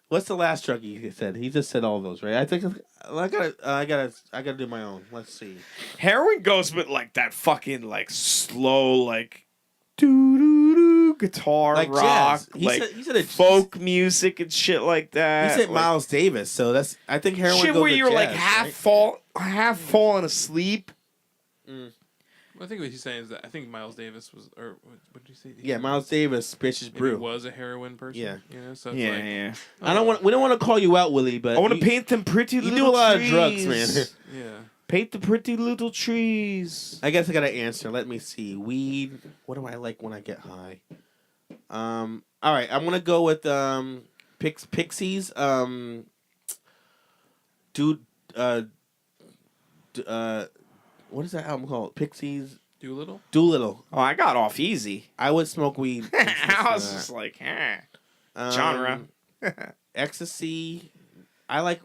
What's the last drug he said? He just said all those, right? I think I gotta do my own. Let's see.
Heroin goes with like that fucking like slow like doo doo doo guitar
Like
rock,
jazz.
like
He said
folk music and shit like
He
that.
said
like,
Miles Davis, so that's I think heroin
shit
goes
where
with
you're like
jazz,
half falling asleep.
I think what he's saying is that I think Miles Davis was, or what did he say?
Yeah, Miles Davis, Bitches
Maybe
Brew.
was a heroin person.
Yeah.
You know, so it's
Yeah,
like,
yeah.
I don't want. We don't want to call you out, Willie, but
I want to
you-
paint them pretty
You
little
do a lot
trees.
of drugs, man.
Yeah.
Paint the pretty little trees.
I guess I gotta answer. Let me see. Weed. What do I like when I get high? All right, I'm gonna go with Pixies. Dude. What is that album called? Pixies.
Doolittle.
Doolittle.
Oh, I got off easy.
I would smoke weed.
I was just like, genre.
Ecstasy. I like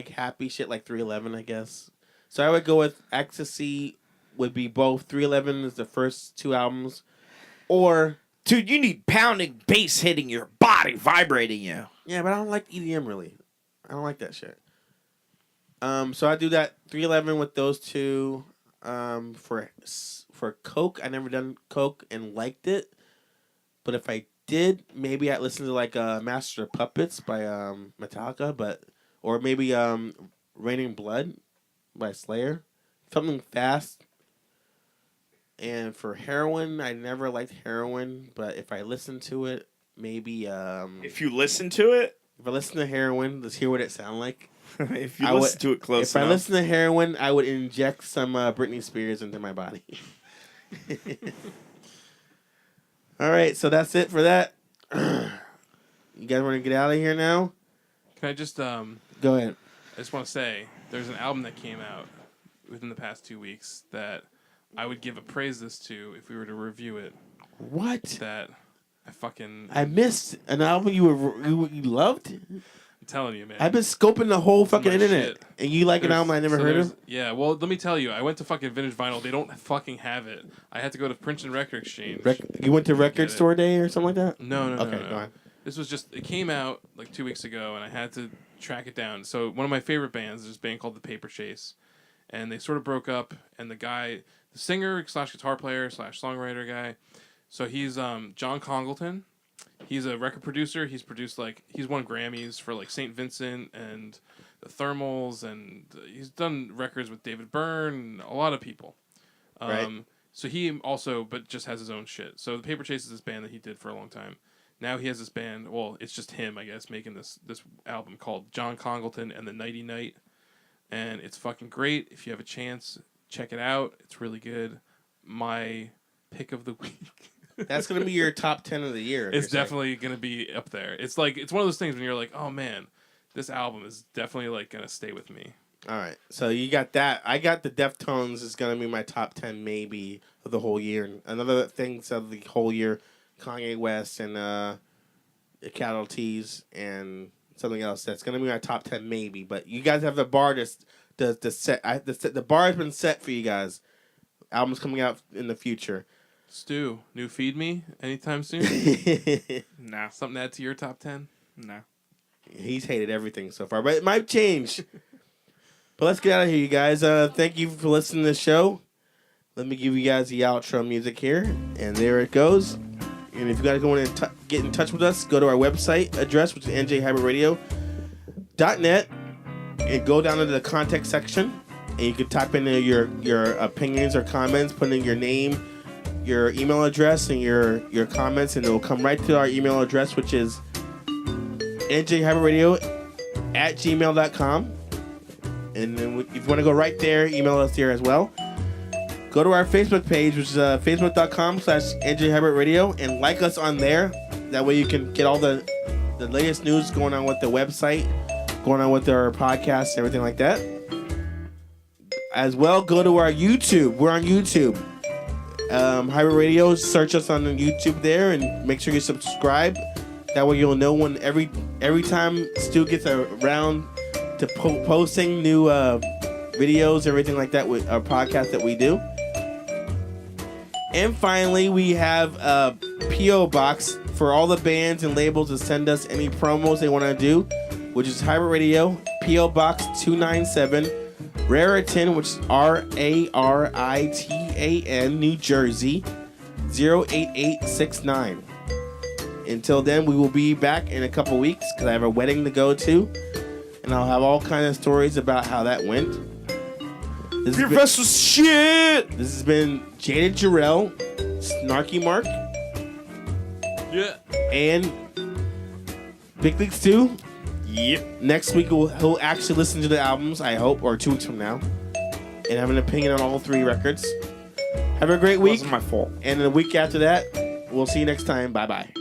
happy shit like 311, I guess. So I would go with Ecstasy. Would be both 311 is the first two albums, or
Dude, you need pounding bass hitting your body, vibrating you.
yeah, but I don't like EDM really. I don't like that shit. So I do that 311 with those two. For Coke, I never done Coke and liked it, but if I did, maybe I'd listen to like Master of Puppets by Metallica, or maybe Raining Blood by Slayer, something fast. And for heroin, I never liked heroin, but if I listen to it, maybe
If you listen to it,
if I listen to heroin, let's hear what it sounds like.
if you
I
listen
would-
to it close
If
enough.
I listen to heroin, I would inject some Britney Spears into my body. All right, so that's it for that. You guys want to get out of here now?
Can I just
Go ahead.
I just want to say there's an album that came out within the past 2 weeks that I would give a praise this to if we were to review it.
What?
That I fucking
I missed an album you loved?
I'm telling you, man.
I've been scoping the whole fucking
my
internet.
shit.
And you like an album I never heard of?
Yeah, well, let me tell you, I went to fucking Vintage Vinyl. They don't fucking have it. I had to go to Princeton Record Exchange.
You went to Record
Get it.
Store Day or something like that?
No.
Okay, go ahead.
This was just, it came out like 2 weeks ago, and I had to track it down. So one of my favorite bands is this band called The Paper Chase, and they sort of broke up, and the singer / guitar player / songwriter guy, so he's John Congleton. He's a record producer. He's produced he's won Grammys for like St. Vincent and the Thermals, and he's done records with David Byrne and a lot of people.
Right.
So he also, but just has his own shit. So The Paper Chase is this band that he did for a long time. Now he has this band, well, it's just him, I guess, making this album called John Congleton and the Nighty Night. And it's fucking great. If you have a chance, check it out. It's really good. My pick of the week.
That's going to be your top 10 of the year.
It's definitely going to be up there. It's like, it's one of those things when you're like, oh man, this album is definitely like going to stay with me.
All right. So you got that. I got the Deftones is going to be my top 10 maybe of the whole year. And another things of the whole year, Kanye West and the Cattle T's and something else. That's going to be my top 10 maybe. But you guys have the bar to set. The bar has been set for you guys. Albums coming out in the future.
Stu, new Feed Me anytime soon?
Nah.
Something to add to your top 10?
Nah.
He's hated everything so far, but it might change. But let's get out of here, you guys. Thank you for listening to the show. Let me give you guys the outro music here, and there it goes. And if you guys want to get in touch with us, go to our website address, which is njhybridradio.net, and go down into the contact section, and you can type in your opinions or comments, put in your name, your email address, and your comments, and it will come right to our email address, which is njhybridradio@gmail.com. And then if you want to go right there, email us there as well. Go to our Facebook page, which is facebook.com/njhybridradio, and like us on there. That way you can get all the latest news going on with the website, going on with our podcasts, and everything like that. As well, go to our YouTube. We're on YouTube. Hybrid Radio, search us on YouTube there, and make sure you subscribe. That way you'll know when every time Stu gets around to posting new videos, everything like that with our podcast that we do. And finally, we have a P.O. Box for all the bands and labels to send us any promos they want to do, which is Hybrid Radio, P.O. Box 297, Raritan, which is Raritan, New Jersey, 08869. Until then, we will be back in a couple weeks because I have a wedding to go to, and I'll have all kinds of stories about how that went. This has been Jaded Jarrell, Snarky Mark,
Yeah.
and Big League Stu.
Yep.
Next week, he'll actually listen to the albums, I hope, or 2 weeks from now, and have an opinion on all 3 records. Have a great
It
week,
wasn't my fault.
and the week after that, we'll see you next time. Bye-bye.